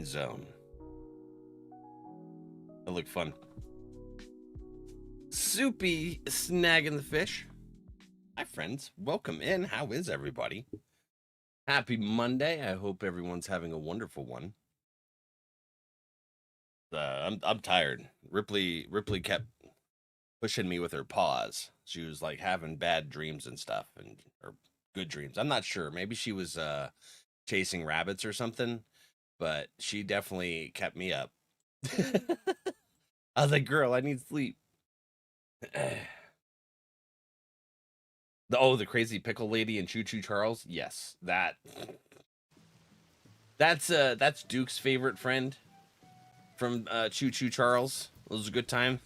fishing zone. That looked fun. Soupy snagging the fish. Hi, friends. Welcome in. How is everybody? Happy Monday. I hope everyone's having a wonderful one. I'm tired. Ripley kept pushing me with her paws. She was like having bad dreams and stuff, or good dreams. I'm not sure. Maybe she was chasing rabbits or something, but she definitely kept me up. I was like, girl, I need sleep. The crazy pickle lady and Choo Choo Charles. Yes, that's Duke's favorite friend from Choo Choo Charles. It was a good time.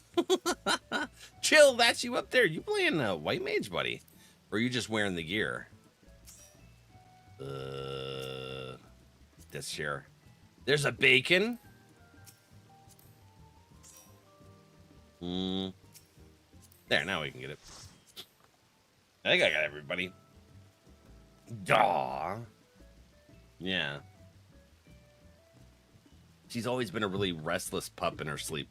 Chill, that's you up there. You playing White Mage, buddy? Or are you just wearing the gear? This here. There's a bacon. There, now we can get it. I think I got everybody. Daw. Yeah. She's always been a really restless pup in her sleep.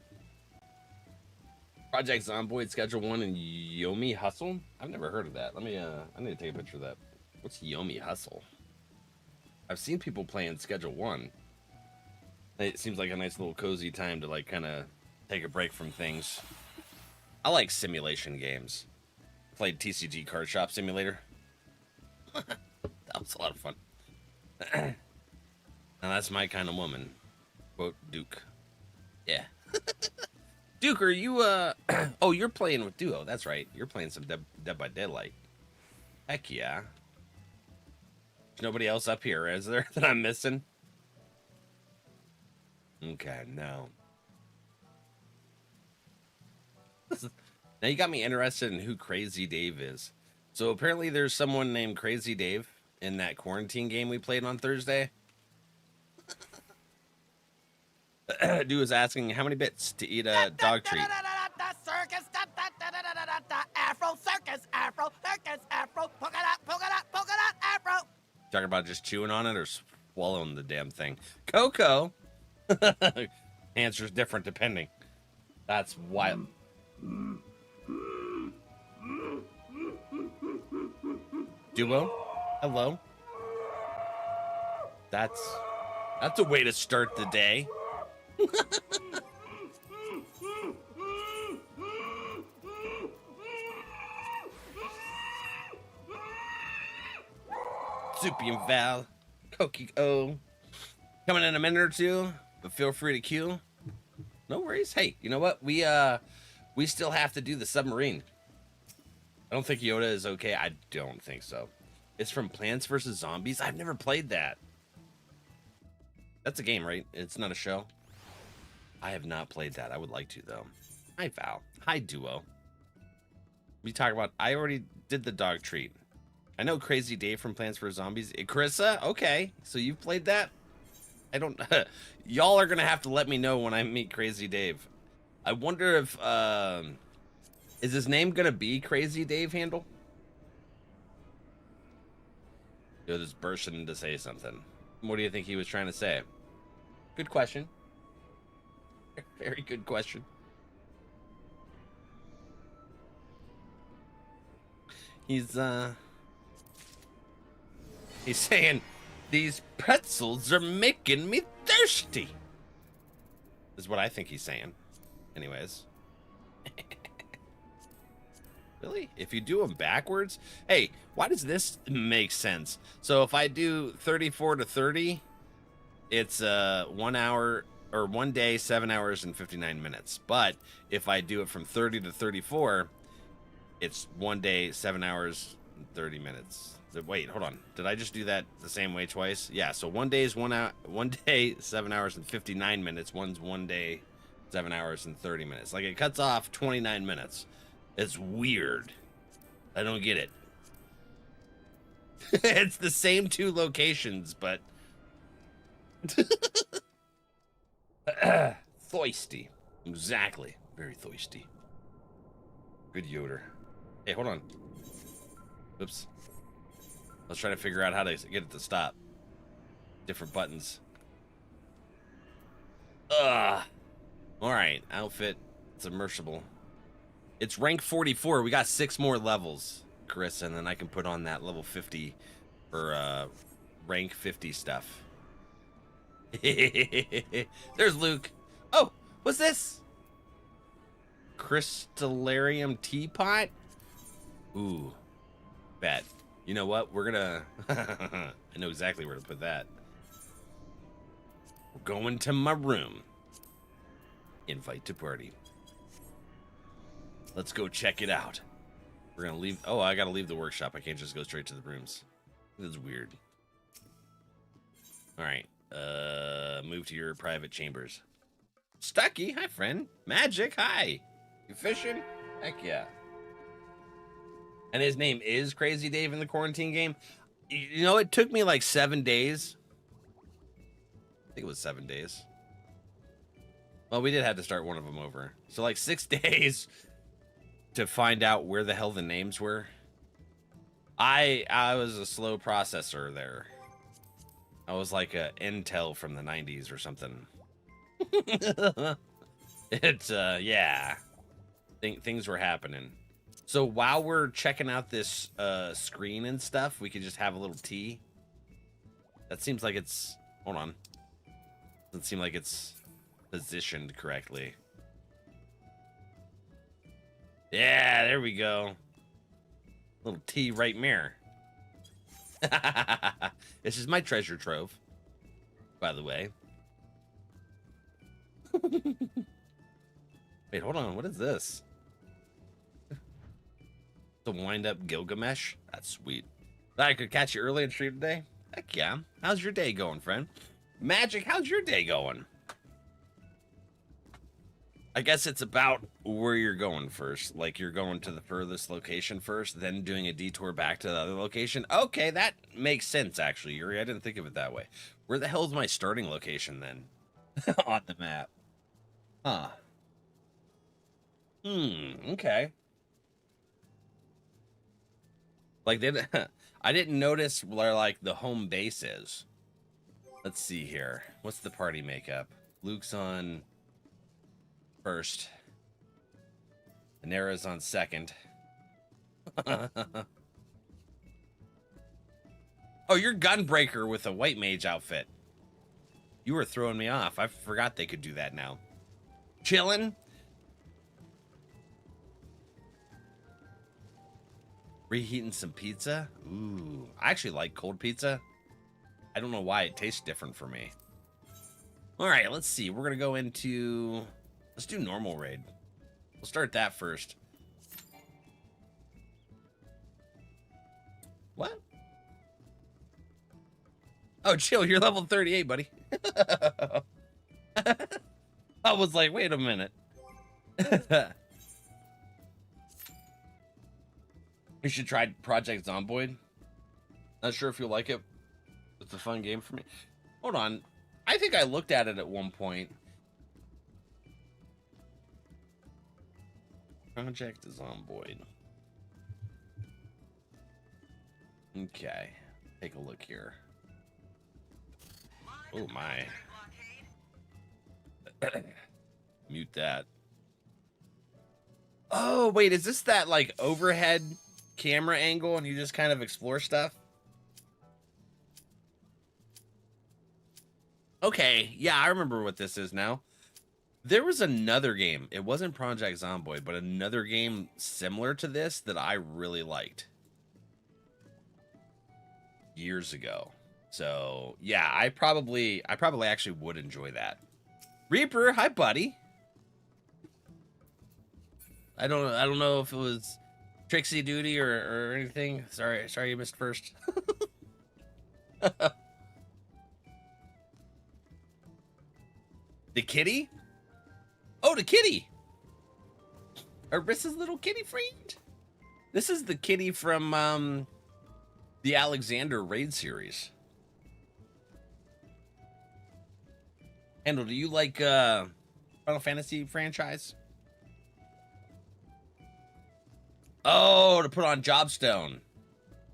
Project Zomboid Schedule 1 and Yomi Hustle? I've never heard of that. Let me, I need to take a picture of that. What's Yomi Hustle? I've seen people playing Schedule 1. It seems like a nice little cozy time to, like, kind of take a break from things. I like simulation games. Played TCG Card Shop Simulator. That was a lot of fun. Now that's my kind of woman. Quote Duke. Yeah. Duke, are you oh, you're playing with Duo. That's right. You're playing some Dead by Daylight. Heck yeah. There's nobody else up here, is there, that I'm missing? Okay, no. Now you got me interested in who Crazy Dave is. So apparently there's someone named Crazy Dave in that quarantine game we played on Thursday. Dude was asking how many bits to eat a dog treat. Circus, Afro circus, Afro circus, Afro, polka dot, Afro. Talking about just chewing on it or swallowing the damn thing. Coco. Answer's different depending. That's wild. Duo, hello. That's a way to start the day. Soupy and Val, Cokie O, coming in a minute or two, but feel free to queue. No worries. Hey, you know what? We still have to do the submarine. I don't think Yoda is okay. I don't think so. It's from Plants vs. Zombies. I've never played that. That's a game, right? It's not a show. I have not played that. I would like to, though. Hi, Val. Hi, Duo. We talk about... I already did the dog treat. I know Crazy Dave from Plants vs. Zombies. Carissa? Okay. So you've played that? I don't... Y'all are going to have to let me know when I meet Crazy Dave. I wonder if... is his name going to be Crazy Dave handle? Yo, just bursting in to say something. What do you think he was trying to say? Good question. Very good question. He's saying, these pretzels are making me thirsty. Is what I think he's saying. Anyways. Really? If you do them backwards? Hey, why does this make sense? So if I do 34 to 30, it's 1 hour or 1 day, 7 hours and 59 minutes. But if I do it from 30 to 34, it's 1 day, 7 hours and 30 minutes. Wait, hold on. Did I just do that the same way twice? Yeah, so 1 day is 1 hour, 1 day, 7 hours and 59 minutes. One's 1 day, 7 hours and 30 minutes. Like it cuts off 29 minutes. It's weird. I don't get it. It's the same two locations, but thirsty. Exactly. Very thirsty. Good Yoder. Hey, hold on. Oops. I was trying to figure out how to get it to stop. Different buttons. All right, outfit. It's immersible. It's rank 44. We got 6 more levels, Chris, and then I can put on that level 50 for rank 50 stuff. There's Luke. Oh, what's this? Crystallarium teapot? Ooh, bet. You know what? We're gonna... I know exactly where to put that. We're going to my room. Invite to party. Let's go check it out. We're gonna leave... Oh, I gotta leave the workshop. I can't just go straight to the rooms. This is weird. Alright. Move to your private chambers. Stucky, hi friend. Magic, hi. You fishing? Heck yeah. And his name is Crazy Dave in the quarantine game. You know, it took me like 7 days. I think it was 7 days. Well, we did have to start one of them over. So like 6 days to find out where the hell the names were. I was a slow processor there. I was like a Intel from the 90s or something. Yeah. Things were happening. So while we're checking out this screen and stuff, we could just have a little tea. That seems like it's... Hold on. Doesn't seem like it's positioned correctly. Yeah, there we go. Little tea right mirror. This is my treasure trove, by the way. Wait, hold on. What is this? The wind-up Gilgamesh? That's sweet. Thought I could catch you early and stream today? Heck yeah. How's your day going, friend? Magic, how's your day going? I guess it's about where you're going first. Like you're going to the furthest location first, then doing a detour back to the other location. Okay, that makes sense, actually, Yuri. I didn't think of it that way. Where the hell is my starting location, then? On the map. Huh. Okay. Like, I didn't notice where, like, the home base is. Let's see here. What's the party makeup? Luke's on... first. Anera's on second. Oh, you're Gunbreaker with a white mage outfit. You were throwing me off. I forgot they could do that now. Chillin'. Reheating some pizza. Ooh, I actually like cold pizza. I don't know why it tastes different for me. All right, let's see. We're gonna go into... Let's do normal raid. We'll start that first. What? Oh, chill. You're level 38, buddy. I was like, wait a minute. You should try Project Zomboid. Not sure if you'll like it. It's a fun game for me. Hold on. I think I looked at it at one point. Project Zomboid. Okay. Take a look here. Oh my. Mute that. Oh, wait, is this that like overhead camera angle and you just kind of explore stuff? Okay, yeah, I remember what this is now. There was another game. It wasn't Project Zomboid, but another game similar to this that I really liked years ago. So yeah, I probably actually would enjoy that. Reaper, hi buddy. I don't know if it was Trixie Duty or anything. Sorry you missed first. The kitty? Oh, the kitty! Arissa's little kitty friend. This is the kitty from the Alexander raid series. Handle, do you like Final Fantasy franchise? Oh, to put on Jobstone.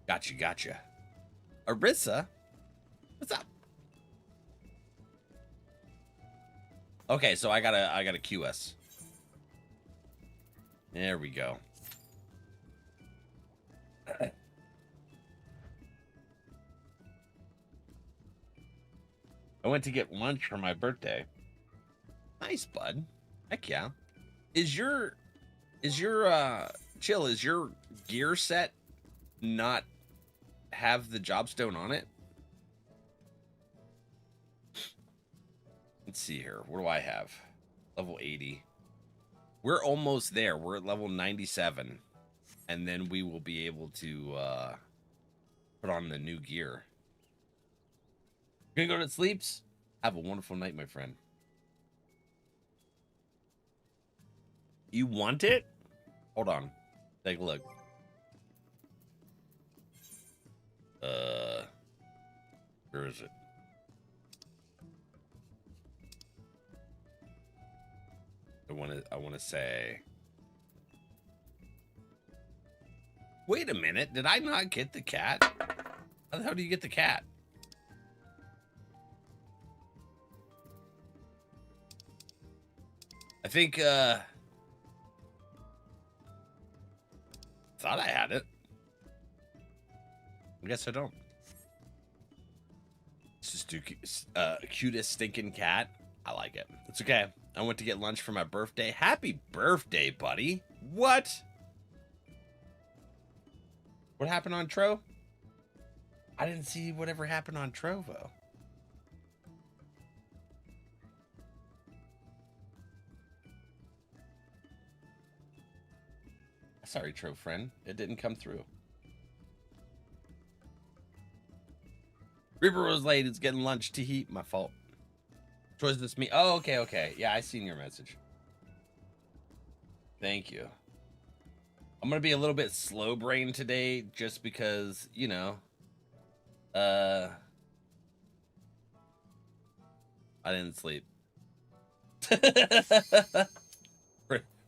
Gotcha. Arissa? What's up? Okay, so I gotta QS. There we go. I went to get lunch for my birthday. Nice, bud. Heck yeah. Is your chill, is your gear set not have the jobstone on it? Let's see here. What do I have? Level 80. We're almost there. We're at level 97. And then we will be able to put on the new gear. Gonna go to sleeps? Have a wonderful night, my friend. You want it? Hold on. Take a look. Where is it? I wanna say. Wait a minute, did I not get the cat? How the hell do you get the cat? I think thought I had it. I guess I don't. It's just cutest stinking cat. I like it. It's okay. I went to get lunch for my birthday. Happy birthday, buddy. What? What happened on Tro? I didn't see whatever happened on Trovo. Sorry, Tro friend. It didn't come through. Reaper was late. It's getting lunch to heat. My fault. Was this me? Oh, okay, okay. Yeah, I seen your message. Thank you. I'm gonna be a little bit slow brain today, just because, you know, I didn't sleep.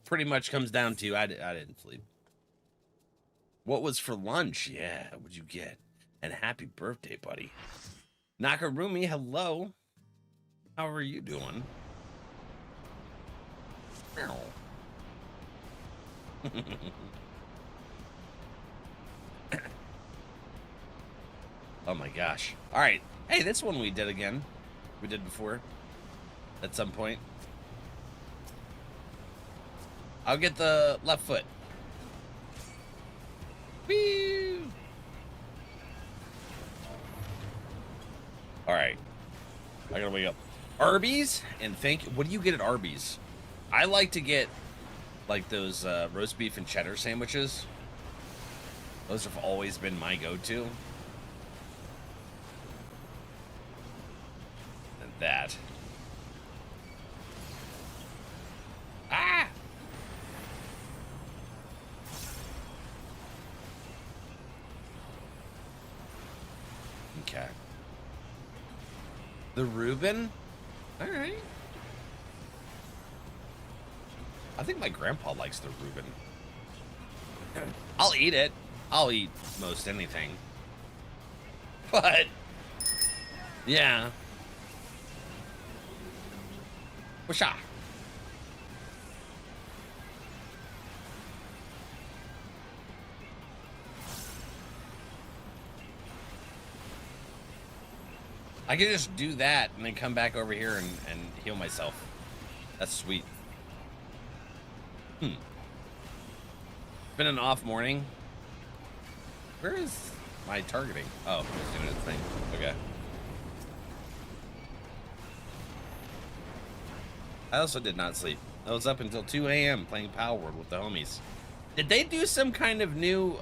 Pretty much comes down to I didn't sleep. What was for lunch? Yeah, what'd you get? And happy birthday, buddy. Nakarumi, hello. How are you doing? Oh my gosh. All right. Hey, this one we did again. We did before. At some point. I'll get the left foot. Woo! All right. I gotta wake up. Arby's, and what do you get at Arby's? I like to get like those roast beef and cheddar sandwiches. Those have always been my go-to. And that. Ah! Okay. The Reuben? All right. I think my grandpa likes the Reuben. I'll eat it. I'll eat most anything. But, yeah. Whoosha. I can just do that and then come back over here and heal myself. That's sweet. It's been an off morning. Where is my targeting? Oh, it's doing its thing. Okay. I also did not sleep. I was up until 2 a.m. playing Power World with the homies. Did they do some kind of new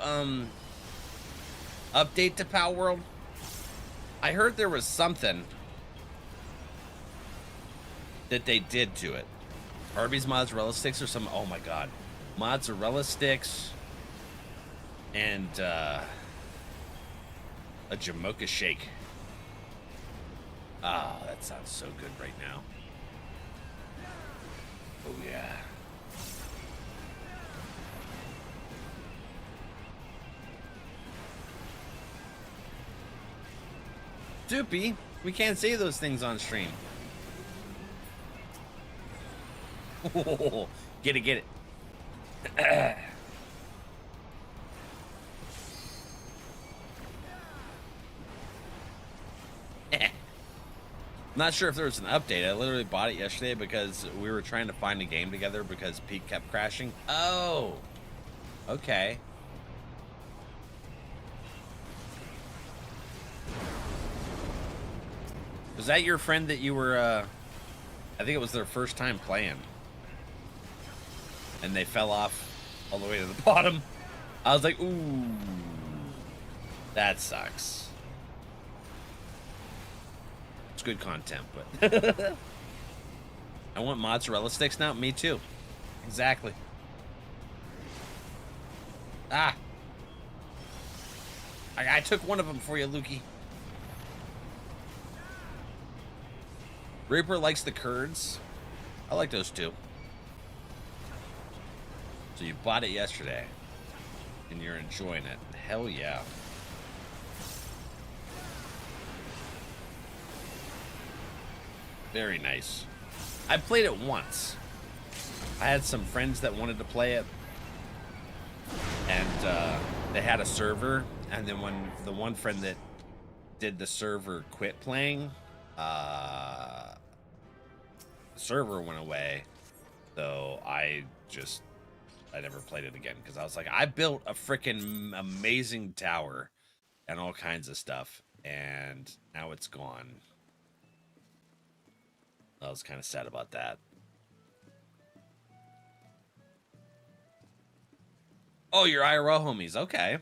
update to Power World? I heard there was something that they did to it. Arby's mozzarella sticks or some, oh my god. Mozzarella sticks and a Jamocha shake. Ah, that sounds so good right now. Oh yeah. Doopy, we can't say those things on stream. Get it, get it. Not sure if there was an update. I literally bought it yesterday because we were trying to find a game together because Pete kept crashing. Oh, okay. Was that your friend that you were, I think it was their first time playing. And they fell off all the way to the bottom. I was like, ooh, that sucks. It's good content, but I want mozzarella sticks now. Me too. Exactly. Ah. I took one of them for you, Lukey. Reaper likes the curds. I like those too. So you bought it yesterday, and you're enjoying it. Hell yeah. Very nice. I played it once. I had some friends that wanted to play it, and they had a server, and then when the one friend that did the server quit playing, the server went away, so I never played it again because I was like, I built a freaking amazing tower and all kinds of stuff, and now it's gone. I was kind of sad about that. Oh, your IRL homies. Okay.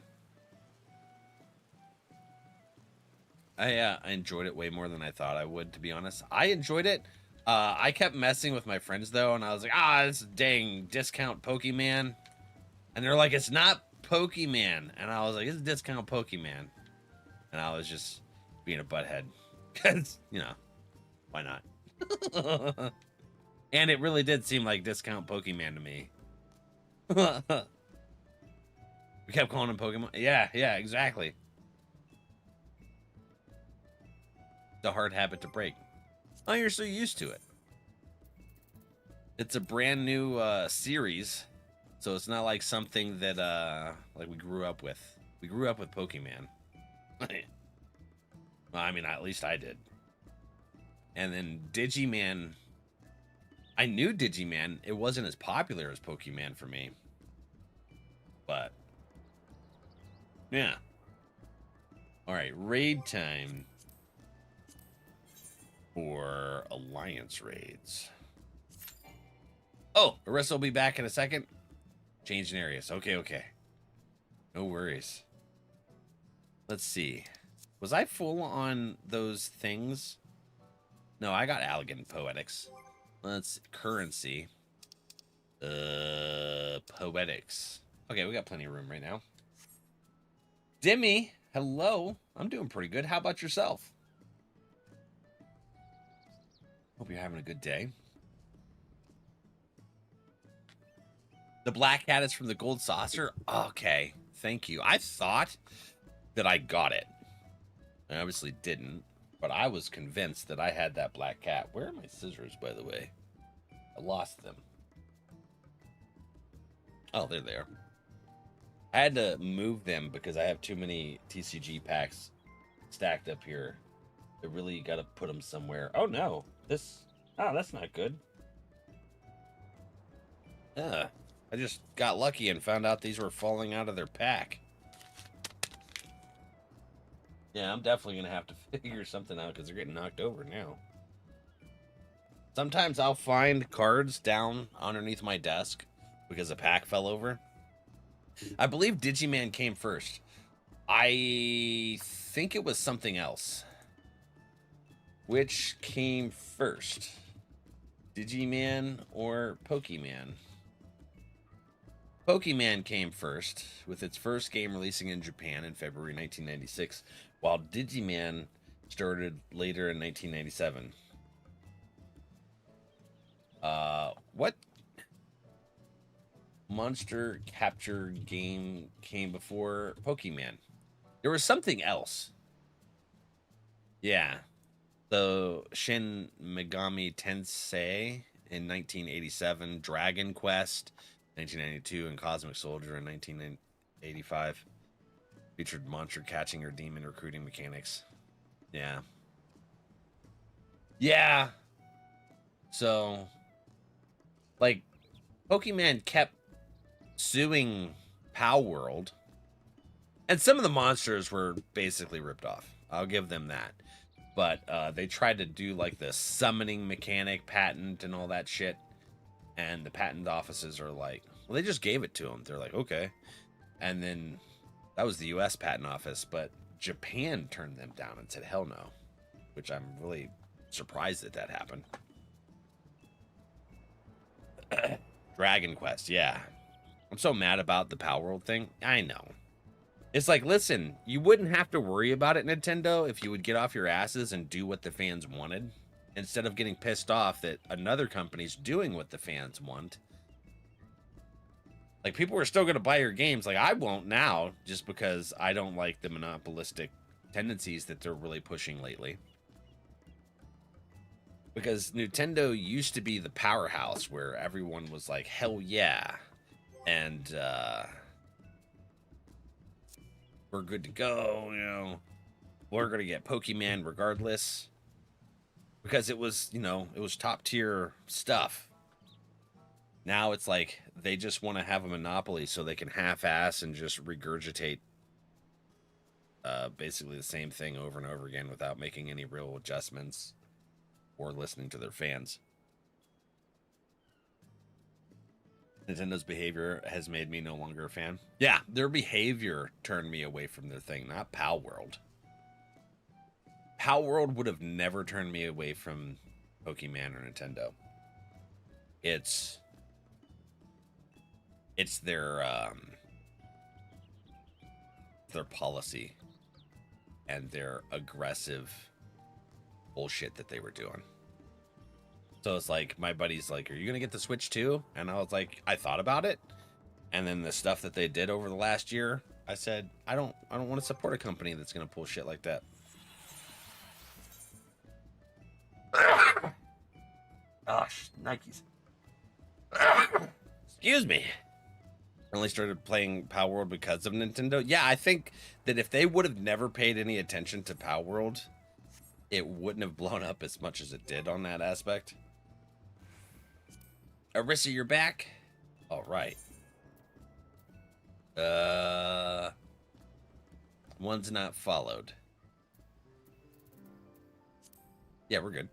I enjoyed it way more than I thought I would, to be honest. I enjoyed it. I kept messing with my friends, though, and I was like, this dang discount Pokemon. And they're like, it's not Pokemon. And I was like, it's discount Pokemon. And I was just being a butthead. Because, you know, why not? And it really did seem like discount Pokemon to me. We kept calling him Pokemon. Yeah, exactly. It's a hard habit to break. Oh, you're so used to it. It's a brand new series, so it's not like something that like we grew up with. We grew up with Pokemon. Well, I mean, at least I did. And then Digimon, I knew Digimon. It wasn't as popular as Pokemon for me. But, yeah. All right, raid time for Alliance raids. Oh, Arissa will be back in a second. Changing areas. Okay. No worries. Let's see. Was I full on those things? No, I got Allegan Poetics. Let's currency. Poetics. Okay, we got plenty of room right now. Dimmy, hello. I'm doing pretty good. How about yourself? Hope you're having a good day. The black cat is from the gold saucer. Okay, thank you. I thought that I got it. I obviously didn't. But I was convinced that I had that black cat. Where are my scissors, by the way? I lost them. Oh, there they are. I had to move them because I have too many TCG packs stacked up here. I really got to put them somewhere. Oh, no. That's not good. I just got lucky and found out these were falling out of their pack. Yeah, I'm definitely going to have to figure something out because they're getting knocked over now. Sometimes I'll find cards down underneath my desk because a pack fell over. I believe Digimon came first. I think it was something else. Which came first? Digimon or Pokemon? Pokemon came first, with its first game releasing in Japan in February 1996, while Digimon started later in 1997. What monster capture game came before Pokemon? There was something else. Yeah. So Shin Megami Tensei in 1987, Dragon Quest 1992, and Cosmic Soldier in 1985. Featured monster catching or demon recruiting mechanics. Yeah. Yeah. So, like, Pokemon kept suing Pow World, and some of the monsters were basically ripped off. I'll give them that. But they tried to do like the summoning mechanic patent and all that shit. And the patent offices are like, well, they just gave it to them. They're like, okay. And then that was the US patent office, but Japan turned them down and said, hell no. Which I'm really surprised that happened. Dragon Quest, yeah. I'm so mad about the Power World thing. I know. It's like, listen, you wouldn't have to worry about it, Nintendo, if you would get off your asses and do what the fans wanted, instead of getting pissed off that another company's doing what the fans want. Like, people are still going to buy your games. Like, I won't now, just because I don't like the monopolistic tendencies that they're really pushing lately. Because Nintendo used to be the powerhouse where everyone was like, hell yeah. And, we're good to go, you know. We're going to get Pokemon regardless. Because it was, you know, it was top tier stuff. Now it's like they just want to have a monopoly so they can half-ass and just regurgitate basically the same thing over and over again without making any real adjustments or listening to their fans. Nintendo's behavior has made me no longer a fan. Yeah, their behavior turned me away from their thing, not Pow World. Pow World would have never turned me away from Pokemon or Nintendo. It's their policy and their aggressive bullshit that they were doing. So it's like, my buddy's like, are you gonna get the Switch too? And I was like, I thought about it. And then the stuff that they did over the last year, I said, I don't want to support a company that's gonna pull shit like that. Gosh, Nikes. Excuse me. I only started playing Pow World because of Nintendo. Yeah, I think that if they would have never paid any attention to Pow World, it wouldn't have blown up as much as it did on that aspect. Arissa, you're back? All right. One's not followed. Yeah, we're good.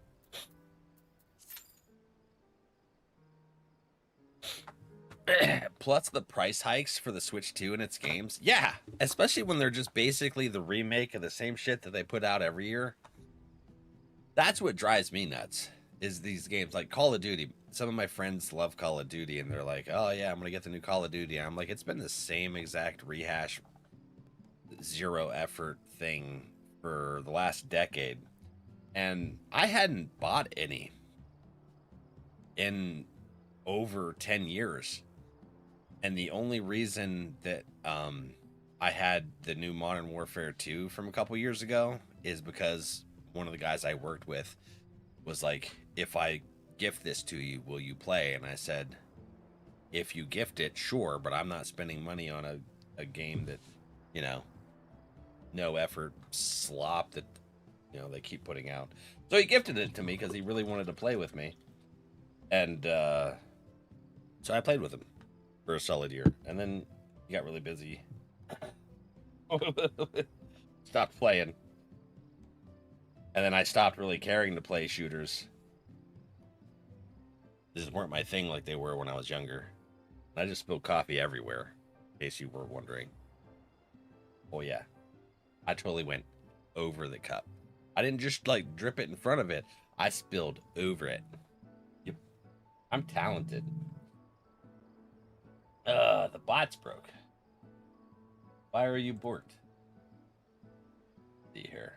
Plus the price hikes for the Switch 2 and its games. Yeah, especially when they're just basically the remake of the same shit that they put out every year. That's what drives me nuts, is these games like Call of Duty. Some of my friends love Call of Duty, and they're like, oh yeah, I'm going to get the new Call of Duty. And I'm like, it's been the same exact rehash, zero effort thing for the last decade. And I hadn't bought any in over 10 years. And the only reason that I had the new Modern Warfare 2 from a couple years ago is because one of the guys I worked with was like, if I gift this to you, will you play? And I said, if you gift it, sure, but I'm not spending money on a game that, you know, no effort slop that, you know, they keep putting out. So he gifted it to me because he really wanted to play with me. And so I played with him for a solid year. And then he got really busy. Stopped playing. And then I stopped really caring to play shooters. These weren't my thing like they were when I was younger. I just spilled coffee everywhere, in case you were wondering. Oh yeah. I totally went over the cup. I didn't just like drip it in front of it. I spilled over it. Yep. I'm talented. The bot's broke. Why are you borked? See here.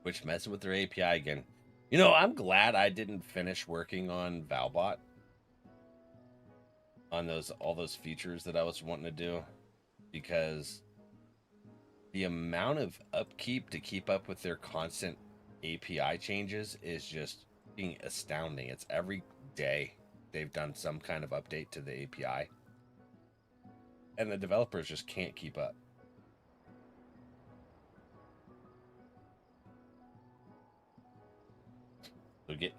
Which messing with their API again. You know, I'm glad I didn't finish working on Valbot. On all those features that I was wanting to do. Because the amount of upkeep to keep up with their constant API changes is just being astounding. It's every day they've done some kind of update to the API, and the developers just can't keep up.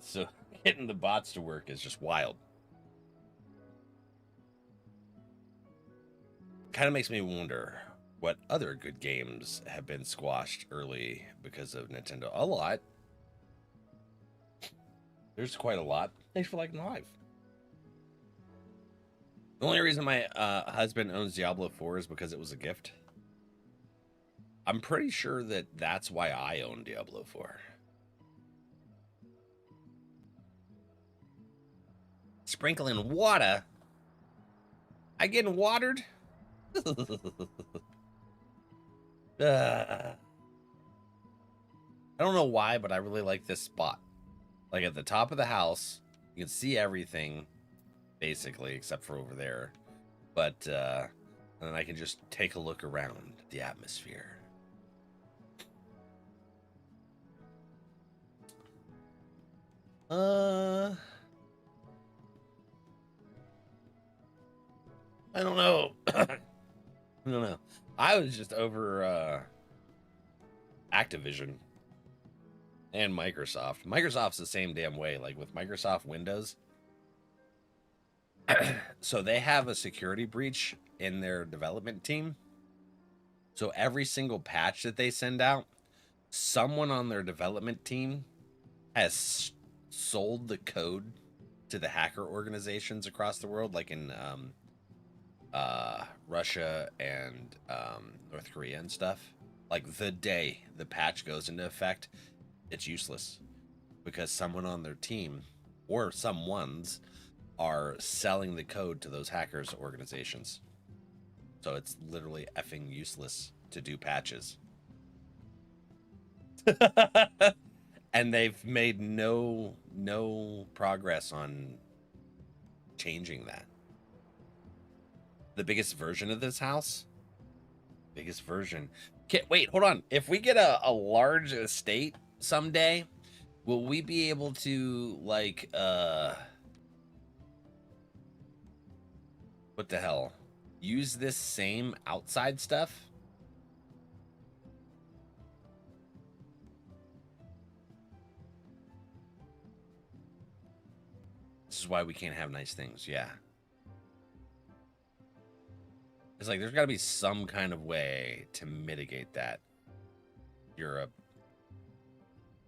So getting the bots to work is just wild. Kind of makes me wonder what other good games have been squashed early because of Nintendo. A lot. There's quite a lot. Thanks for liking the live. The only reason my husband owns Diablo 4 is because it was a gift. I'm pretty sure that that's why I own Diablo 4. Sprinkling water. I getting watered? I don't know why, but I really like this spot. Like at the top of the house, you can see everything, basically, except for over there. But and then I can just take a look around the atmosphere. I don't know. I don't know. I was just over Activision and Microsoft. Microsoft's the same damn way. Like with Microsoft Windows. So they have a security breach in their development team. So every single patch that they send out, someone on their development team has sold the code to the hacker organizations across the world, like in Russia and North Korea and stuff. Like the day the patch goes into effect, it's useless because someone on their team or someone's are selling the code to those hackers organizations. So it's literally effing useless to do patches. And they've made no progress on changing that. The biggest version of this house? Biggest version. Wait, hold on. If we get a large estate someday, will we be able to, like, what the hell? Use this same outside stuff? This is why we can't have nice things, yeah. It's like there's got to be some kind of way to mitigate that. You're a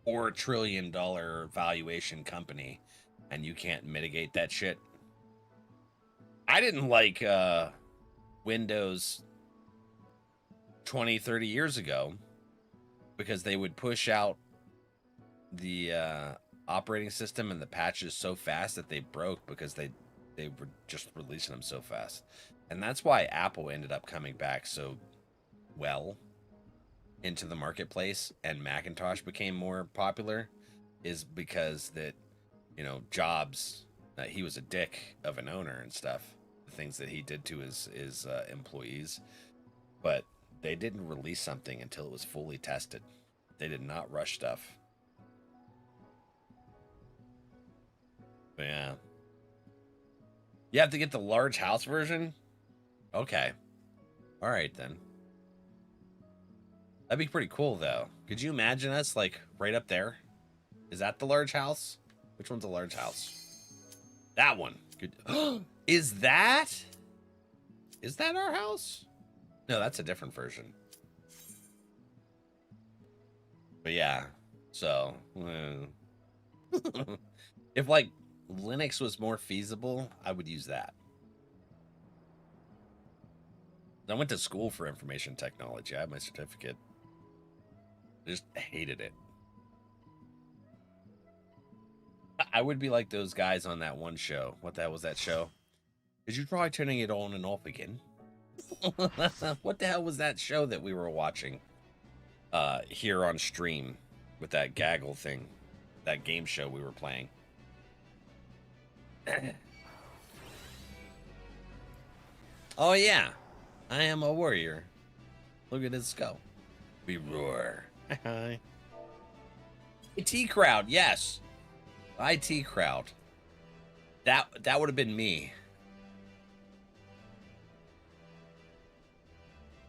$4 trillion valuation company and you can't mitigate that shit. I didn't like Windows 20, 30 years ago because they would push out the operating system and the patches so fast that they broke because they were just releasing them so fast. And that's why Apple ended up coming back so well into the marketplace and Macintosh became more popular, is because that, you know, Jobs, he was a dick of an owner and stuff, the things that he did to his employees, but they didn't release something until it was fully tested. They did not rush stuff. But yeah. You have to get the large house version? Okay. All right, then. That'd be pretty cool, though. Could you imagine us, like, right up there? Is that the large house? Which one's a large house? That one. Good. Is that our house? No, that's a different version. But yeah, so... if, like, Linux was more feasible, I would use that. I went to school for information technology. I have my certificate. I just hated it. I would be like those guys on that one show. What the hell was that show? Did you try turning it on and off again? What the hell was that show that we were watching here on stream with that gaggle thing? That game show we were playing. Oh, yeah. I am a warrior. Look at his skull. We roar. Hi. T crowd, yes. IT crowd. That would have been me.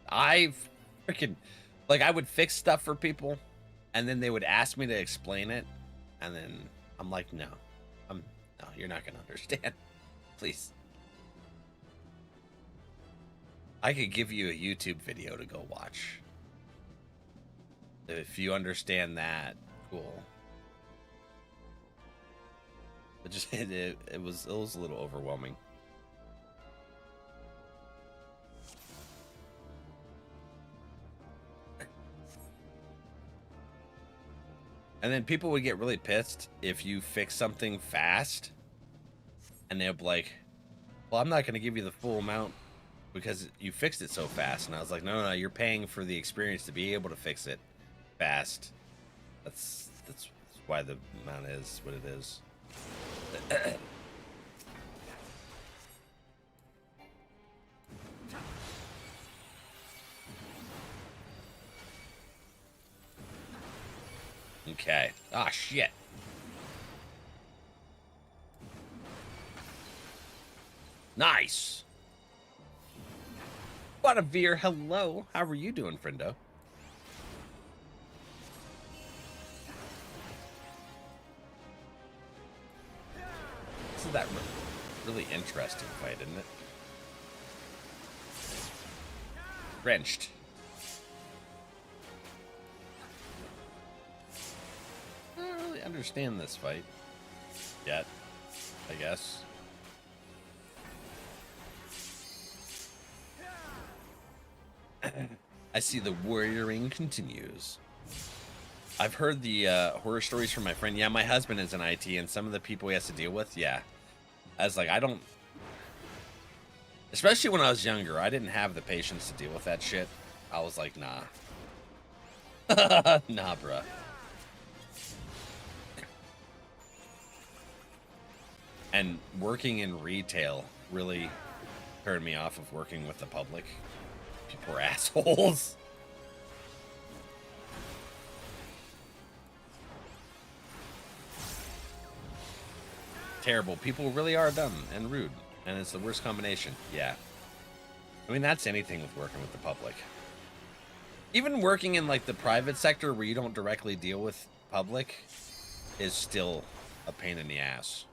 I freaking, like, I would fix stuff for people, and then they would ask me to explain it, and then I'm like, no, you're not gonna understand. Please. I could give you a YouTube video to go watch. If you understand that, cool. But just it was a little overwhelming. And then people would get really pissed if you fix something fast, and they'd be like, well, I'm not going to give you the full amount because you fixed it so fast. And I was like, no, you're paying for the experience to be able to fix it fast. That's why the amount is what it is. Okay. Ah, shit. Nice. What a veer. Hello. How are you doing, friendo? This is that really interesting fight, isn't it? Wrenched. I don't really understand this fight yet, I guess. I see the warrioring continues. I've heard the horror stories from my friend. Yeah, my husband is in IT, and some of the people he has to deal with, yeah. I was like, I don't... Especially when I was younger, I didn't have the patience to deal with that shit. I was like, nah. Nah, bruh. And working in retail really turned me off of working with the public. People are assholes. Terrible. People really are dumb and rude, and it's the worst combination. Yeah. I mean, that's anything with working with the public. Even working in, like, the private sector where you don't directly deal with public is still a pain in the ass.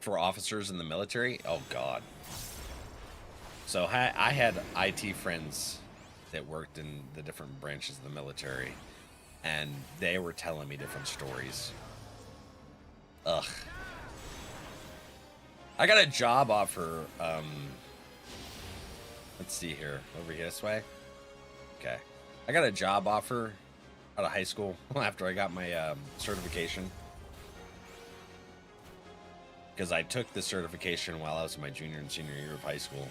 For officers in the military, oh god. So I had IT friends that worked in the different branches of the military, and they were telling me different stories. Ugh. I got a job offer, let's see here, over here this way. Okay. I got a job offer out of high school after I got my certification. Because I took the certification while I was in my junior and senior year of high school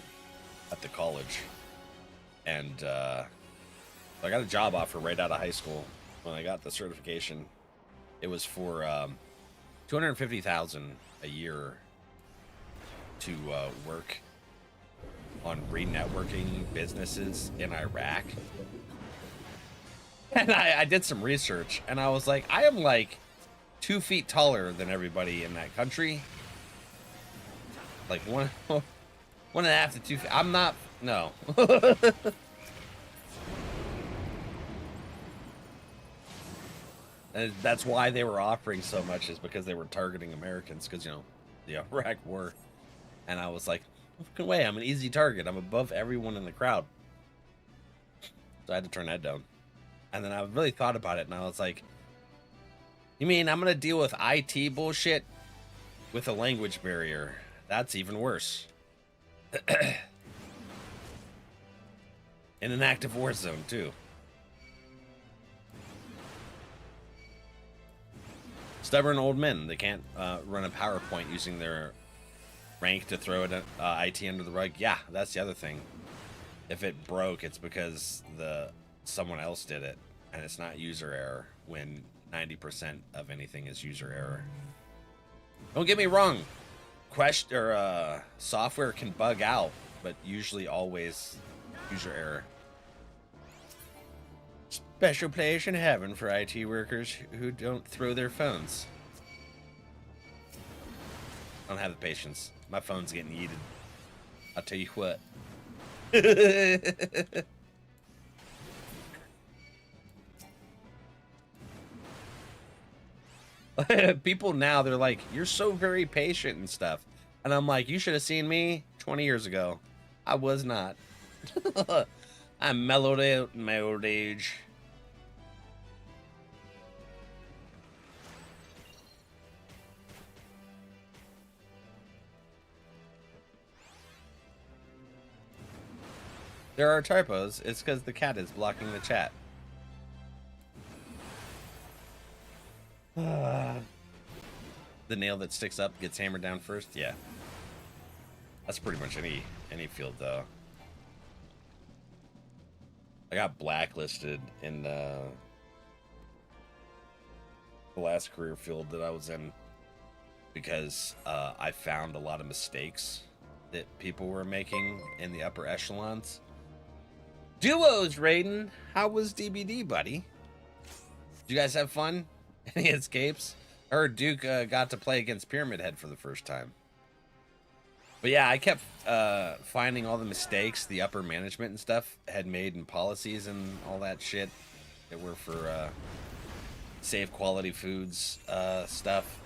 at the college. And I got a job offer right out of high school when I got the certification. It was for $250,000 a year to work on re-networking businesses in Iraq. And I did some research, and I was like, I am like 2 feet taller than everybody in that country. Like 1.5 to 2 feet. I'm not, no. And that's why they were offering so much, is because they were targeting Americans, because, you know, the Iraq war. And I was like, no fucking way, I'm an easy target. I'm above everyone in the crowd. So I had to turn that down. And then I really thought about it, and I was like, you mean I'm going to deal with IT bullshit with a language barrier? That's even worse. In an active war zone, too. Stubborn old men. They can't run a PowerPoint using their rank to throw it IT under the rug. Yeah, that's the other thing. If it broke, it's because someone else did it, and it's not user error, when 90% of anything is user error. Don't get me wrong. Software can bug out, but usually always user error. Special place in heaven for IT workers who don't throw their phones. I don't have the patience. My phone's getting yeeted. I'll tell you what. People now, they're like, you're so very patient and stuff. And I'm like, you should have seen me 20 years ago. I was not. I mellowed out in my old age. There are typos. It's because the cat is blocking the chat. The nail that sticks up gets hammered down first. Yeah, that's pretty much any field though. I got blacklisted in the last career field that I was in because I found a lot of mistakes that people were making in the upper echelons. Duos, Raiden. How was DBD, buddy? Did you guys have fun? Any escapes? I heard Duke got to play against Pyramid Head for the first time. But yeah, I kept finding all the mistakes the upper management and stuff had made in policies and all that shit that were for safe quality foods stuff.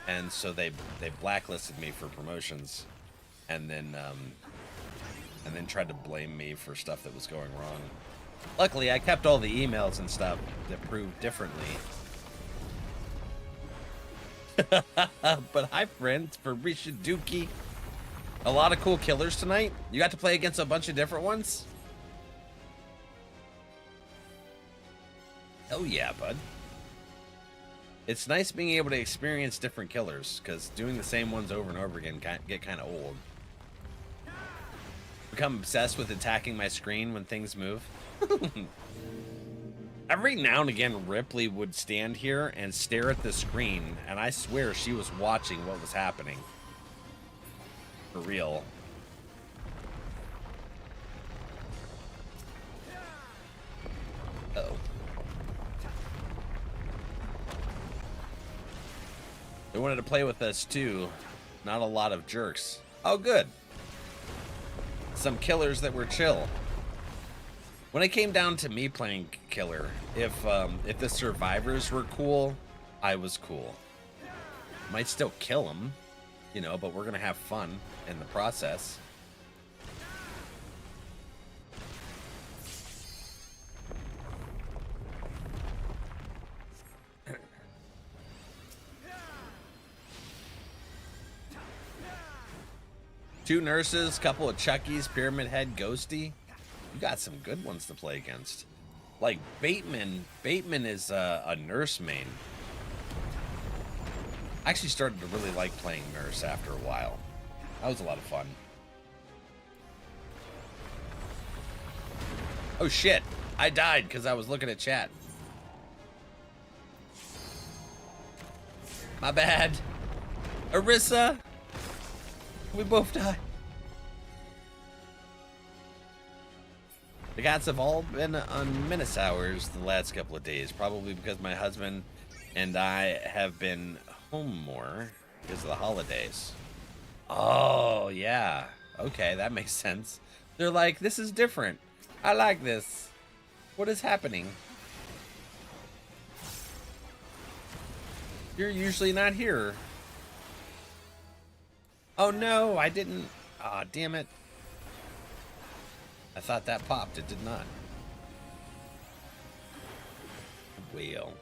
And so they blacklisted me for promotions and then tried to blame me for stuff that was going wrong. Luckily, I kept all the emails and stuff that proved differently. But hi, friends, for Risha Dookie. A lot of cool killers tonight. You got to play against a bunch of different ones? Oh yeah, bud. It's nice being able to experience different killers, because doing the same ones over and over again can get kind of old. Become obsessed with attacking my screen when things move. Every now and again, Ripley would stand here and stare at the screen, and I swear she was watching what was happening. For real. Uh-oh. They wanted to play with us, too. Not a lot of jerks. Oh, good. Some killers that were chill. When it came down to me playing killer, if the survivors were cool, I was cool. Might still kill them, you know, but we're gonna have fun in the process. Two nurses, couple of Chuckies, Pyramid Head, Ghosty. You got some good ones to play against. Like Bateman. Bateman is a nurse main. I actually started to really like playing nurse after a while. That was a lot of fun. Oh shit. I died because I was looking at chat. My bad. Arissa. We both died. The cats have all been on menace hours the last couple of days, probably because my husband and I have been home more because of the holidays. Oh, yeah. Okay, that makes sense. They're like, this is different. I like this. What is happening? You're usually not here. Oh no, I didn't. Aw, damn it. I thought that popped. It did not. Well,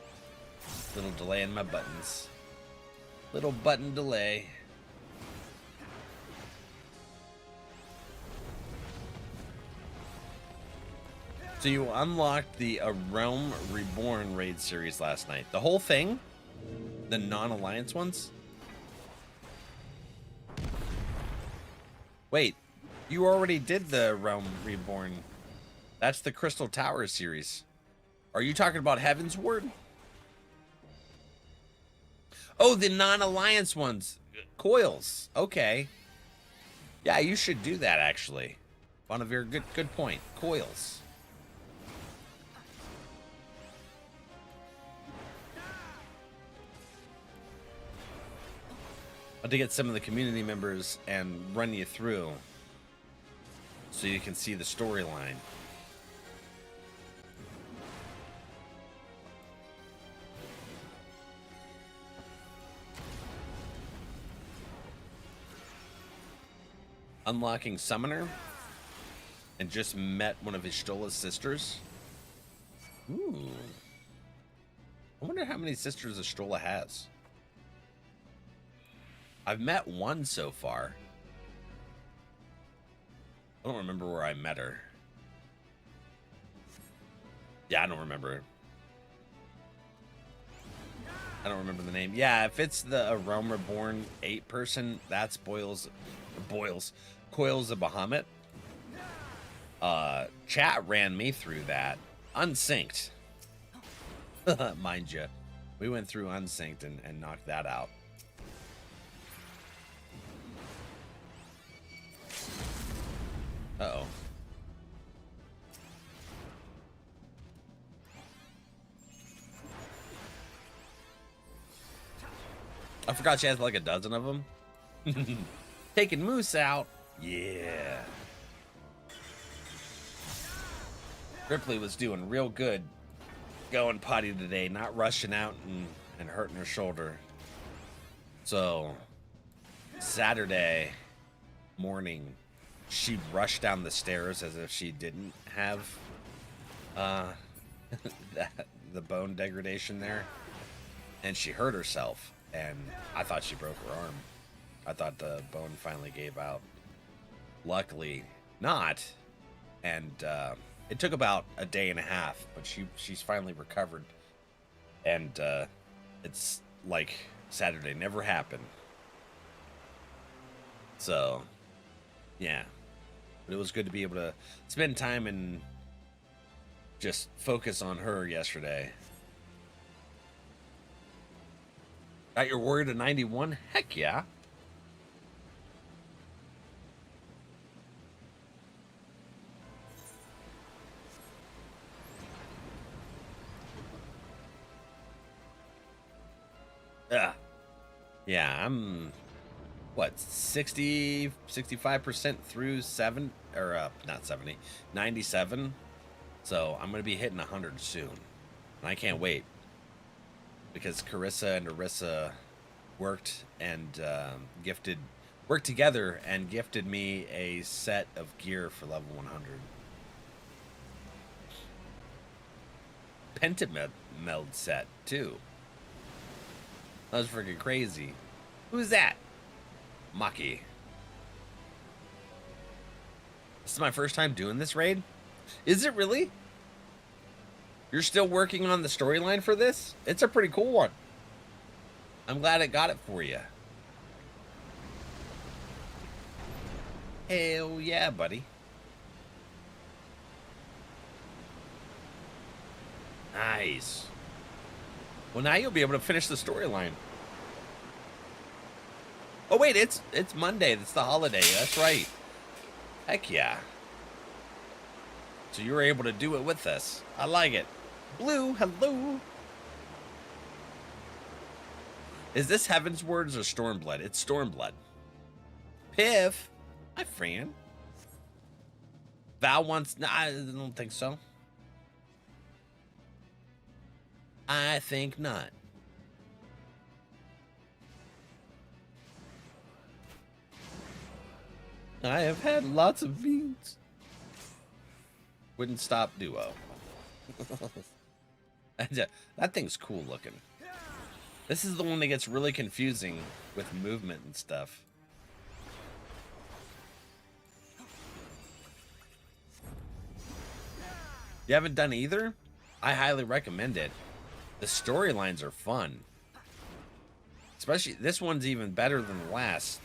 little delay in my buttons. Little button delay. So you unlocked the A Realm Reborn raid series last night. The whole thing? The non-alliance ones? Wait, you already did the Realm Reborn. That's the Crystal Tower series. Are you talking about Heavensward? Oh, the non-alliance ones. Coils. Okay. Yeah, you should do that, actually. Bonavir, good point. Coils. to get some of the community members and run you through so you can see the storyline. Unlocking Summoner and just met one of Ishtola's sisters. Ooh. I wonder how many sisters Ishtola has. I've met one so far. I don't remember where I met her. Yeah, I don't remember. I don't remember the name. Yeah, if it's the Realm Reborn 8 person, that's Coils of Bahamut. Chat ran me through that. Unsynced. Mind you. We went through Unsynced and knocked that out. Uh-oh. I forgot she has like a dozen of them. Taking Moose out. Yeah. Ripley was doing real good going potty today, not rushing out and hurting her shoulder. So, Saturday morning, she rushed down the stairs as if she didn't have the bone degradation there. And she hurt herself. And I thought she broke her arm. I thought the bone finally gave out. Luckily, not. And it took about a day and a half, but she's finally recovered. And it's like Saturday never happened. So, yeah. But it was good to be able to spend time and just focus on her yesterday. Got your warrior to 91? Heck yeah. Yeah, I'm what, 65% through 7 or not 70, 97. So I'm gonna be hitting 100 soon. And I can't wait. Because Carissa and Arissa worked together and gifted me a set of gear for level 100. Pentameld set too. That was freaking crazy. Who's that? Maki. This is my first time doing this raid? Is it really? You're still working on the storyline for this? It's a pretty cool one. I'm glad it got it for you. Hell yeah, buddy. Nice. Well, now you'll be able to finish the storyline. Oh, wait, it's Monday. That's the holiday. That's right. Heck yeah. So you were able to do it with us. I like it. Blue, hello. Is this Heavensward or Stormblood? It's Stormblood. Piff, my friend. Val wants... Nah, I don't think so. I think not. I have had lots of beans. Wouldn't stop duo. That thing's cool looking. This is the one that gets really confusing with movement and stuff. You haven't done either? I highly recommend it. The storylines are fun. Especially, this one's even better than the last.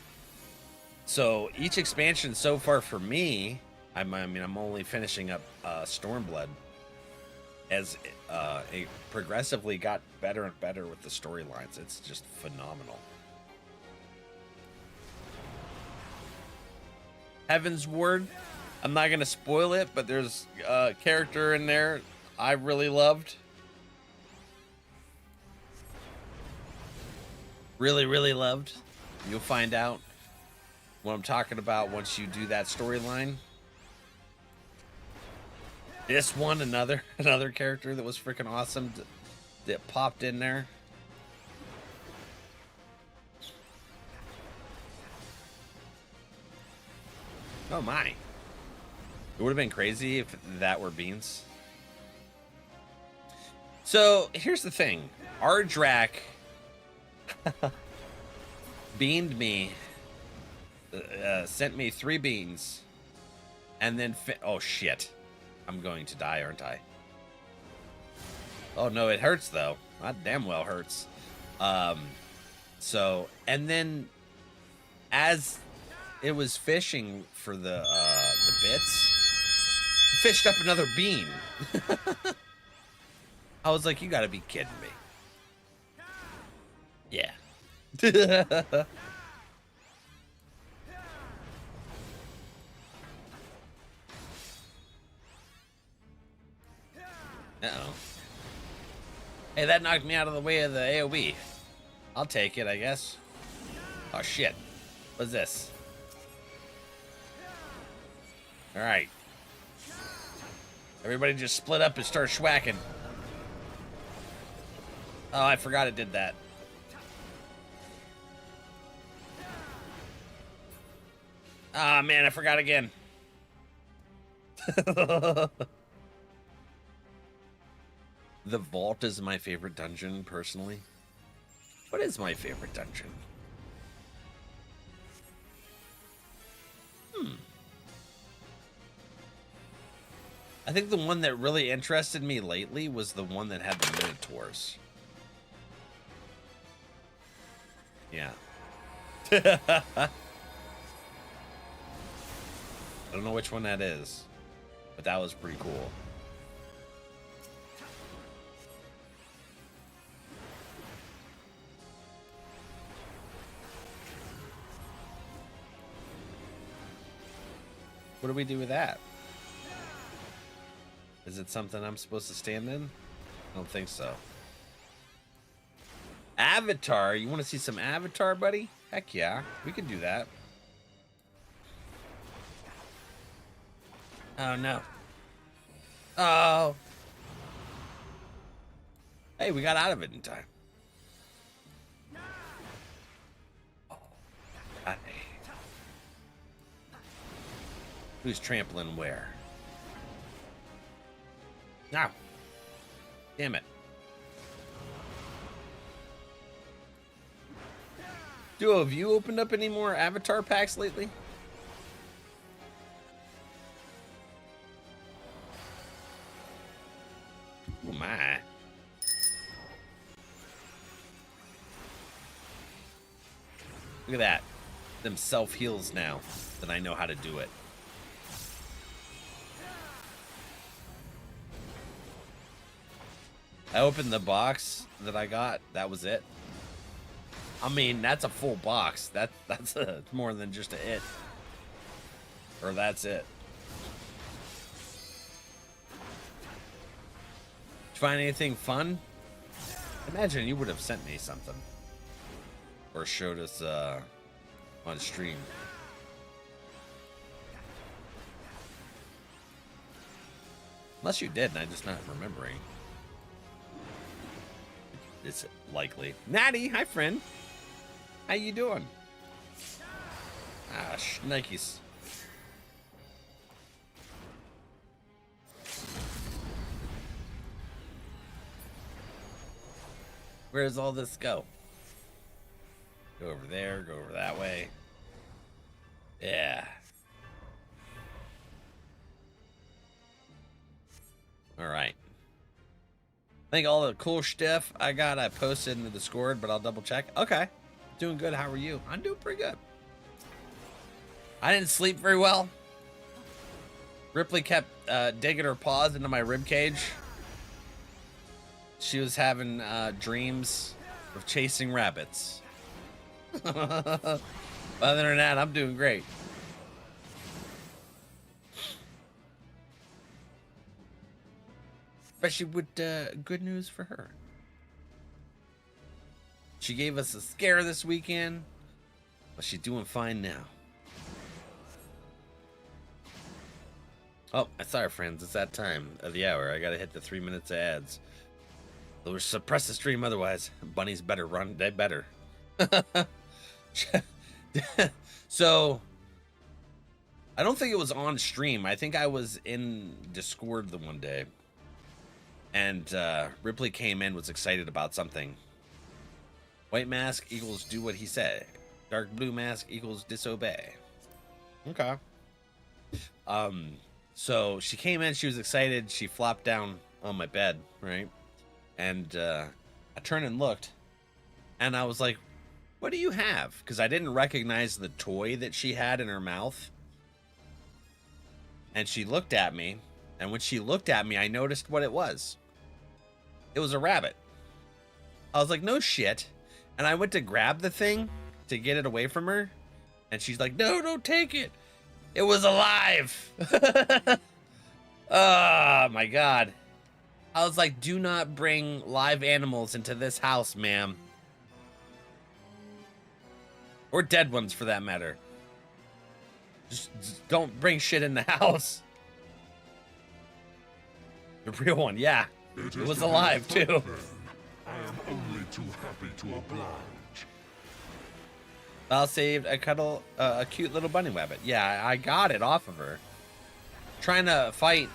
So, each expansion so far for me, I'm only finishing up Stormblood, as it progressively got better and better with the storylines. It's just phenomenal. Heavensward, I'm not going to spoil it, but there's a character in there I really loved. Really, really loved. You'll find out what I'm talking about once you do that storyline. This one, another character that was freaking awesome that popped in there. Oh my. It would have been crazy if that were beans. So here's the thing. Ardrak beamed me, sent me 3 beans, and then oh shit, I'm going to die, aren't I? Oh no, it hurts though. That damn well hurts. So, and then as it was fishing for the bits, fished up another bean. I was like, you gotta be kidding me. Yeah. Uh-oh. Hey, that knocked me out of the way of the AoE. I'll take it, I guess. Oh, shit. What's this? Alright. Everybody just split up and start schwacking. Oh, I forgot it did that. Ah, man, I forgot again. The vault is my favorite dungeon, personally. What is my favorite dungeon? I think the one that really interested me lately was the one that had the Minotaurs. Yeah. I don't know which one that is, but that was pretty cool. What do we do with that? Is it something I'm supposed to stand in? I don't think so. Avatar? You want to see some Avatar, buddy? Heck yeah, we can do that. Oh, no. Oh. Hey, we got out of it in time. Oh. Hey. Who's trampling where? Now. Damn it. Duo, have you opened up any more Avatar packs lately? Oh my. Look at that. Them self-heals now that I know how to do it. I opened the box that I got. That was it. I mean, that's a full box. That's more than just a it. Or that's it. Did you find anything fun? Imagine you would have sent me something. Or showed us on stream. Unless you did and I'm just not remembering. It's likely. Natty, hi friend. How you doing? Ah, Nikes. Where does all this go? Go over there, go over that way. Yeah. All right. I think all the cool stuff I posted into the Discord, but I'll double check. Okay. Doing good. How are you? I'm doing pretty good. I didn't sleep very well. Ripley kept digging her paws into my rib cage. She was having dreams of chasing rabbits. Other than that, I'm doing great. Especially with good news for her. She gave us a scare this weekend. Well, she's doing fine now. Oh, sorry, friends. It's that time of the hour. I gotta hit the 3 minutes of ads. They'll suppress the stream otherwise. Bunnies better run. They better. So, I don't think it was on stream. I think I was in Discord the one day. And Ripley came in, was excited about something. White mask equals do what he said. Dark blue mask equals disobey. Okay. So she came in, she was excited, she flopped down on my bed, right? And I turned and looked, and I was like, what do you have? Because I didn't recognize the toy that she had in her mouth. And she looked at me, and when she looked at me, I noticed what it was. It was a rabbit. I was like, no shit. And I went to grab the thing to get it away from her, and she's like, no, don't take it. It was alive. Oh my god. I was like, do not bring live animals into this house, ma'am. Or dead ones, for that matter. Just don't bring shit in the house. The real one, yeah. It was alive, too. I am only too happy to oblige. Val saved a cute little bunny rabbit. Yeah, I got it off of her. Trying to fight.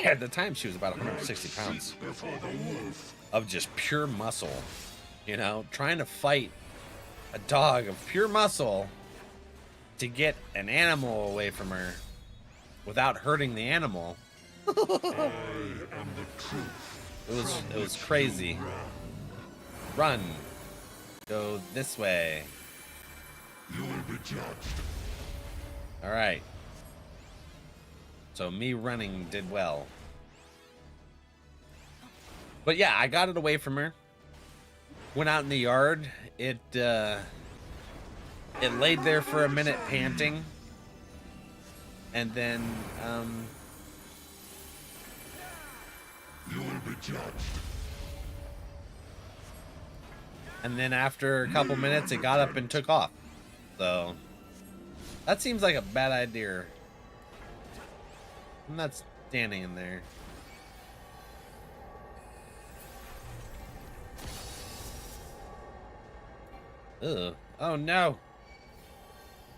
At the time, she was about 160 pounds of just pure muscle. You know, trying to fight a dog of pure muscle to get an animal away from her without hurting the animal. I am the truth. It was crazy. Run. Go this way. You will be judged. All right. So me running did well. But yeah, I got it away from her. Went out in the yard. It laid there for a minute panting. And then You will be judged. and then after a couple minutes it got up and took off. So that seems like a bad idea. I'm not standing in there. Ugh. Oh no.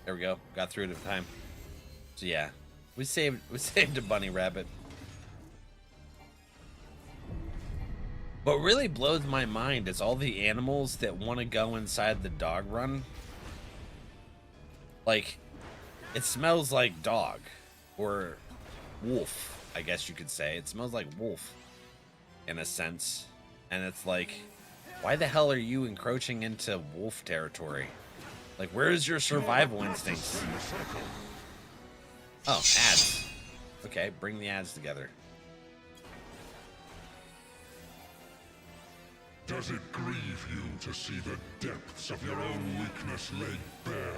There we go. Got through it in time. So yeah, we saved a bunny rabbit. What really blows my mind is all the animals that want to go inside the dog run. Like, it smells like dog or wolf, I guess you could say. It smells like wolf in a sense. And it's like, why the hell are you encroaching into wolf territory? Like, where's your survival instincts? Oh, ads. Okay, bring the ads together. Does it grieve you to see the depths of your own weakness laid bare?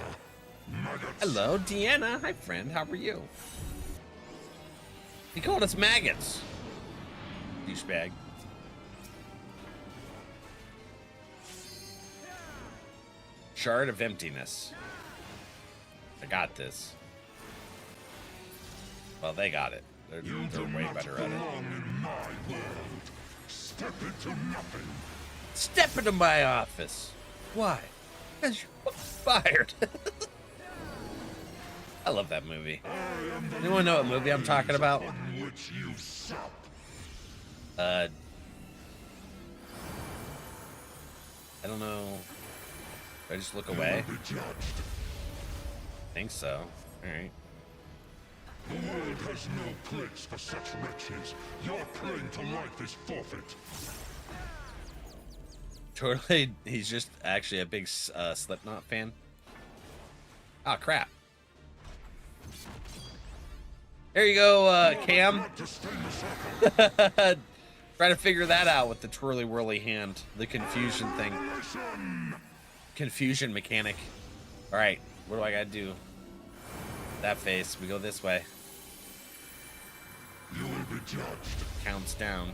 Maggots. Hello, Deanna. Hi, friend. How are you? He called us maggots. Douchebag. Shard of emptiness. I got this. Well, they got it. They're way better at it. Belong in my world. Step into nothing. Step into my office. Why? Because you're fired. I love that movie. Anyone know what movie I'm talking about? On which you sup. I don't know. Do I just look away? You will be judged. Think so. Alright. The world has no place for such wretches. Your claim to life is forfeit. Totally, he's just actually a big Slipknot fan. Oh, crap. There you go, Cam. Not to stay in the circle. Try to figure that out with the twirly whirly hand. The confusion thing. Listen. Confusion mechanic. Alright, what do I gotta do? That face. We go this way. You will be judged. Counts down.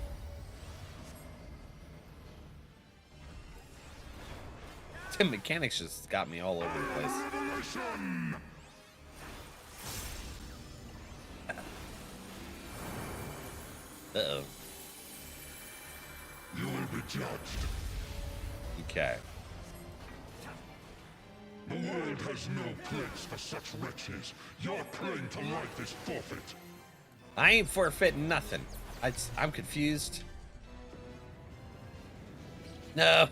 mechanics just got me all over the place. Revelation! Uh-oh. You will be judged. Okay. The world has no place for such wretches. Your claim to life is forfeit. I ain't forfeiting nothing. I'm confused. No.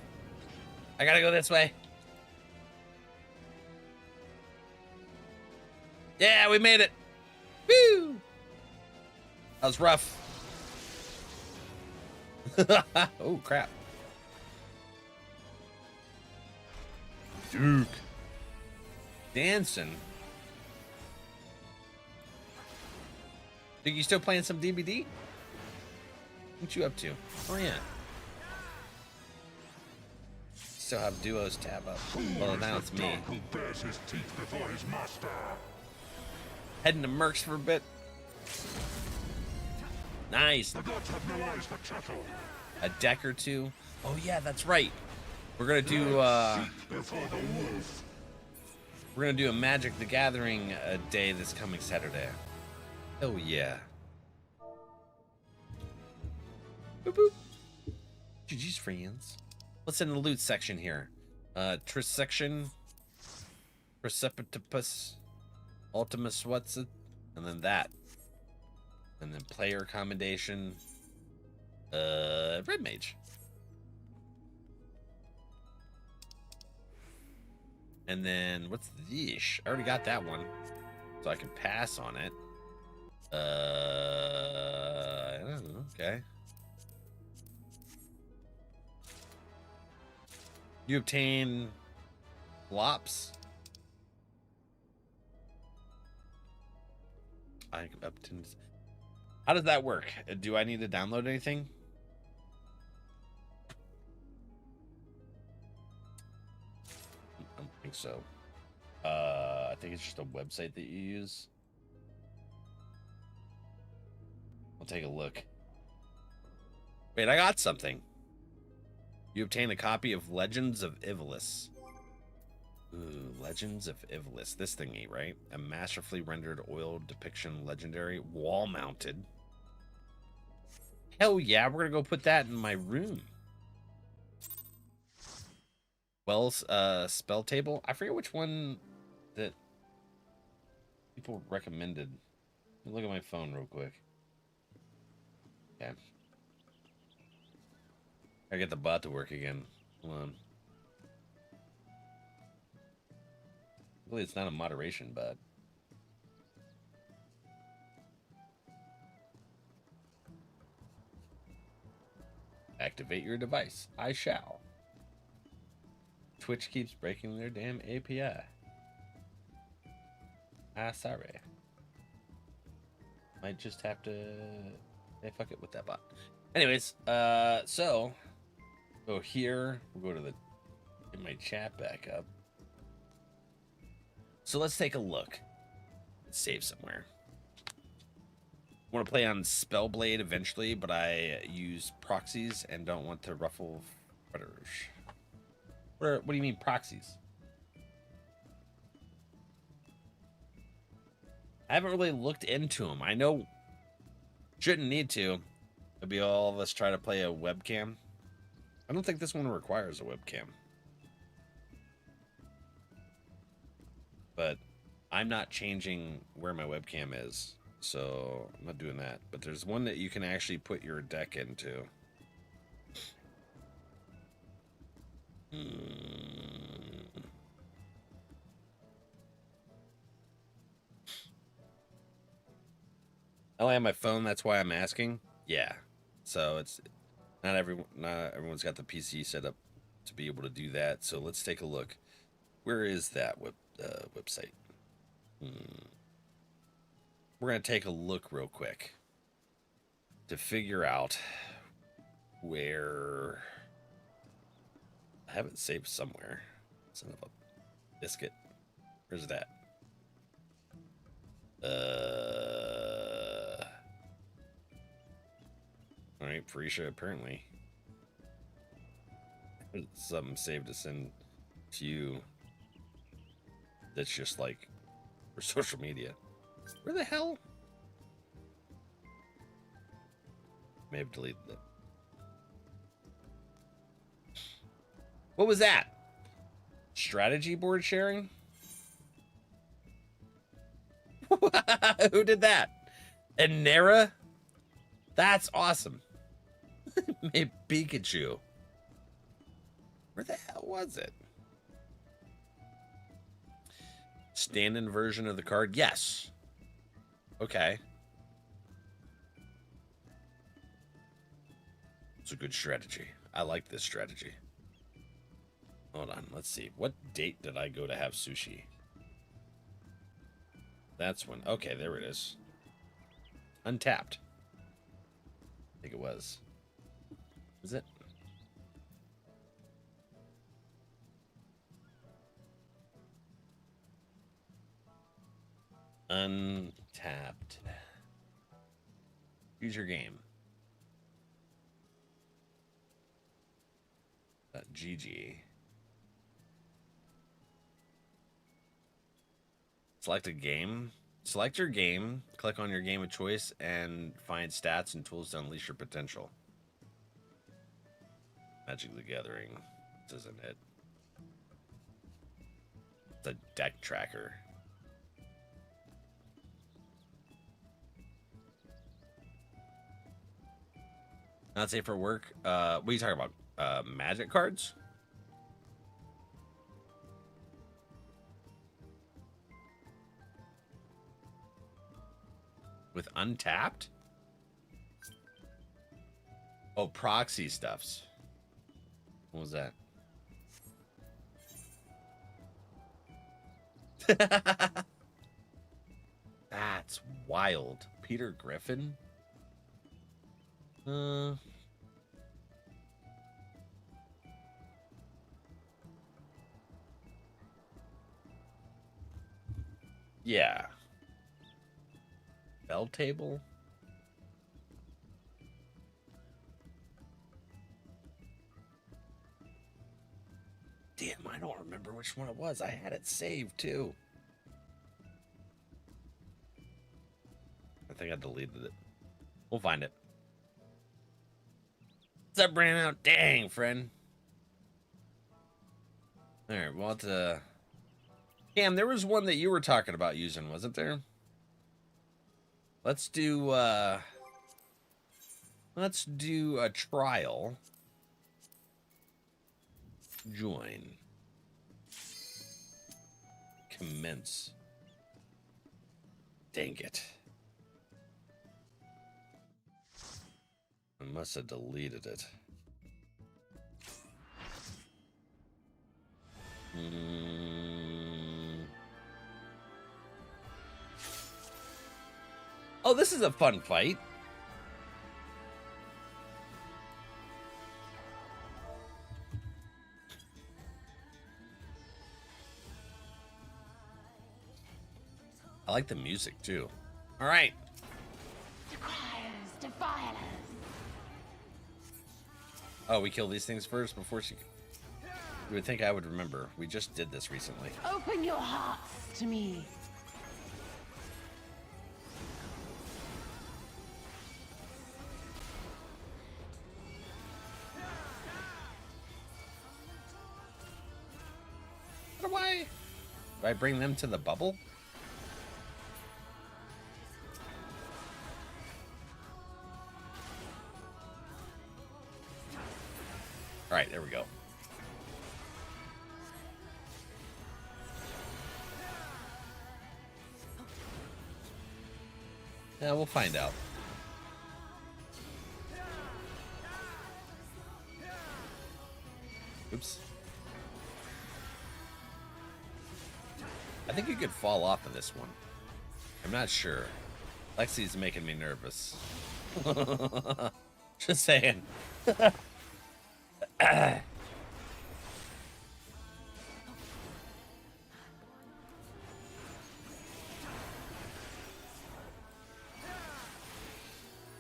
I gotta go this way. Yeah, we made it. Woo! That was rough. Oh, crap. Duke. Dancing. Duke, you still playing some DBD? What you up to? Oh, yeah. Still have duos tab up. Well, now it's me. Who bears his teeth before his master? Heading to Mercs for a bit. Nice. The gods have no eyes for cattle. A deck or two. Oh yeah, that's right. We're gonna do Before the wolf. we're gonna do a Magic the Gathering day this coming Saturday. Oh yeah. Boop boop. GG's friends. What's in the loot section here? Tris section. Precipitous. Ultimus, what's it? And then that. And then player commendation. Red Mage. And then what's this? I already got that one, so I can pass on it. I don't know. Okay. You obtain flops. How does that work? Do I need to download anything? I don't think so. I think it's just a website that you use. I'll take a look. Wait, I got something. You obtain a copy of Legends of Ivalice. Ooh, Legends of Ivalice. This thingy, right? A masterfully rendered oil depiction legendary wall mounted. Hell yeah, we're gonna go put that in my room. Well, spell table. I forget which one that people recommended. Let me look at my phone real quick. Yeah. I get the bot to work again. Hold on. Hopefully it's not a moderation bot. Activate your device. I shall. Twitch keeps breaking their damn API. Ah, sorry. Might just have to... Hey, fuck it with that bot. Anyways, so... Go here. We'll go to the... Get my chat back up. So let's take a look. Let's save somewhere. I want to play on Spellblade eventually, but I use proxies and don't want to ruffle feathers. What do you mean proxies? I haven't really looked into them. I know shouldn't need to. It'll be all of us try to play a webcam. I don't think this one requires a webcam. But I'm not changing where my webcam is, so I'm not doing that. But there's one that you can actually put your deck into. I only have my phone, that's why I'm asking. Yeah. So it's not everyone's got the PC set up to be able to do that. So let's take a look. Where is that website? We're gonna take a look real quick to figure out where. I have it saved somewhere. Son of a biscuit. Where's that? All right, Felicia, apparently. Something saved to send few that's just like for social media. Where the hell? May have deleted it. What was that? Strategy board sharing? Who did that? And Nara? That's awesome. Maybe Pikachu. Where the hell was it? Stand-in version of the card? Yes. Okay. It's a good strategy. I like this strategy. Hold on. Let's see. What date did I go to have sushi? That's when. Okay, there it is. Untapped. I think it was. Was it? Untapped. Use your game. .gg. Select a game. Select your game. Click on your game of choice and find stats and tools to unleash your potential. Magic the Gathering. This isn't it. It's a deck tracker. Not safe for work. What are you talking about? Magic cards? With untapped? Oh, proxy stuffs. What was that? That's wild. Peter Griffin? Yeah. Bell table? Damn, I don't remember which one it was. I had it saved too. I think I deleted it. We'll find it. What's up, Brandon? Dang, friend. Alright, well, Cam, there was one that you were talking about using, wasn't there? Let's do a trial. Join. Commence. Dang it. I must have deleted it. Oh, this is a fun fight. I like the music too. All right. Oh, we kill these things first before she... You would think I would remember. We just did this recently. Open your hearts to me. Do I bring them to the bubble? All right, there we go. Yeah, we'll find out. Oops. I think you could fall off of this one. I'm not sure. Lexi's making me nervous. Just saying. I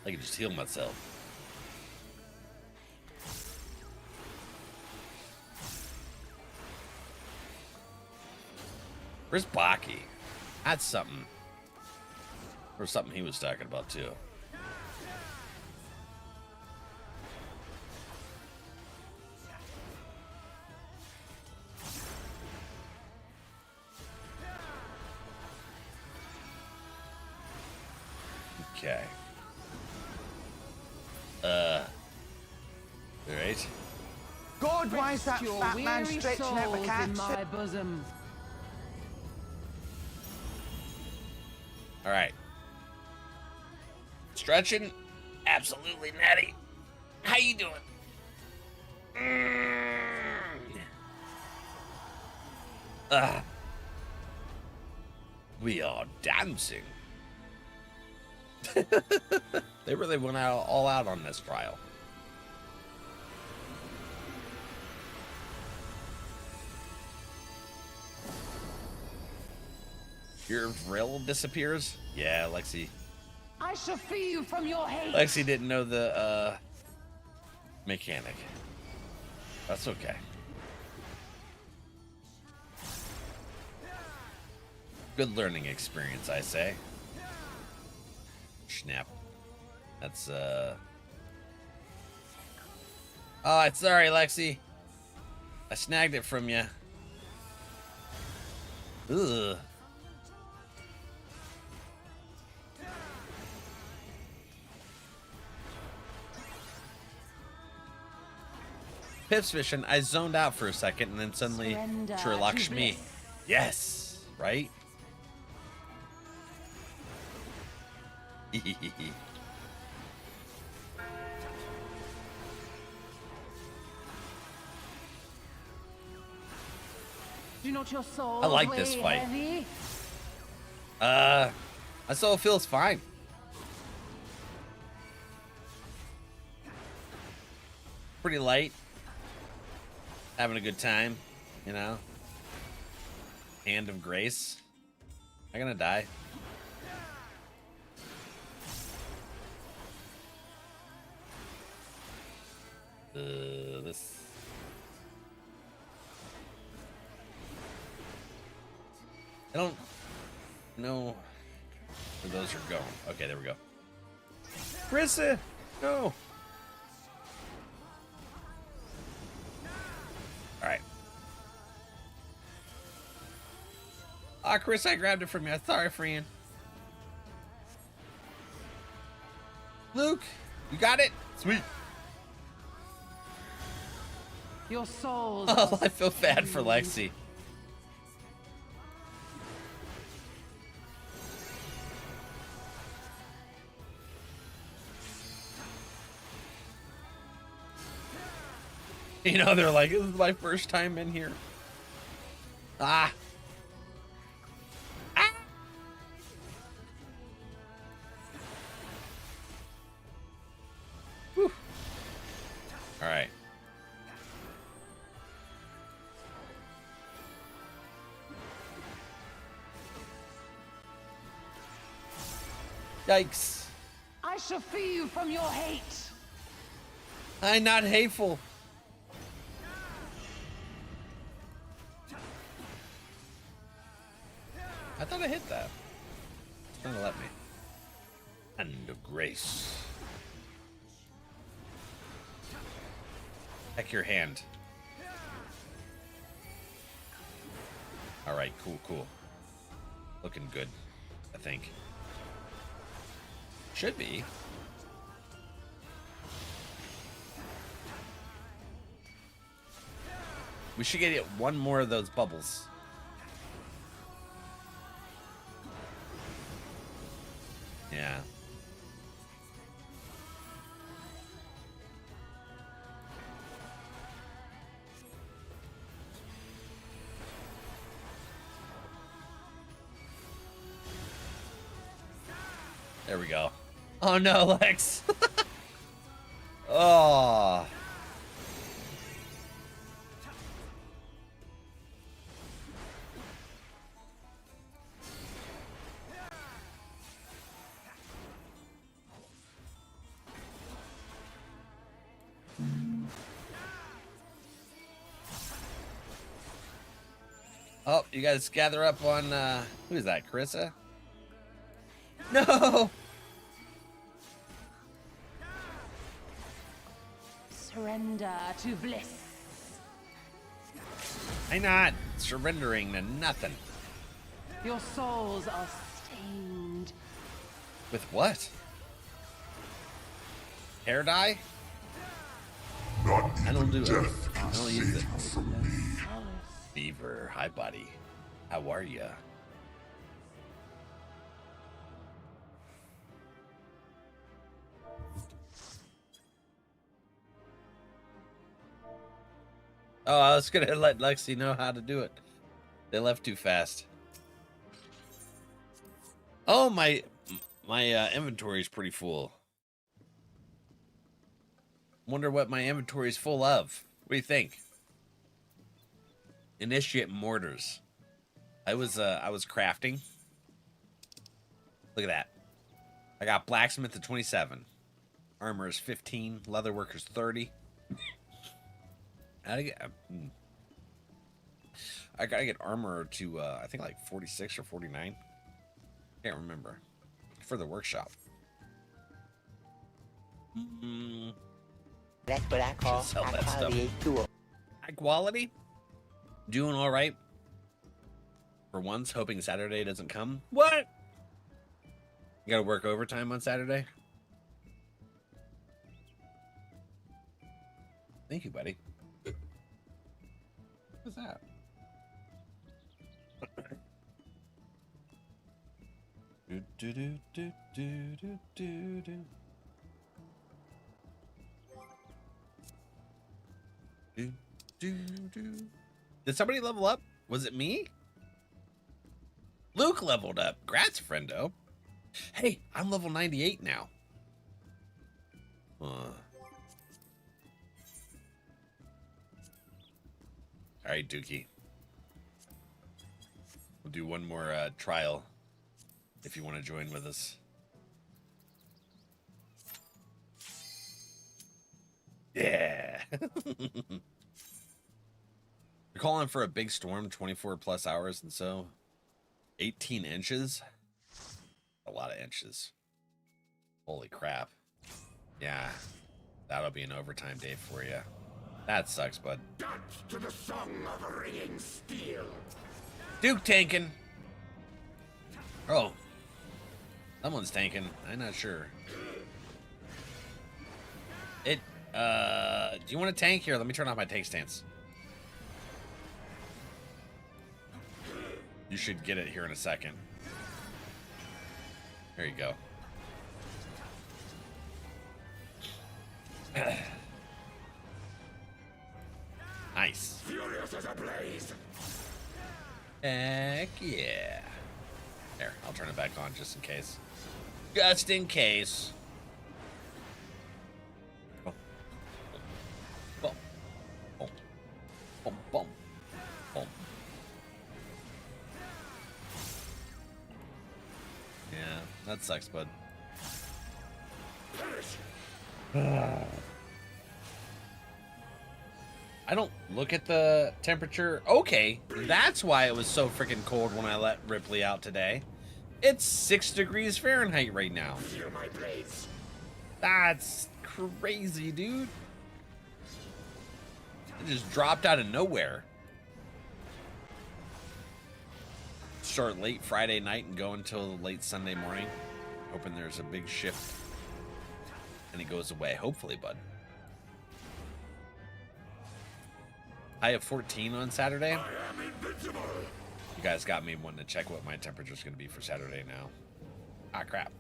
can just heal myself. Where's Baki? That's something. Or something he was talking about too. Okay. Alright. God, why is that Your fat man weary stretching out the souls cat? in my bosom. Alright. Stretching? Absolutely natty. How you doing? We are dancing. They really went all out on this trial. Your rail disappears? Yeah, Lexi. I shall free you from your hate. Lexi didn't know the mechanic. That's okay. Good learning experience, I say. Snap. That's Oh, I'm sorry, Lexi. I snagged it from you. Ugh. Pips fishing, I zoned out for a second and then suddenly Surrender Sherlock to Shmee. bliss. Yes, right? Do not your soul I like this weigh fight. heavy? My soul feels fine. Pretty light. Having a good time, you know? Hand of Grace. Am I gonna die? This. I don't know where those are going. Okay, there we go. Rissa! No! Alright. Ah, Chris, I grabbed it from you. Sorry, friend. Luke, you got it? Sweet. Your soul. Oh, I feel bad for Lexi. You know, they're like, this is my first time in here. Ah. Ah. Whew. All right. Yikes. I shall free you from your hate. I'm not hateful. I thought I hit that. It's not gonna let me. Hand of Grace. Heck your hand. Alright, cool. Looking good, I think. Should be. We should get one more of those bubbles. Yeah. There we go. Oh no, Lex. Oh. Oh, you guys gather up on, who is that, Carissa? No! Surrender to bliss. I'm not surrendering to nothing. Your souls are stained. With what? Hair dye? Not I don't do even it. death I can don't save use it. you from me. Beaver, hi buddy. How are ya? Oh, I was gonna let Lexi know how to do it. They left too fast. Oh, my inventory is pretty full. Wonder what my inventory is full of. What do you think? Initiate mortars. I was crafting. Look at that. I got blacksmith at 27. Armor is 15. Leatherworker's 30. I gotta get armor to I think like 46 or 49. Can't remember. For the workshop. That's what I call Sell that high stuff. quality tool. High quality? Doing all right. For once, hoping Saturday doesn't come. What? You gotta work overtime on Saturday? Thank you, buddy. What's that? do, do, do, do, do, do, do, do. Do, do, do. Did somebody level up? Was it me? Luke leveled up. Grats, friendo. Hey, I'm level 98 now. All right, Dookie. We'll do one more trial if you want to join with us. Yeah. We're calling for a big storm, 24 plus hours, and so 18 inches. A lot of inches. Holy crap. Yeah. That'll be an overtime day for you. That sucks, bud. Dance to the song of ringing steel. Duke tanking. Oh. Someone's tanking. I'm not sure. Do you want to tank here? Let me turn off my tank stance. You should get it here in a second. There you go. Nice. Furious as a blaze. Heck yeah. There, I'll turn it back on just in case. Just in case. Boom. Boom. Boom. Boom. Boom. Boom. Yeah, that sucks, bud. I don't look at the temperature. Okay, that's why it was so freaking cold when I let Ripley out today. It's 6 degrees Fahrenheit right now. Feel my blades. That's crazy, dude. It just dropped out of nowhere. Start late Friday night and go until late Sunday morning. Hoping there's a big shift. And it goes away. Hopefully, bud. I have 14 on Saturday. I am invincible. You guys got me wanting to check what my temperature is going to be for Saturday now. Ah, crap.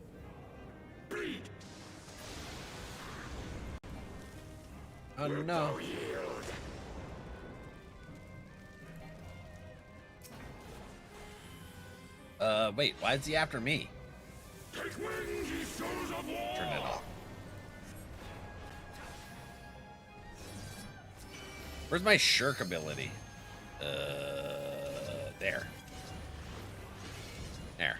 Bleed. Oh, no. Yield. Wait, why is he after me? Take wing, ye souls of war. Turn it off. Where's my shirk ability? There. There.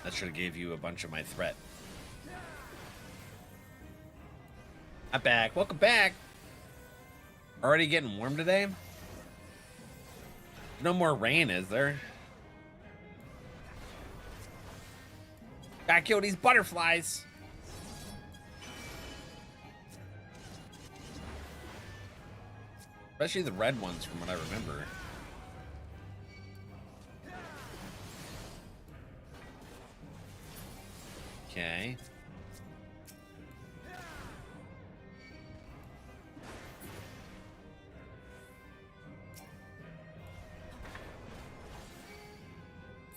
That should have gave you a bunch of my threat. I'm back. Welcome back. Already getting warm today? No more rain, is there? Gotta kill these butterflies. Especially the red ones from what I remember. Okay.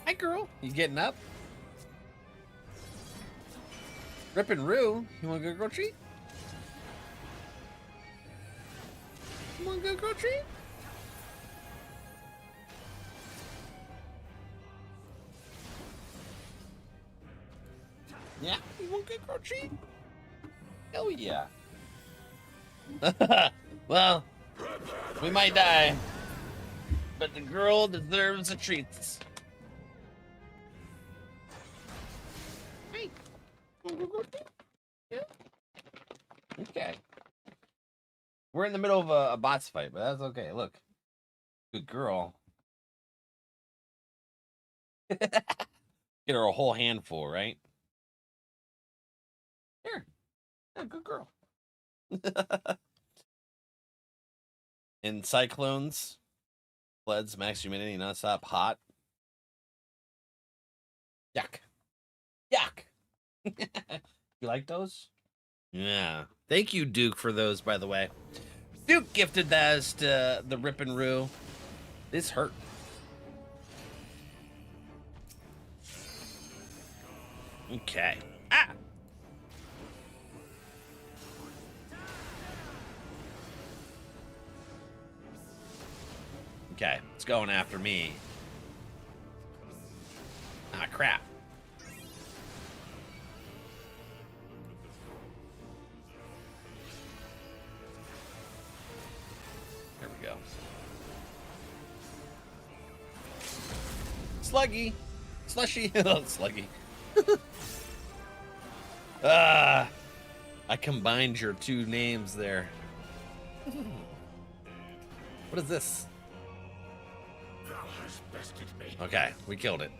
Hi, girl. You getting up? Rip and Roo. You want to go girl treat? You want to go girl treat? Yeah? You want to go girl treat? Hell yeah. Well, we might die, but the girl deserves a treat. Hey. Yeah. Okay. We're in the middle of a boss fight, but that's okay. Look. Good girl. Get her a whole handful, right? Here. Yeah, good girl. In cyclones, floods, max humidity, nonstop, hot. Yuck. Yuck. You like those? Yeah. Thank you, Duke, for those, by the way. Duke gifted those to the Rip and Roo. This hurt. Okay. Ah! Okay, it's going after me. Ah, crap. There we go. Sluggy. Slushy. Sluggy. Ah, I combined your two names there. What is this? Okay, we killed it.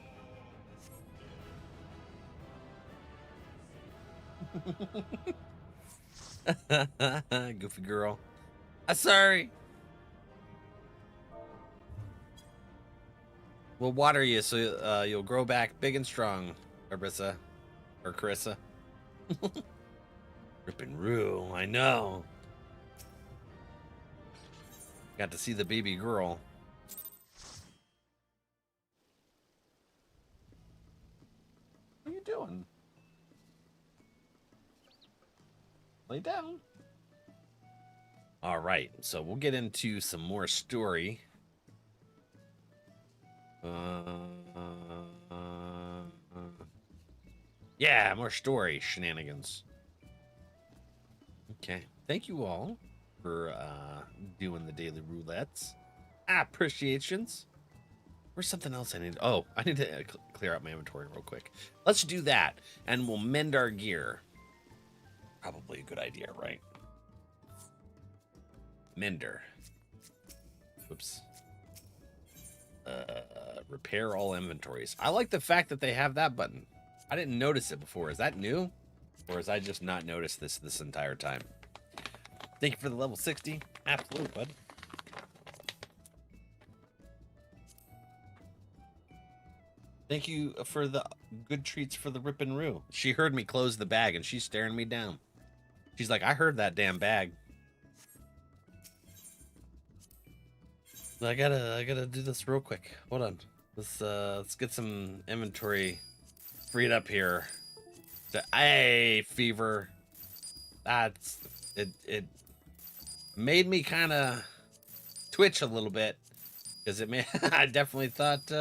Goofy girl. I'm sorry. We'll water you so you'll grow back big and strong, Arissa. Or Carissa. Rip and Roo, I know. Got to see the baby girl. What are you doing? Lay down. All right, so we'll get into some more story. Yeah, more story shenanigans. Okay, thank you all for doing the daily roulettes. Appreciations. Where's something else I need? Oh, I need to clear out my inventory real quick. Let's do that, and we'll mend our gear. Probably a good idea, right? Mender. Whoops. Repair all inventories. I like the fact that they have that button. I didn't notice it before. Is that new? Or has I just not noticed this entire time? Thank you for the level 60. Absolutely, bud. Thank you for the good treats for the Rip and Roo. She heard me close the bag and she's staring me down. She's like, I heard that damn bag. I gotta do this real quick. Hold on. Let's get some inventory freed up here. Hey, fever. That's it made me kind of twitch a little bit because I definitely thought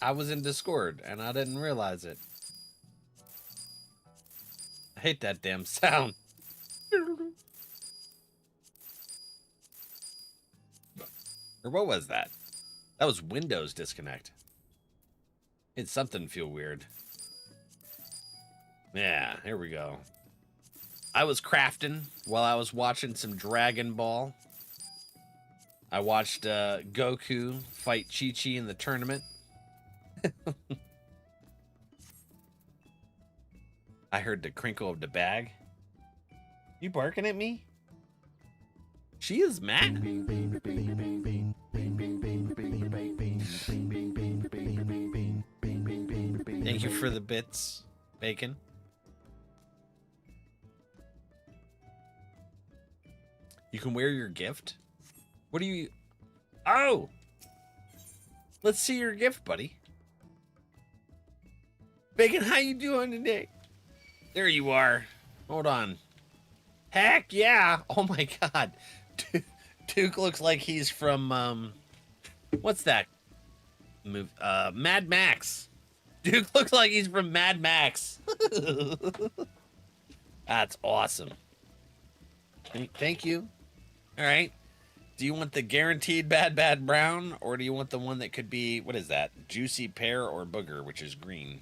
I was in Discord and I didn't realize it. I hate that damn sound. Or what was that? That was Windows disconnect. It's something feel weird. Yeah, here we go. I was crafting while I was watching some Dragon Ball. I watched Goku fight Chi-Chi in the tournament. I heard the crinkle of the bag. You barking at me? She is mad. Thank you for the bits, Bacon. You can wear your gift? What do you... Oh! Let's see your gift, buddy. Bacon, how you doing today? There you are. Hold on. Heck yeah! Oh my god. Duke looks like he's from, what's that move? Mad Max. Duke looks like he's from Mad Max. That's awesome. Thank you. All right. Do you want the guaranteed bad brown, or do you want the one that could be, what is that? Juicy pear or booger, which is green?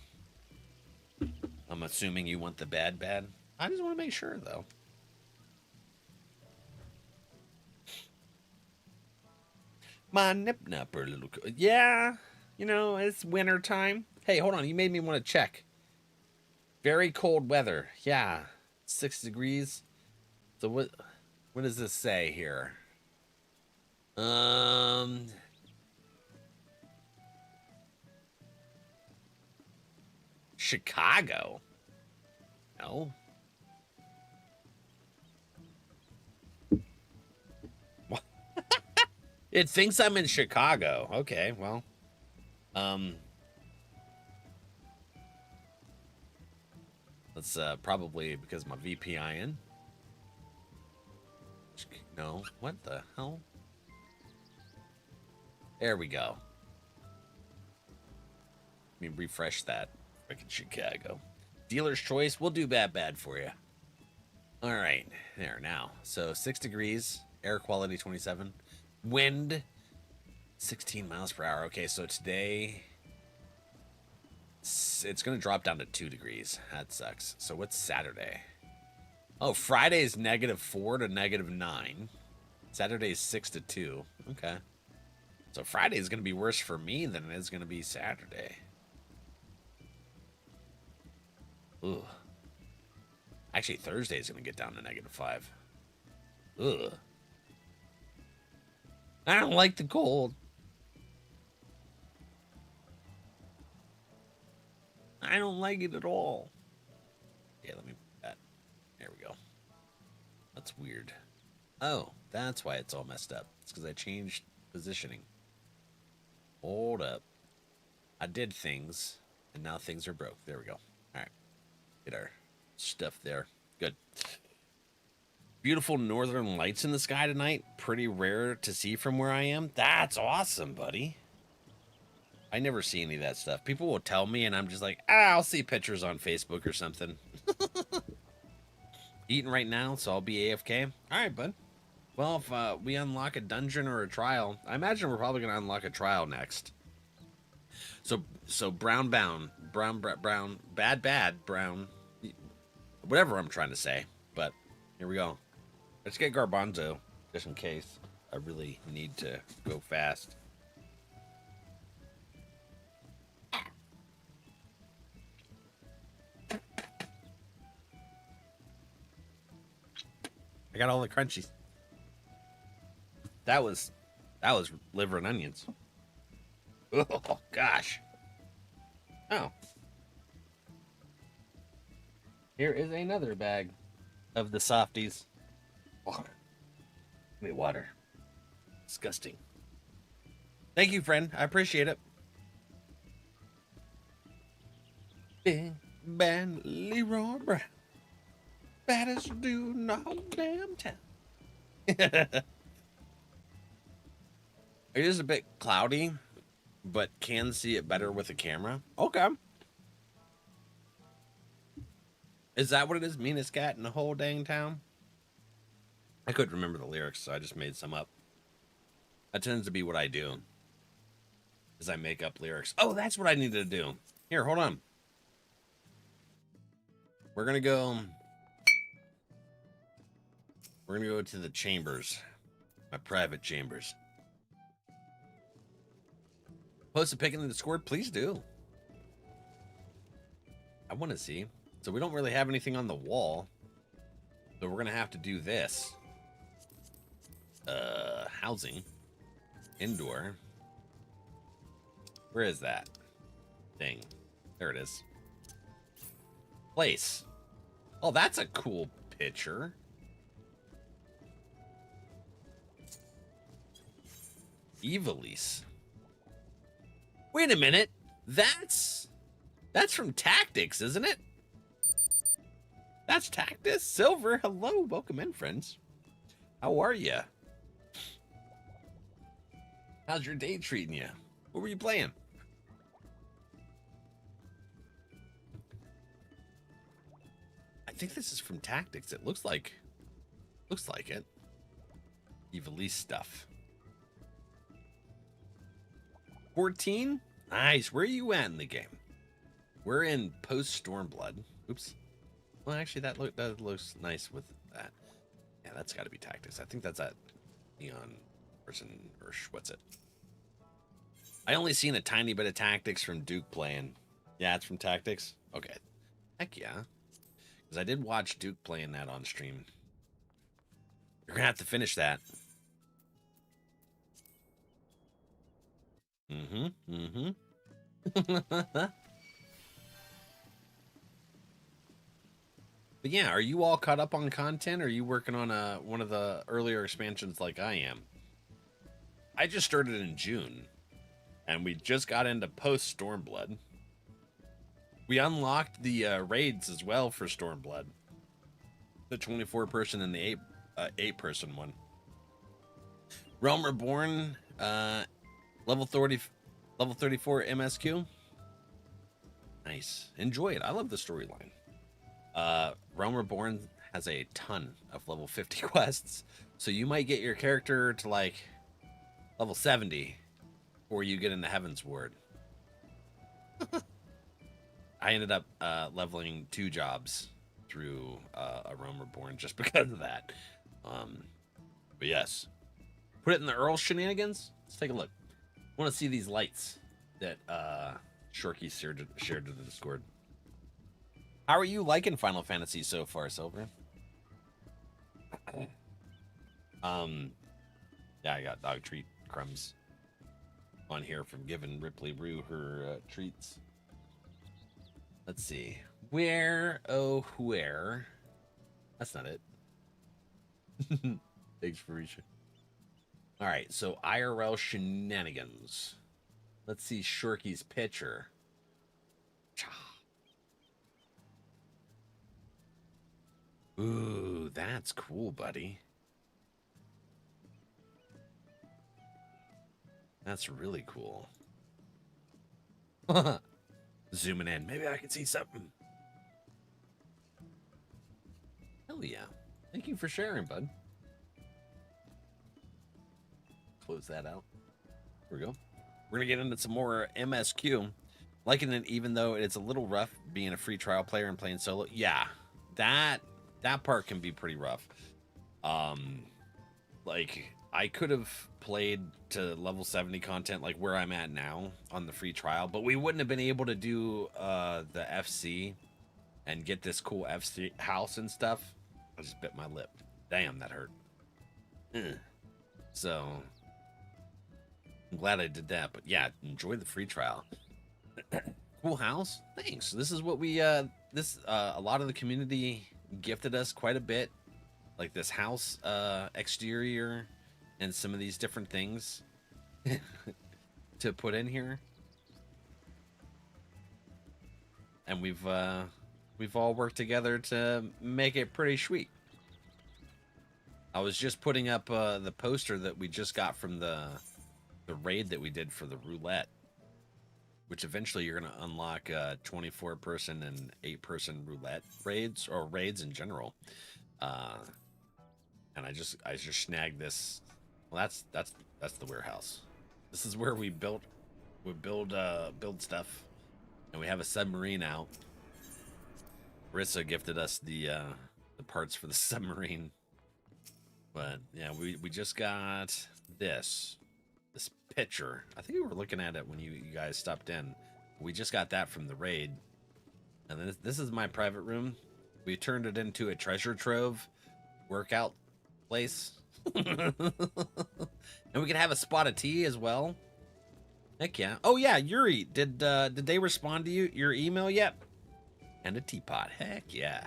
I'm assuming you want the bad. I just want to make sure, though. My nip-napper little... Yeah, you know, it's winter time. Hey, hold on. You made me want to check. Very cold weather. Yeah. 6 degrees. So what does this say here? Chicago? No. It thinks I'm in Chicago. Okay, well. That's probably because my VPN. No, what the hell? There we go. Let me refresh that. Freaking Chicago. Dealer's choice. We'll do bad for you. All right, there now. So 6 degrees, air quality 27, wind 16 miles per hour. Okay, so today it's going to drop down to 2 degrees. That sucks. So what's Saturday? Oh, Friday is -4 to -9. Saturday is 6 to 2. Okay. So Friday is going to be worse for me than it is going to be Saturday. Ugh. Actually, Thursday is going to get down to -5. Ugh. I don't like the cold. I don't like it at all. Yeah, let me put that. There we go. That's weird. Oh, that's why it's all messed up. It's because I changed positioning. Hold up. I did things, and now things are broke. There we go. All right. Get our stuff there. Good. Beautiful northern lights in the sky tonight. Pretty rare to see from where I am. That's awesome, buddy. I never see any of that stuff. People will tell me, and I'm just like, I'll see pictures on Facebook or something. Eating right now, so I'll be AFK. All right, bud. Well, if we unlock a dungeon or a trial, I imagine we're probably going to unlock a trial next. So brown, bad, brown, whatever I'm trying to say. But here we go. Let's get Garbanzo, just in case I really need to go fast. I got all the crunchies. That was liver and onions. Oh gosh. Oh. Here is another bag of the softies. Water. Give me water. Disgusting. Thank you, friend. I appreciate it. Big Ben Leroy Brown. Baddest dude in the whole damn town. It is a bit cloudy, but can see it better with the camera. Okay. Is that what it is? Meanest cat in the whole dang town? I couldn't remember the lyrics, so I just made some up. That tends to be what I do. Is I make up lyrics. Oh, that's what I needed to do. Here, hold on. We're gonna go to the chambers. My private chambers. Post a pic in the Discord, please do. I want to see. So we don't really have anything on the wall. So we're going to have to do this. Housing. Indoor. Where is that thing? There it is. Place. Oh, that's a cool picture. Evilise. Wait a minute. That's from Tactics, isn't it? That's Tactics. Silver. Hello. Welcome in, friends. How are you? How's your day treating you? What were you playing? I think this is from Tactics. It looks like it. Evilise stuff. 14? Nice. Where are you at in the game? We're in post Stormblood. Oops. Well, actually, that looks nice with that. Yeah, that's got to be Tactics. I think that's that neon person or what's it? I only seen a tiny bit of Tactics from Duke playing. Yeah, it's from Tactics. Okay. Heck yeah. Because I did watch Duke playing that on stream. You're gonna have to finish that. But yeah, are you all caught up on content, or are you working on one of the earlier expansions like I am? I just started in June, and we just got into post Stormblood. We unlocked the raids as well for Stormblood, the 24-person and the 8-person one. Realm Reborn, level 34 MSQ. Nice, enjoy it. I love the storyline. Realm Reborn has a ton of level 50 quests, so you might get your character to like level 70 before you get into Heavensward. I ended up leveling 2 jobs through a Realm Reborn just because of that. But yes, put it in the Earl shenanigans. Let's take a look. I want to see these lights that Shorky shared to the Discord. How are you liking Final Fantasy so far, Silver? Yeah, I got dog treat crumbs on here from giving Ripley Rue her treats. Let's see. Where, oh, where? That's not it. Thanks for reaching. All right, so IRL shenanigans. Let's see Shorky's picture. Ooh, that's cool, buddy. That's really cool. Zooming in. Maybe I can see something. Hell yeah. Thank you for sharing, bud. Close that out. Here we go. We're going to get into some more MSQ. Liking it even though it's a little rough being a free trial player and playing solo. Yeah, that part can be pretty rough. Like I could have played to level 70 content like where I'm at now on the free trial, but we wouldn't have been able to do the FC and get this cool FC house and stuff. I just bit my lip. Damn, that hurt. So I'm glad I did that, but yeah, enjoy the free trial. Cool house. Thanks. This is what we a lot of the community gifted us quite a bit, like this house exterior and some of these different things to put in here, and we've all worked together to make it pretty sweet. I was just putting up the poster that we just got from the raid that we did for the roulette, which eventually you're going to unlock 24-person and 8-person roulette raids, or raids in general. And I just snagged this. Well, that's the warehouse. This is where we build stuff, and we have a submarine out. Rissa gifted us the parts for the submarine, but yeah, we just got this. this picture. I think we were looking at it when you guys stopped in. We just got that from the raid. And then this is my private room. We turned it into a treasure trove workout place. And we can have a spot of tea as well. Heck yeah. Oh yeah, Yuri, did they respond to your email yet? And a teapot. Heck yeah.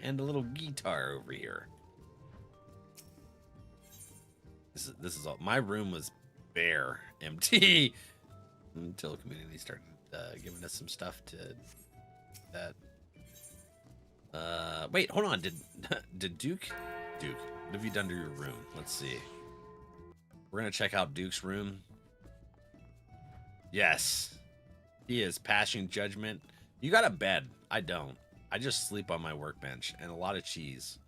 And a little guitar over here. This is all. My room was bare, empty, until the community started giving us some stuff to that. Wait, hold on. Did Duke, what have you done to your room? Let's see. We're gonna check out Duke's room. Yes, he is passing judgment. You got a bed. I don't. I just sleep on my workbench and a lot of cheese.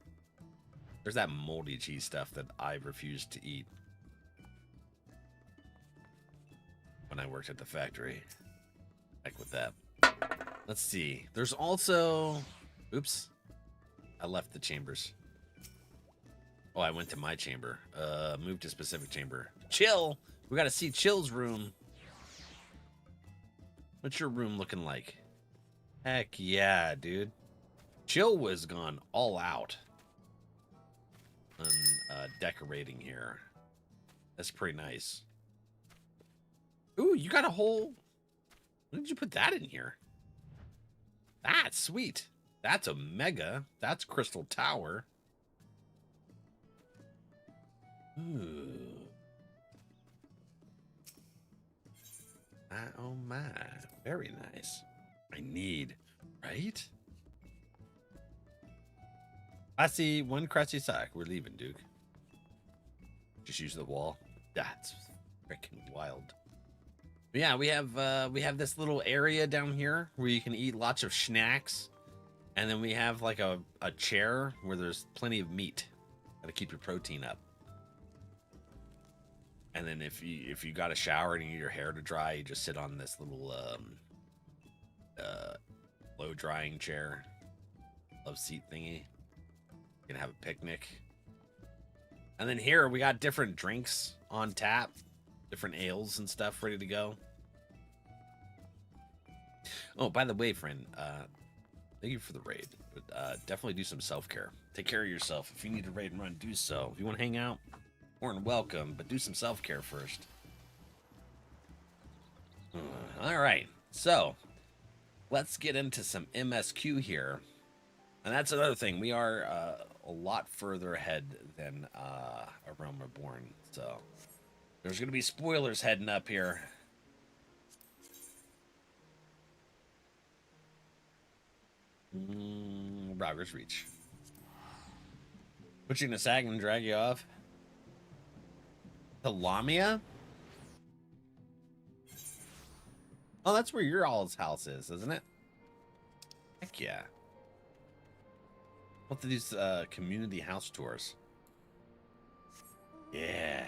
There's that moldy cheese stuff that I refused to eat when I worked at the factory. Heck with that. Let's see. There's also... Oops. I left the chambers. Oh, I went to my chamber. Moved to specific chamber. Chill! We gotta see Chill's room. What's your room looking like? Heck yeah, dude. Chill was gone all out on decorating here. That's pretty nice. Ooh, you got a whole... When did you put that in here? That's sweet. That's a mega. That's Crystal Tower. Ooh. Oh my. Very nice. I need, right? I see one crusty sock. We're leaving, Duke. Just use the wall. That's freaking wild. But yeah, we have this little area down here where you can eat lots of snacks, and then we have like a chair where there's plenty of meat. Gotta keep your protein up. And then if you got a shower and you need your hair to dry, you just sit on this little low drying chair, love seat thingy. You can have a picnic. And then here we got different drinks on tap, different ales and stuff ready to go. Oh, by the way, friend, thank you for the raid. But definitely do some self-care. Take care of yourself. If you need to raid and run, do so. If you want to hang out, more than welcome, but do some self-care first. All right, so let's get into some MSQ here. And that's another thing. We are a lot further ahead than A Realm Reborn. So there's going to be spoilers heading up here. Rogger's Reach. Put you in a sack and drag you off. The Lamia? Oh, that's where your all's house is, isn't it? Heck yeah. What to these community house tours? Yeah.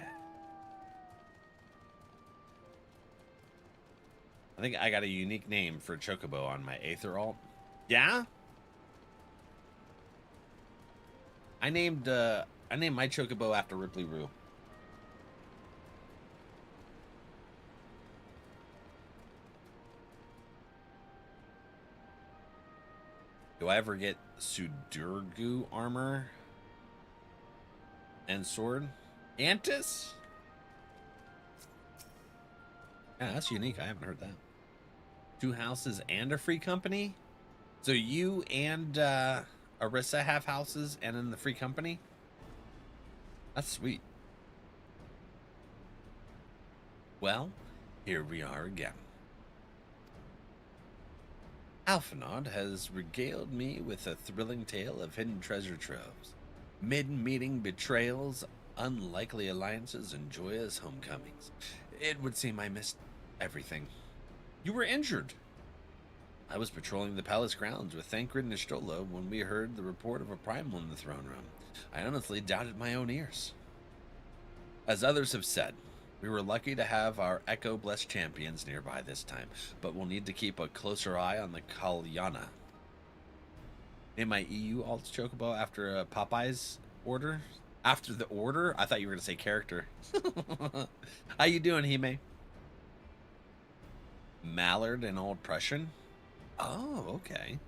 I think I got a unique name for Chocobo on my Aether alt. Yeah? I named my Chocobo after Ripley Roo. Do I ever get Sudurgu armor and sword? Antis? Yeah, that's unique. I haven't heard that. 2 houses and a free company? So you and Arissa have houses and in the free company? That's sweet. Well, here we are again. Alphanod has regaled me with a thrilling tale of hidden treasure troves, mid-meeting betrayals, unlikely alliances, and joyous homecomings. It would seem I missed everything. You were injured. I was patrolling the palace grounds with Thancred and Istolo when we heard the report of a primal in the throne room. I honestly doubted my own ears. As others have said, we were lucky to have our Echo-blessed champions nearby this time, but we'll need to keep a closer eye on the Kalyana. Name my EU alt Chocobo after a Popeye's order? After the order? I thought you were going to say character. How you doing, Hime? Mallard in Old Prussian? Oh, okay.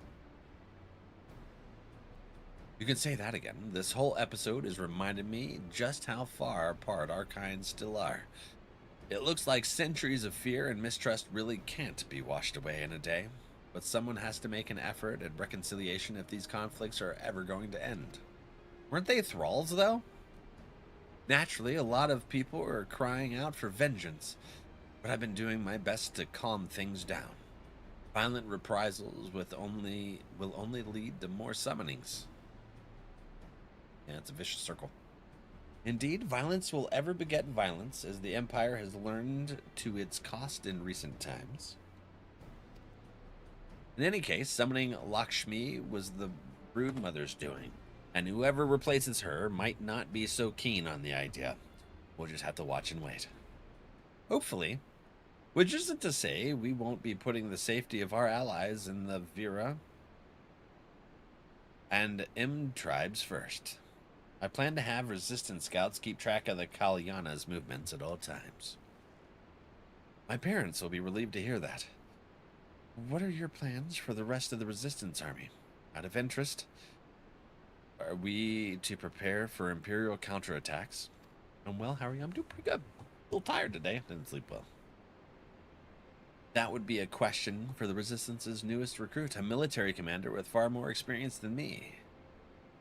You can say that again. This whole episode has reminded me just how far apart our kinds still are. It looks like centuries of fear and mistrust really can't be washed away in a day. But someone has to make an effort at reconciliation if these conflicts are ever going to end. Weren't they thralls, though? Naturally, a lot of people are crying out for vengeance, but I've been doing my best to calm things down. Violent reprisals will only lead to more summonings. Yeah, it's a vicious circle. Indeed, violence will ever beget violence, as the Empire has learned to its cost in recent times. In any case, summoning Lakshmi was the broodmother's doing, and whoever replaces her might not be so keen on the idea. We'll just have to watch and wait. Hopefully, which isn't to say we won't be putting the safety of our allies in the Vera and M tribes first. I plan to have resistance scouts keep track of the Kalyana's movements at all times. My parents will be relieved to hear that. What are your plans for the rest of the resistance army? Out of interest, are we to prepare for Imperial counterattacks? I'm well, how are you? I'm doing pretty good. A little tired today. Didn't sleep well. That would be a question for the Resistance's newest recruit, a military commander with far more experience than me.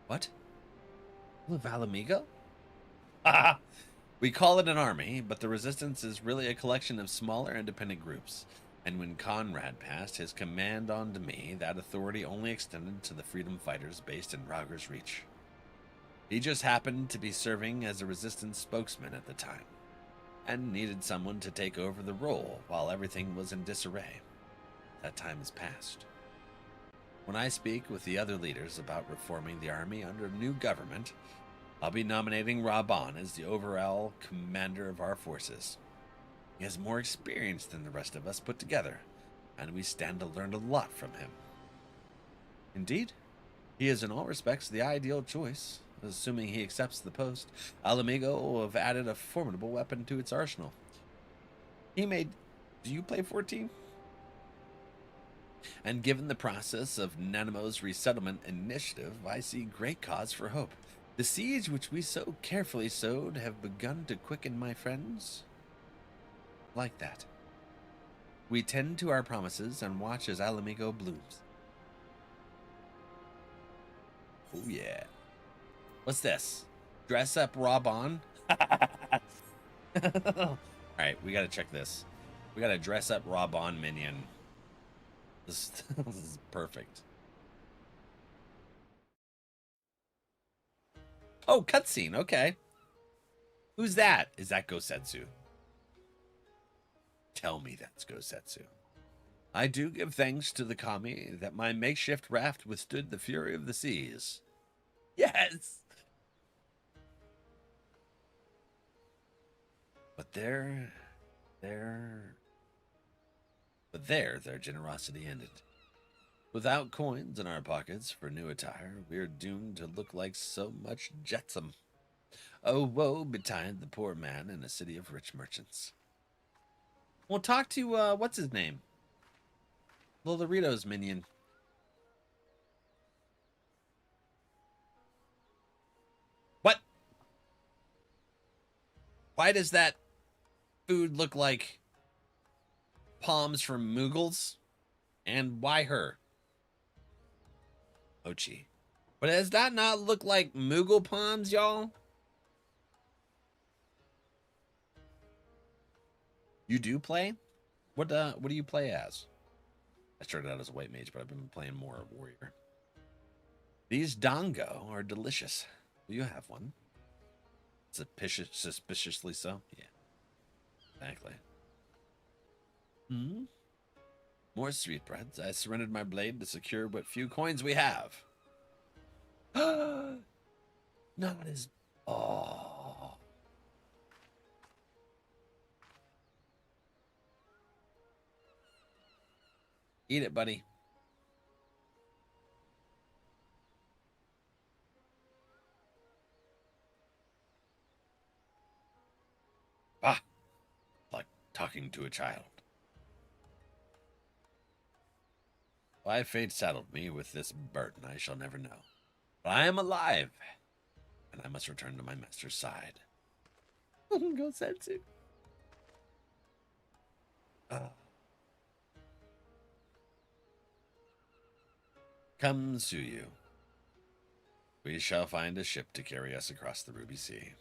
What? Ala Mhigo? We call it an army, but the Resistance is really a collection of smaller independent groups. And when Conrad passed his command on to me, that authority only extended to the freedom fighters based in Rauger's Reach. He just happened to be serving as a Resistance spokesman at the time, and needed someone to take over the role while everything was in disarray. That time has passed. When I speak with the other leaders about reforming the army under a new government, I'll be nominating Raban as the overall commander of our forces. He has more experience than the rest of us put together, and we stand to learn a lot from him. Indeed, he is in all respects the ideal choice. Assuming he accepts the post, Ala Mhigo will have added a formidable weapon to its arsenal. Do you play 14? And given the process of Nanamo's resettlement initiative, I see great cause for hope. The siege which we so carefully sowed have begun to quicken, my friends. Like that. We tend to our promises and watch as Ala Mhigo blooms. Oh yeah. What's this? Dress up Raban? Alright, we gotta check this. We gotta dress up Raban minion. This is perfect. Oh, cutscene, okay. Who's that? Is that Gosetsu? Tell me that's Gosetsu. I do give thanks to the kami that my makeshift raft withstood the fury of the seas. Yes! But their generosity ended. Without coins in our pockets for new attire, we are doomed to look like so much jetsam. Oh, woe betide the poor man in a city of rich merchants. We'll talk to, what's his name? Lolorito's minion. What? Why does that food look like palms from Moogles? And why her? Ochi. But does that not look like Moogle palms, y'all? You do play? What do you play as? I started out as a white mage, but I've been playing more warrior. These dango are delicious. Will you have one? Suspiciously so? Yeah. Exactly. Hmm? More sweetbreads. I surrendered my blade to secure what few coins we have. Not as... Oh. Eat it, buddy. talking to a child. Why fate saddled me with this burden, I shall never know. But I am alive, and I must return to my master's side. Go Sensu. Come, Suyu. We shall find a ship to carry us across the Ruby Sea.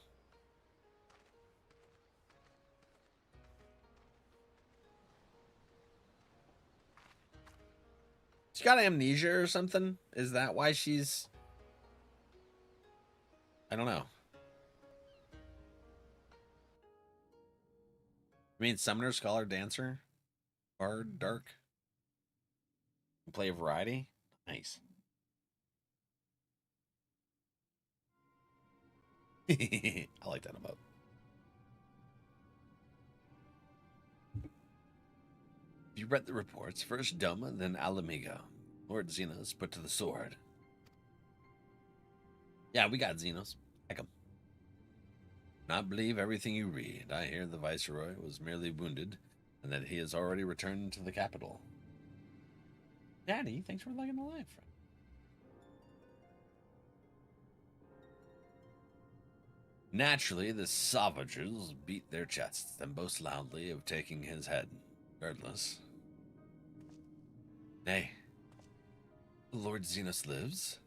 She got amnesia or something? Is that why she's... I don't know. I mean, summoner, scholar, dancer, bard, dark. Play a variety. Nice. I like that about. You read the reports. First Doma, then Ala Mhigo. Lord Xenos put to the sword. Yeah, we got Xenos. Heck 'em. Not believe everything you read. I hear the Viceroy was merely wounded, and that he has already returned to the capital. Daddy, thanks for liking the live, friend. Naturally, the savages beat their chests and boast loudly of taking his head. Regardless. Nay, Lord Xenos lives.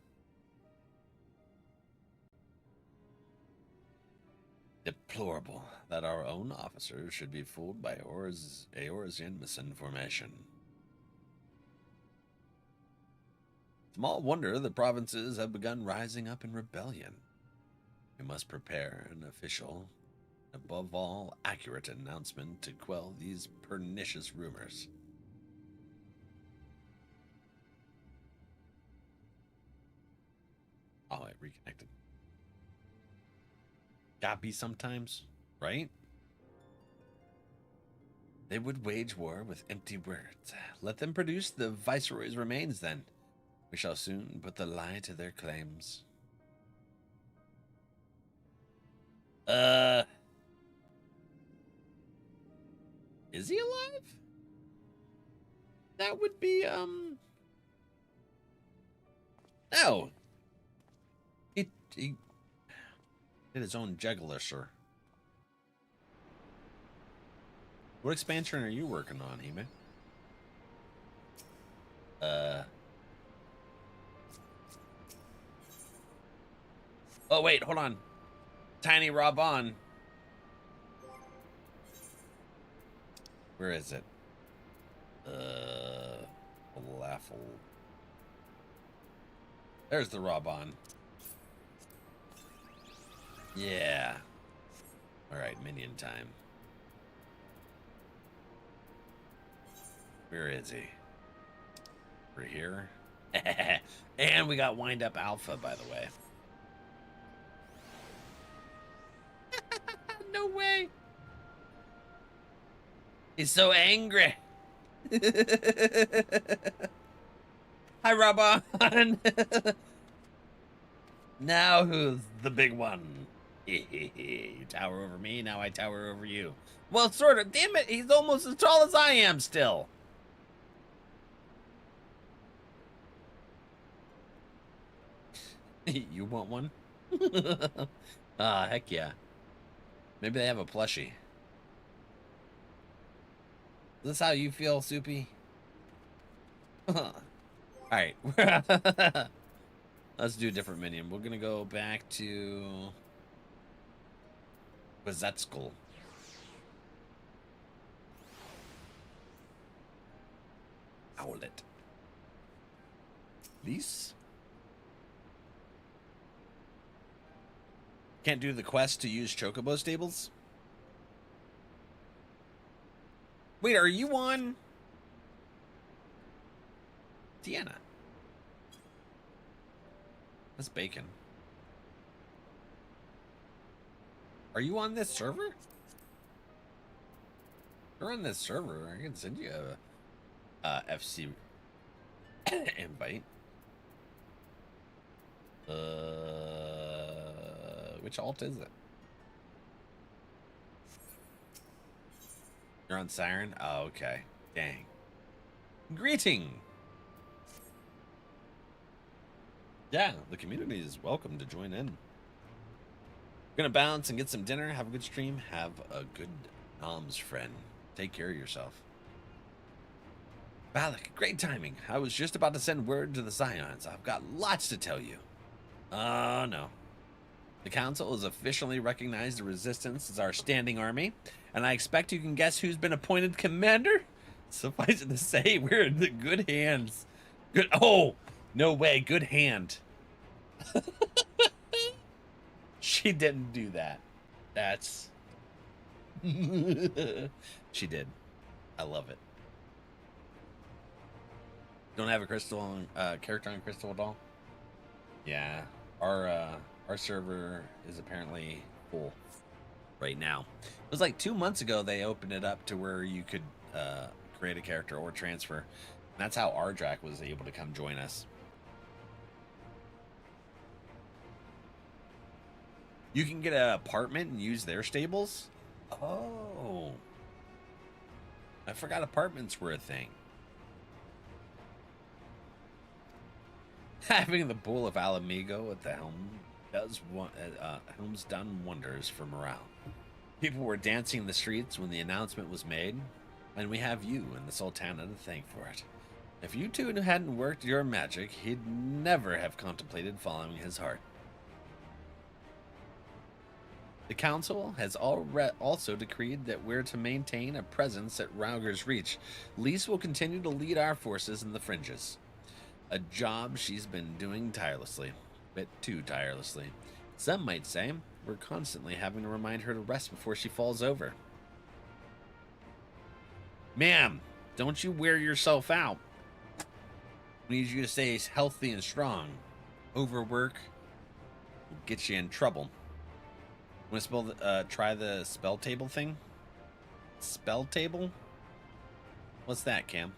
Deplorable that our own officers should be fooled by Eorzean misinformation. Small wonder the provinces have begun rising up in rebellion. We must prepare an official, above all, accurate announcement to quell these pernicious rumors. Oh, it reconnected. Gotta be sometimes, right? They would wage war with empty words. Let them produce the Viceroy's remains, then. We shall soon put the lie to their claims. Is he alive? That would be, No. He did his own juggler. What expansion are you working on, He-Man? Oh, wait, hold on. Tiny Raban. Where is it? Falafel. There's the Raban. Yeah. Alright, minion time. Where is he? We're here. And we got Wind Up Alpha, by the way. No way. He's so angry. Hi, Raban. Now who's the big one? You tower over me, now I tower over you. Well, sort of. Damn it, he's almost as tall as I am still. You want one? Heck yeah. Maybe they have a plushie. Is this how you feel, Soupy? Alright. Let's do a different minion. We're gonna go back to Bazetskul. Owlet. Lease? Can't do the quest to use Chocobo stables? Wait, are you on Deanna? That's bacon. Are you on this server? You're on this server. I can send you a FC invite. Which alt is it? You're on Siren? Oh, okay. Dang. Greeting. Yeah, the community is welcome to join in. Gonna bounce and get some dinner. Have a good stream. Have a good noms, friend. Take care of yourself. Valak, great timing. I was just about to send word to the Scions. I've got lots to tell you. Oh, no. The Council has officially recognized the Resistance as our standing army, and I expect you can guess who's been appointed commander? Suffice it to say, we're in the good hands. Good. Oh, no way. Good hand. She didn't do that. That's... She did. I love it. Don't have a crystal character on Crystal at all? Yeah. Our server is apparently full right now. It was like 2 months ago they opened it up to where you could create a character or transfer. And that's how Ardrak was able to come join us. You can get an apartment and use their stables? Oh. I forgot apartments were a thing. Having the bull of Ala Mhigo at the helm helm's done wonders for morale. People were dancing in the streets when the announcement was made, and we have you and the Sultana to thank for it. If you two hadn't worked your magic, he'd never have contemplated following his heart. The Council has also decreed that we're to maintain a presence at Rauger's Reach. Lise will continue to lead our forces in the fringes. A job she's been doing tirelessly. A bit too tirelessly. Some might say we're constantly having to remind her to rest before she falls over. Ma'am, don't you wear yourself out. We need you to stay healthy and strong. Overwork will get you in trouble. Want to try the spell table thing? Spell table? What's that, Cam?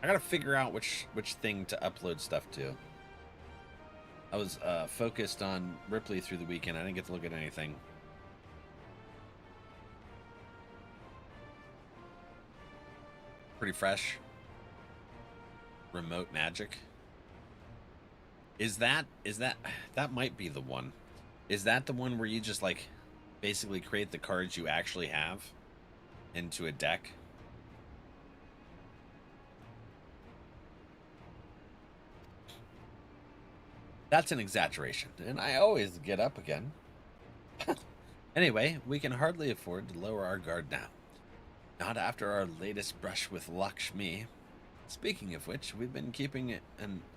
I gotta figure out which thing to upload stuff to. I was focused on Ripley through the weekend. I didn't get to look at anything. Pretty fresh. Remote magic. Is that might be the one. Is that the one where you just like basically create the cards you actually have into a deck? That's an exaggeration, and I always get up again. Anyway, we can hardly afford to lower our guard now. Not after our latest brush with Lakshmi. Speaking of which, we've been keeping a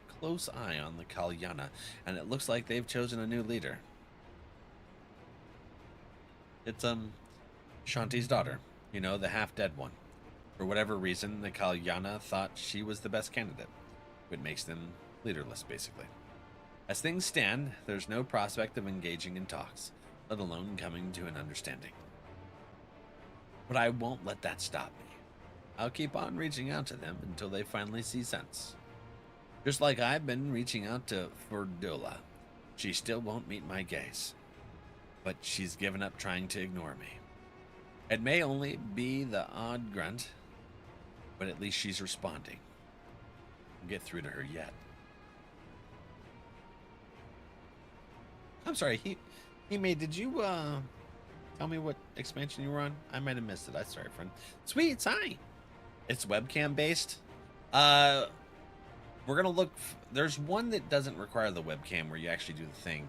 close eye on the Kalyana, and it looks like they've chosen a new leader. It's, Shanti's daughter. You know, the half-dead one. For whatever reason, the Kalyana thought she was the best candidate. It makes them leaderless, basically. As things stand, there's no prospect of engaging in talks, let alone coming to an understanding. But I won't let that stop me. I'll keep on reaching out to them until they finally see sense. Just like I've been reaching out to Ferdula. She still won't meet my gaze. But she's given up trying to ignore me. It may only be the odd grunt, but at least she's responding. I'll get through to her yet. I'm sorry, did you tell me what expansion you were on? I might have missed it. I'm sorry, friend. Sweet, hi. It's webcam based. We're gonna look. There's one that doesn't require the webcam where you actually do the thing.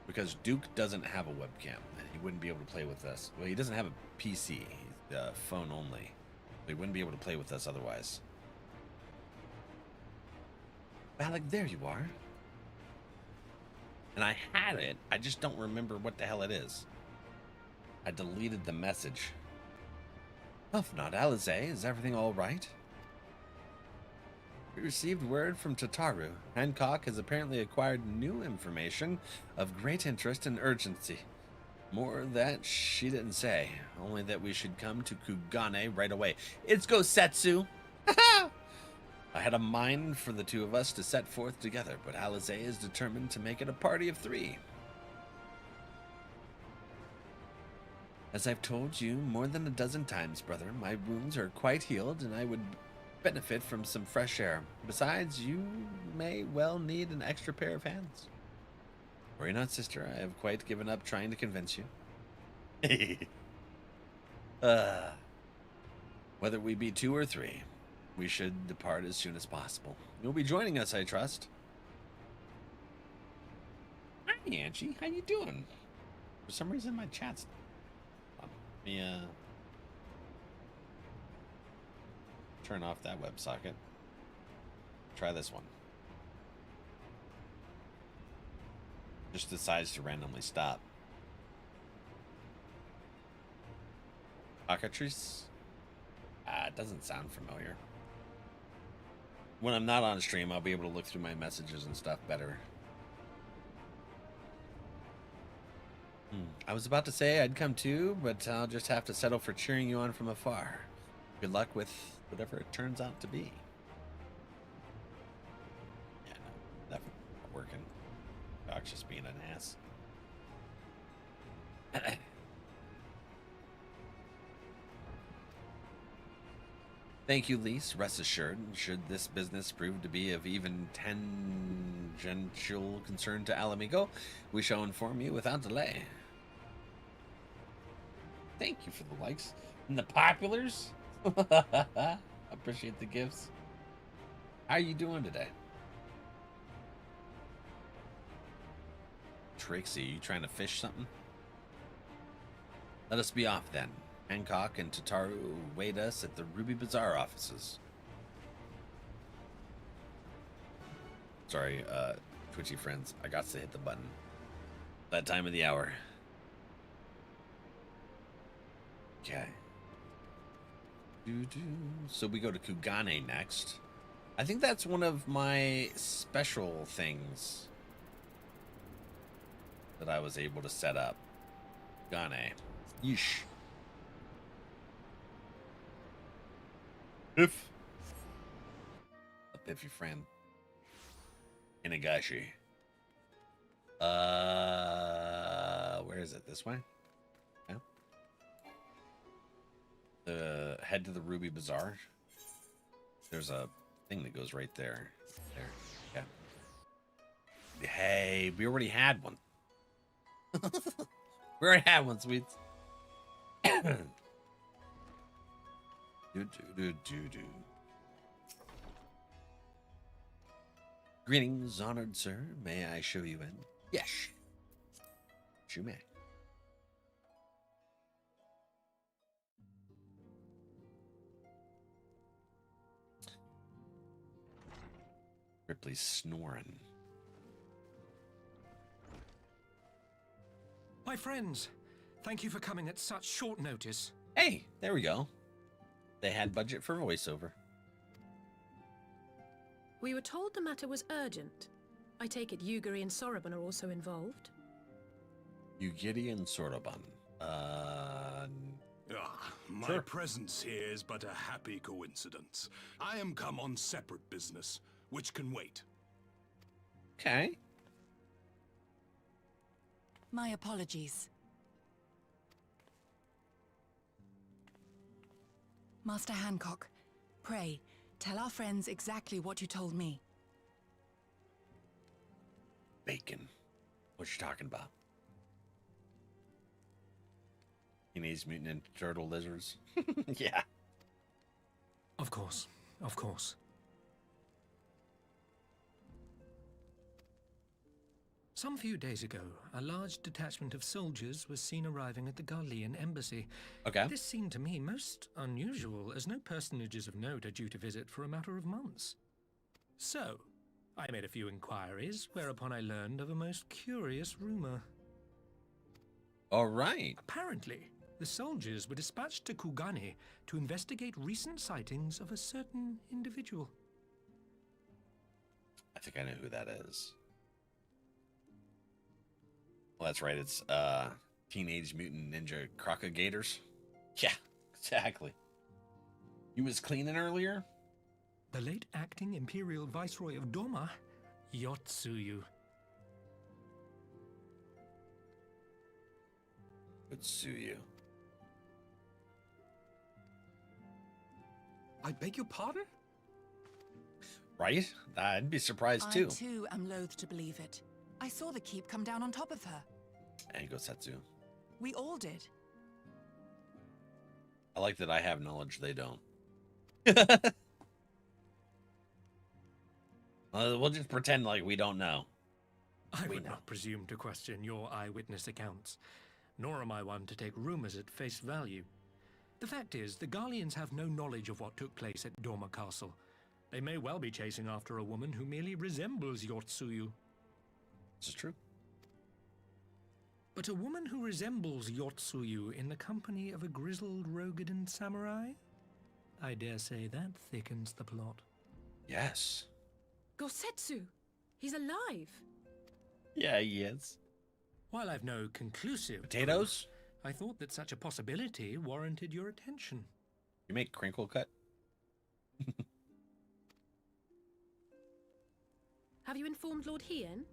Because Duke doesn't have a webcam and he wouldn't be able to play with us. Well, he doesn't have a PC. He's phone only. He wouldn't be able to play with us otherwise. Alec, there you are. And I had it. I just don't remember what the hell it is. I deleted the message. If not, Alize, is everything all right? We received word from Tataru. Hancock has apparently acquired new information of great interest and urgency. More that she didn't say, only that we should come to Kugane right away. It's Gosetsu! I had a mind for the two of us to set forth together, but Alize is determined to make it a party of 3. As I've told you more than a dozen times, brother, my wounds are quite healed and I would benefit from some fresh air. Besides, you may well need an extra pair of hands. Worry not, sister. I have quite given up trying to convince you. Whether we be 2 or 3, we should depart as soon as possible. You'll be joining us, I trust. Hi, Angie. How you doing? For some reason, my chat's... Let me, turn off that WebSocket. Try this one. Just decides to randomly stop. Cockatrice? It doesn't sound familiar. When I'm not on stream, I'll be able to look through my messages and stuff better. I was about to say I'd come too, but I'll just have to settle for cheering you on from afar. Good luck with whatever it turns out to be. Yeah, no, definitely not working. Doc's just being an ass. Thank you, Lise. Rest assured, should this business prove to be of even tangential concern to Ala Mhigo, we shall inform you without delay. Thank you for the likes and the populars. Appreciate the gifts. How are you doing today? Trixie, you trying to fish something? Let us be off then. Hancock and Tataru await us at the Ruby Bazaar offices. Sorry, Twitchy friends. I got to hit the button. That time of the hour. Okay. So we go to Kugane next. I think that's one of my special things that I was able to set up. Kugane. Yeesh. If a piffy friend. Inagashi. Where is it? This way? Yeah. Head to the Ruby Bazaar. There's a thing that goes right there. There. Yeah. Hey, we already had one. We already had one, sweets. Greetings, honored sir. May I show you in? Yes. You may. Ripley's snoring. My friends, thank you for coming at such short notice. Hey, there we go. They had budget for voiceover. We were told the matter was urgent. I take it Yugiri and Soroban are also involved? Yugiri and Soroban. My Sure. presence here is but a happy coincidence. I am come on separate business, which can wait. Okay. My apologies. Master Hancock, pray, tell our friends exactly what you told me. Bacon. What you talking about? Teenage Mutant Ninja Turtle lizards? Yeah. Of course, of course. Some few days ago, a large detachment of soldiers was seen arriving at the Garlean embassy. Okay. This seemed to me most unusual, as no personages of note are due to visit for a matter of months. So, I made a few inquiries, whereupon I learned of a most curious rumor. All right. Apparently, the soldiers were dispatched to Kugane to investigate recent sightings of a certain individual. I think I know who that is. Well, that's right. It's Teenage Mutant Ninja Crocogators. Yeah, exactly. You was cleaning earlier? The late acting Imperial Viceroy of Doma, Yotsuyu. Would sue you. I beg your pardon? Right? I'd be surprised I too. too am loath to believe it. I saw the keep come down on top of her. And go Setsu. We all did. I like that I have knowledge they don't. We'll just pretend like we don't know. I would not presume to question your eyewitness accounts, nor am I one to take rumors at face value. The fact is, the Garleans have no knowledge of what took place at Dormer Castle. They may well be chasing after a woman who merely resembles Yotsuyu. This is true. But a woman who resembles Yotsuyu in the company of a grizzled Rogadan samurai? I dare say that thickens the plot. Yes. Gosetsu! He's alive! Yeah, he is. While I've no conclusive Potatoes? proof, I thought that such a possibility warranted your attention. You make crinkle cut? Have you informed Lord Hien?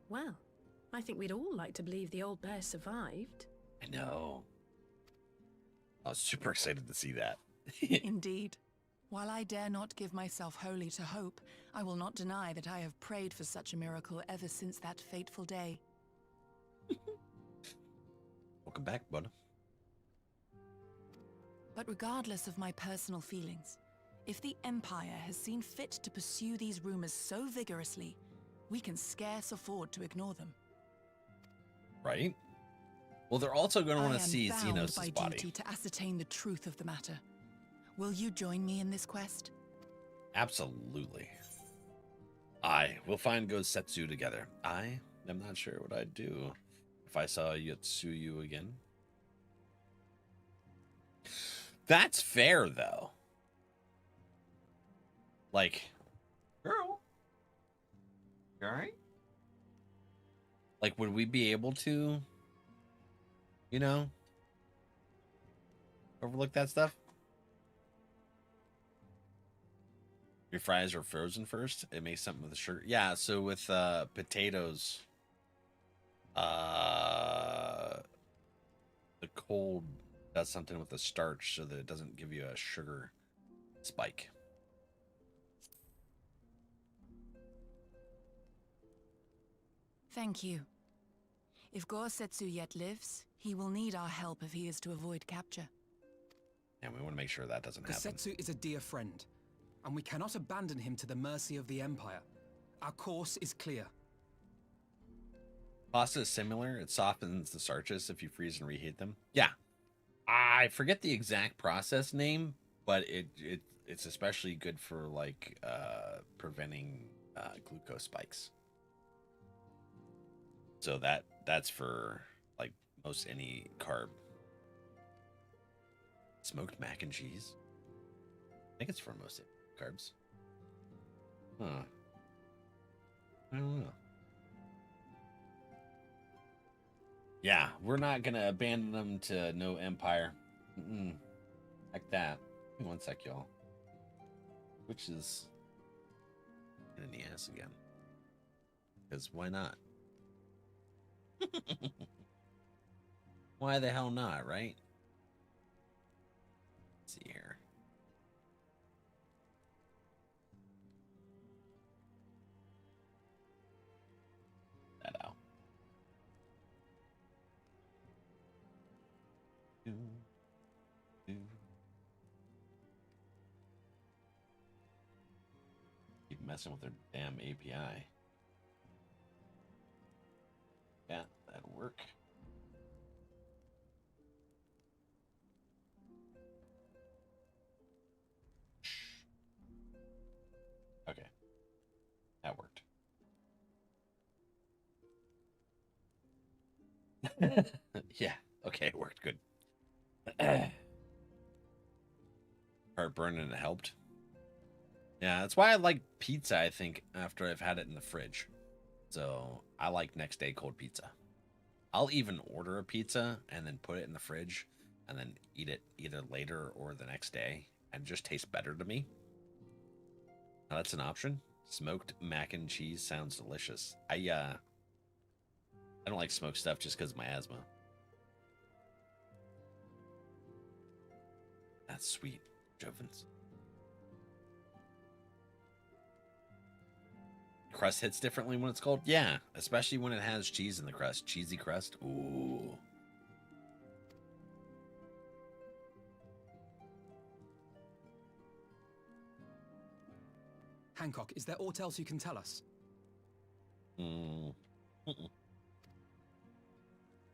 Well, I think we'd all like to believe the old bear survived. I know. I was super excited to see that. Indeed. While I dare not give myself wholly to hope, I will not deny that I have prayed for such a miracle ever since that fateful day. Welcome back, bud. But regardless of my personal feelings, if the Empire has seen fit to pursue these rumors so vigorously, we can scarce afford to ignore them. Right? Well, they're also going to want to see I am bound Xenos' by body. duty to ascertain the truth of the matter. Will you join me in this quest? Absolutely. I will find Gosetsu together. I am not sure what I'd do if I saw Yotsuyu again. That's fair, though. Like, girl, you all right? Like, would we be able to, you know, overlook that stuff? Your fries are frozen first. It makes something with the sugar. Yeah, so with potatoes, the cold does something with the starch so that it doesn't give you a sugar spike. Thank you. If Gosetsu yet lives, he will need our help if he is to avoid capture. And we want to make sure that doesn't happen. Gosetsu is a dear friend, and we cannot abandon him to the mercy of the Empire. Our course is clear. Pasta is similar. It softens the starches if you freeze and reheat them. Yeah. I forget the exact process name, but it's especially good for like preventing glucose spikes. So that's for like most any carb. Smoked mac and cheese. I think it's for most carbs. Huh. I don't know. Yeah, we're not gonna abandon them to no empire. Like that. Give me one sec, y'all. Which is in the ass again. Because why not? Why the hell not, right? Let's see here. That out. Keep messing with their damn API. Yeah, that'll work. Okay. That worked. Yeah, okay, it worked good. Heartburn and it helped. Yeah, that's why I like pizza, I think, after I've had it in the fridge. So I like next day cold pizza. I'll even order a pizza and then put it in the fridge and then eat it either later or the next day, and it just tastes better to me. Now that's an option. Smoked mac and cheese sounds delicious. I don't like smoked stuff just because of my asthma. That's sweet, Jovens. Crust hits differently when it's cold? Yeah, especially when it has cheese in the crust. Cheesy crust. Ooh. Hancock, is there aught else you can tell us?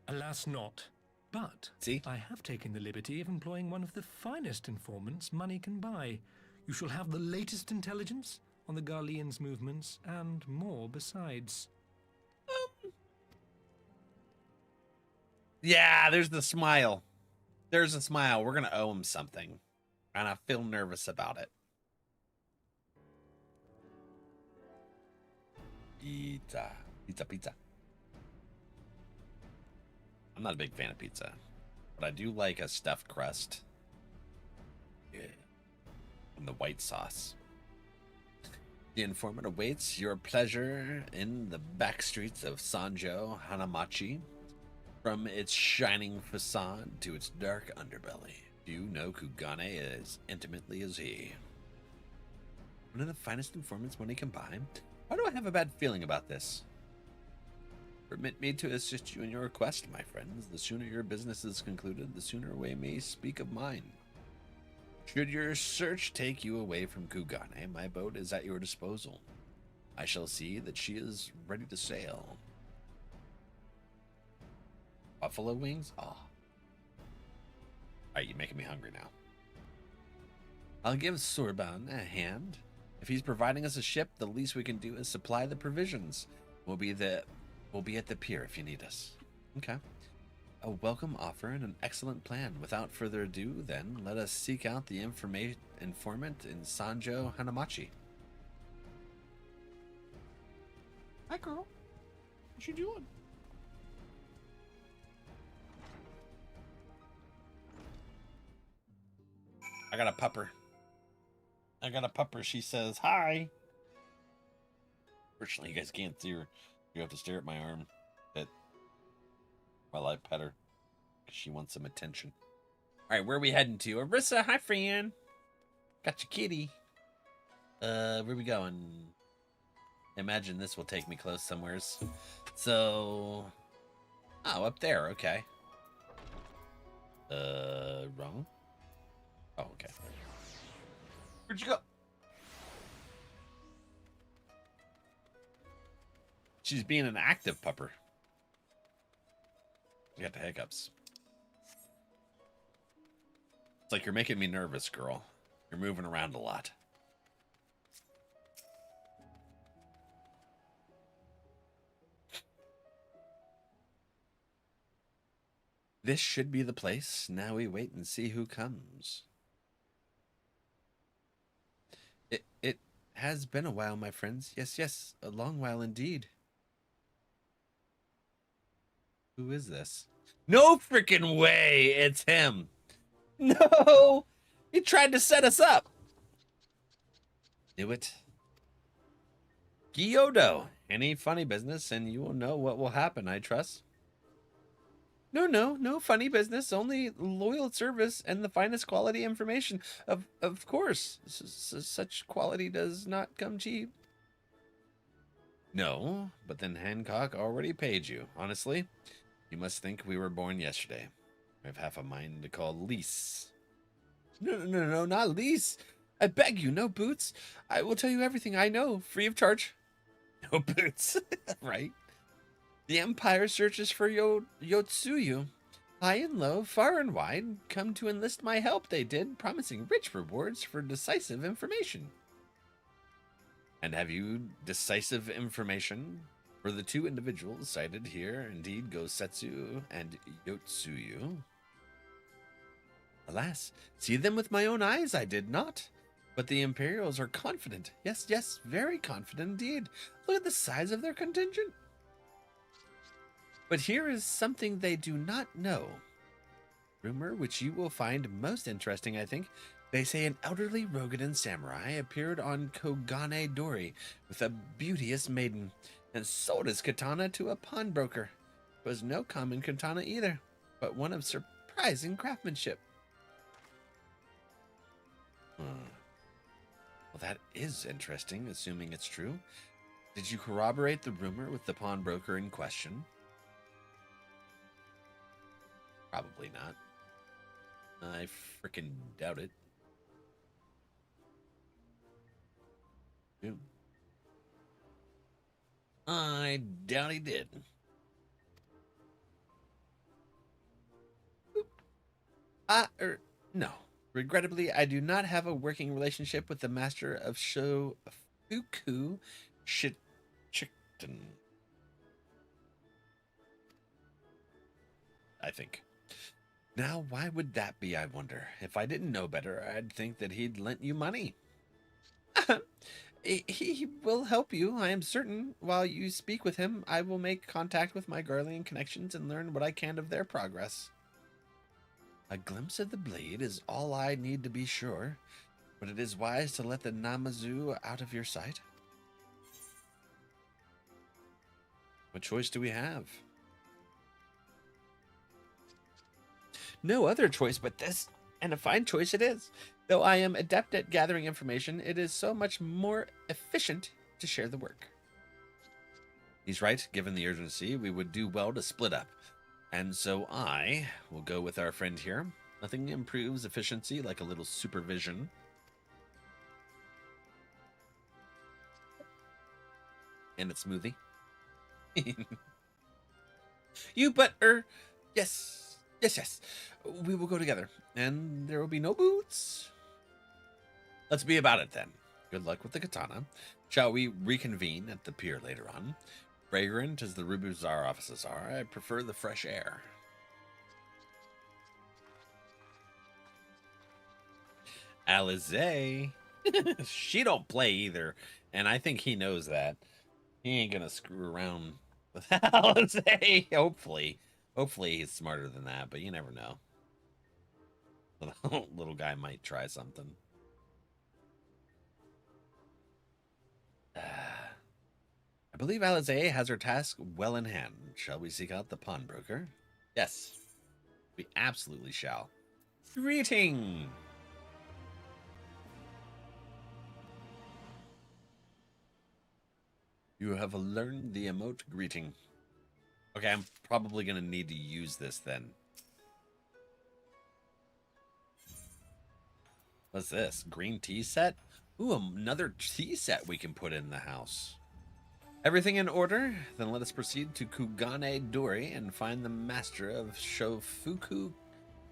Alas not. But See? I have taken the liberty of employing one of the finest informants money can buy. You shall have the latest intelligence on the Garlean's movements, and more besides. Yeah, there's the smile. There's a smile. We're going to owe him something. And I feel nervous about it. Pizza. Pizza, pizza. I'm not a big fan of pizza, but I do like a stuffed crust. Yeah. And the white sauce. The informant awaits your pleasure in the back streets of Sanjo Hanamachi. From its shining facade to its dark underbelly, few know Kugane as intimately as he. One of the finest informants money can buy. Why do I have a bad feeling about this? Permit me to assist you in your request, my friends. The sooner your business is concluded, the sooner we may speak of mine. Should your search take you away from Kugane, my boat is at your disposal. I shall see that she is ready to sail. Buffalo wings? Oh. Alright, you're making me hungry now. I'll give Sorban a hand. If he's providing us a ship, the least we can do is supply the provisions. We'll be at the pier if you need us. Okay. A welcome offer and an excellent plan. Without further ado, then, let us seek out the informant in Sanjo Hanamachi. Hi, girl. What you doing? I got a pupper. She says, hi. Fortunately, you guys can't see her. You have to stare at my arm while I pet her. She wants some attention. All right, where are we heading to? Arissa, hi, friend. Got your kitty. Where are we going? Imagine this will take me close somewheres. So, oh, up there. Okay. Wrong. Oh, okay. Where'd you go? She's being an active pupper. You got the hiccups. It's like you're making me nervous, girl. You're moving around a lot. This should be the place. Now we wait and see who comes. It has been a while, my friends. Yes, a long while indeed. Who is this? No freaking way! It's him. No! He tried to set us up. Do it. Gyodo. Any funny business and you will know what will happen, I trust. No funny business. Only loyal service and the finest quality information. Of course. Such quality does not come cheap. No, but then Hancock already paid you. Honestly, you must think we were born yesterday. I have half a mind to call Lise. No, not Lise. I beg you, no boots. I will tell you everything I know, free of charge. No boots, right? The Empire searches for Yotsuyu. High and low, far and wide, come to enlist my help, they did, promising rich rewards for decisive information. And have you decisive information for the two individuals cited here, indeed Gosetsu and Yotsuyu? Alas, see them with my own eyes I did not. But the Imperials are confident. Yes, very confident indeed. Look at the size of their contingent. But here is something they do not know. Rumor which you will find most interesting, I think. They say an elderly Rogadan samurai appeared on Kogane Dori with a beauteous maiden and sold his katana to a pawnbroker. It was no common katana either, but one of surprising craftsmanship. Well, that is interesting, assuming it's true. Did you corroborate the rumor with the pawnbroker in question? Probably not. I frickin' doubt it. Ew. I doubt he did. No. Regrettably, I do not have a working relationship with the master of Shofuku Shichitan. I think. Now, why would that be, I wonder? If I didn't know better, I'd think that he'd lent you money. He will help you, I am certain. While you speak with him, I will make contact with my Garlean connections and learn what I can of their progress. A glimpse of the blade is all I need to be sure, but it is wise to let the Namazu out of your sight. What choice do we have? No other choice but this, and a fine choice it is. Though I am adept at gathering information, it is so much more efficient to share the work. He's right. Given the urgency, we would do well to split up. And so I will go with our friend here. Nothing improves efficiency like a little supervision. And a smoothie. Yes. We will go together. And there will be no boots. Let's be about it then. Good luck with the katana. Shall we reconvene at the pier later on? Fragrant as the Ruby Bazaar offices are, I prefer the fresh air. Alize. She don't play either, and I think he knows that. He ain't gonna screw around with Alize. Hopefully he's smarter than that, but you never know. Little guy might try something. I believe Alize has her task well in hand. Shall we seek out the pawnbroker? Yes, we absolutely shall. Greeting! You have learned the emote greeting. Okay, I'm probably going to need to use this then. What's this? Green tea set? Ooh, another tea set we can put in the house. Everything in order? Then let us proceed to Kugane Dori and find the master of Shofuku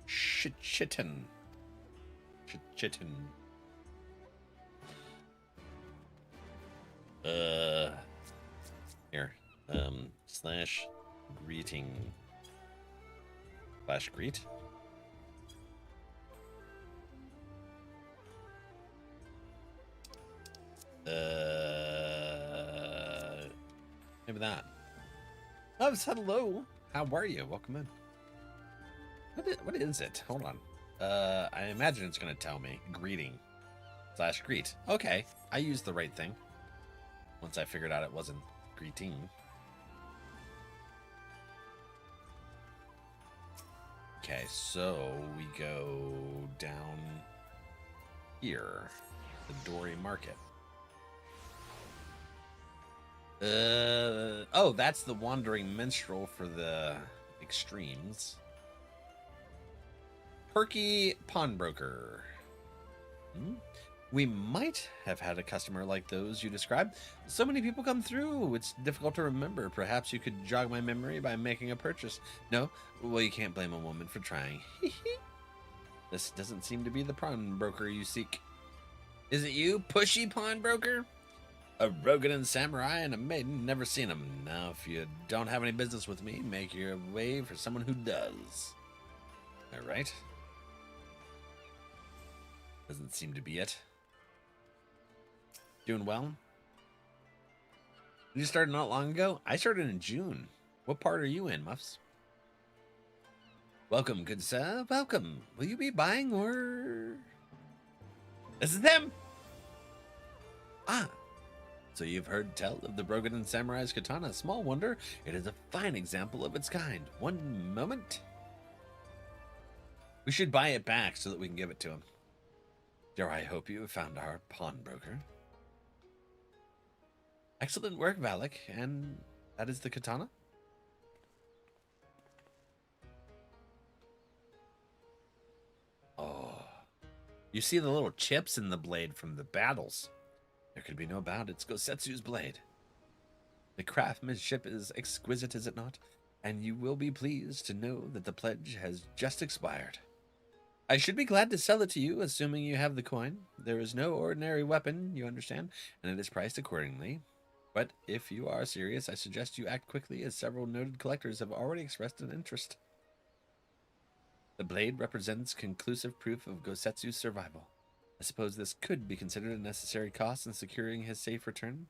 Shichitan. Here. Slash greeting. Slash greet. Maybe that. Oh, hello. How are you? Welcome in. What is it? Hold on. I imagine it's going to tell me. Greeting. Slash greet. Okay. I used the right thing. Once I figured out it wasn't greeting. Okay, so we go down here. The Dory Market. Oh, that's the Wandering Minstrel for the extremes. Perky Pawnbroker. We might have had a customer like those you described. So many people come through, it's difficult to remember. Perhaps you could jog my memory by making a purchase. No? Well, you can't blame a woman for trying. This doesn't seem to be the pawnbroker you seek. Is it you, pushy pawnbroker? A Rogan samurai and a maiden, never seen him. Now, if you don't have any business with me, make your way for someone who does. All right. Doesn't seem to be it. Doing well? You started not long ago? I started in June. What part are you in, Muffs? Welcome, good sir. Welcome. Will you be buying or... This is them! Ah. So you've heard tell of the Brogan Samurai's katana. Small wonder, it is a fine example of its kind. One moment. We should buy it back so that we can give it to him. Dare I hope you have found our pawnbroker? Excellent work, Valak. And that is the katana? Oh. You see the little chips in the blade from the battles. There could be no doubt it's Gosetsu's blade. The craftsmanship is exquisite, is it not? And you will be pleased to know that the pledge has just expired. I should be glad to sell it to you, assuming you have the coin. There is no ordinary weapon, you understand, and it is priced accordingly. But if you are serious, I suggest you act quickly, as several noted collectors have already expressed an interest. The blade represents conclusive proof of Gosetsu's survival. I suppose this could be considered a necessary cost in securing his safe return.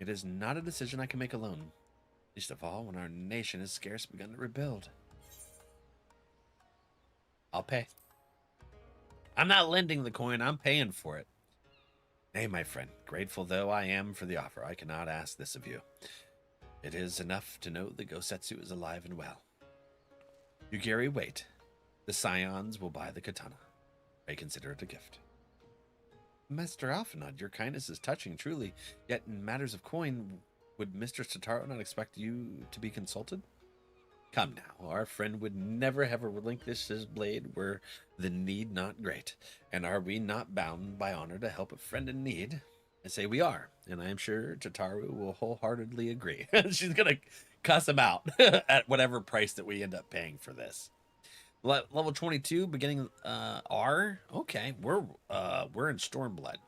It is not a decision I can make alone, least of all when our nation has scarce begun to rebuild. I'll pay. I'm not lending the coin, I'm paying for it. Nay, my friend, grateful though I am for the offer, I cannot ask this of you. It is enough to know that Gosetsu is alive and well. Yugiri, wait. The scions will buy the katana. I consider it a gift. Master Alphanod, your kindness is touching, truly. Yet in matters of coin, would Mr. Totaro not expect you to be consulted? Come now, our friend would never have relinquished his blade were the need not great. And are we not bound by honor to help a friend in need? I say we are, and I am sure Totaro will wholeheartedly agree. She's gonna cuss him out at whatever price that we end up paying for this. Level 22, beginning R. Okay, we're in Stormblood.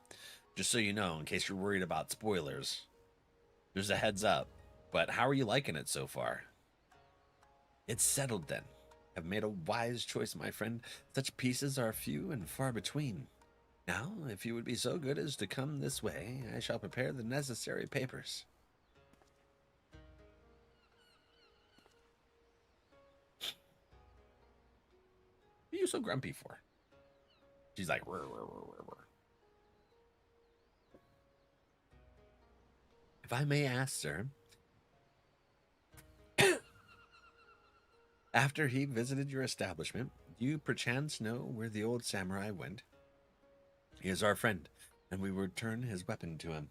Just so you know, in case you're worried about spoilers, there's a heads up. But how are you liking it so far? It's settled then. Have made a wise choice, my friend. Such pieces are few and far between. Now, if you would be so good as to come this way, I shall prepare the necessary papers. What are you so grumpy for? She's like, rrr, rrr, rrr, rrr. If I may ask, sir, after he visited your establishment, do you perchance know where the old samurai went? He is our friend, and we will return his weapon to him.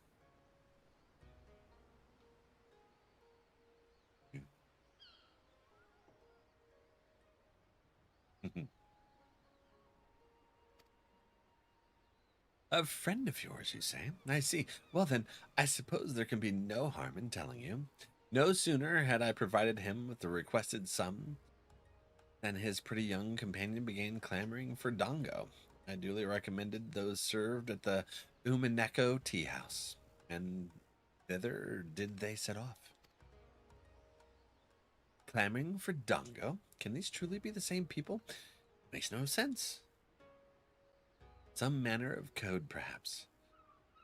A friend of yours, you say? I see. Well then, I suppose there can be no harm in telling you. No sooner had I provided him with the requested sum than his pretty young companion began clamoring for dango. I duly recommended those served at the Umineko tea house, and thither did they set off. Clamoring for dango? Can these truly be the same people? Makes no sense. Some manner of code, perhaps.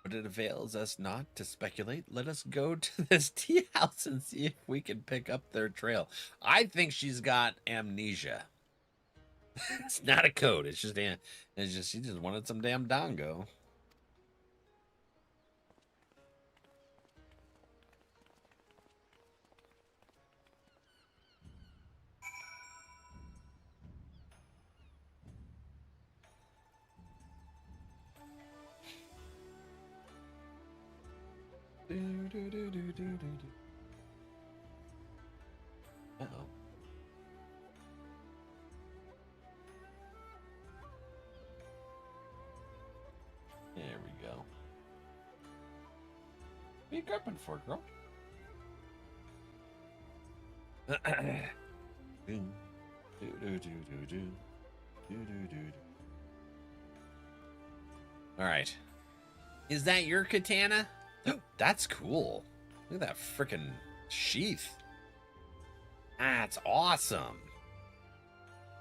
But it avails us not to speculate. Let us go to this tea house and see if we can pick up their trail. I think she's got amnesia. It's not a code. It's just she just wanted some damn dango. Uh-oh. There we go. What are you gripping for, girl? All right. Is that your katana? That's cool. Look at that freaking sheath. That's awesome.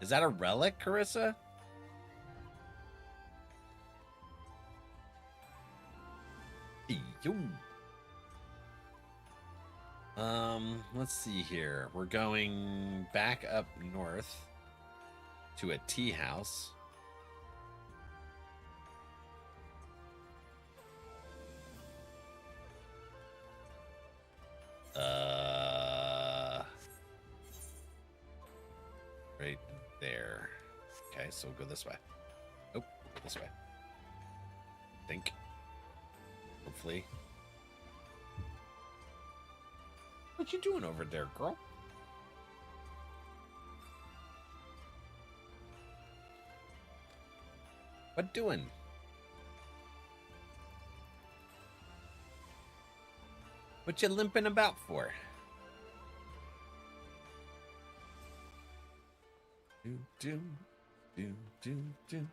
Is that a relic, Carissa? Let's see here. We're going back up north to a tea house. Right there. Okay, so we'll go this way. Nope, this way. think. Hopefully. What you doing over there, girl? What doing? What you limping about for? Do do do do do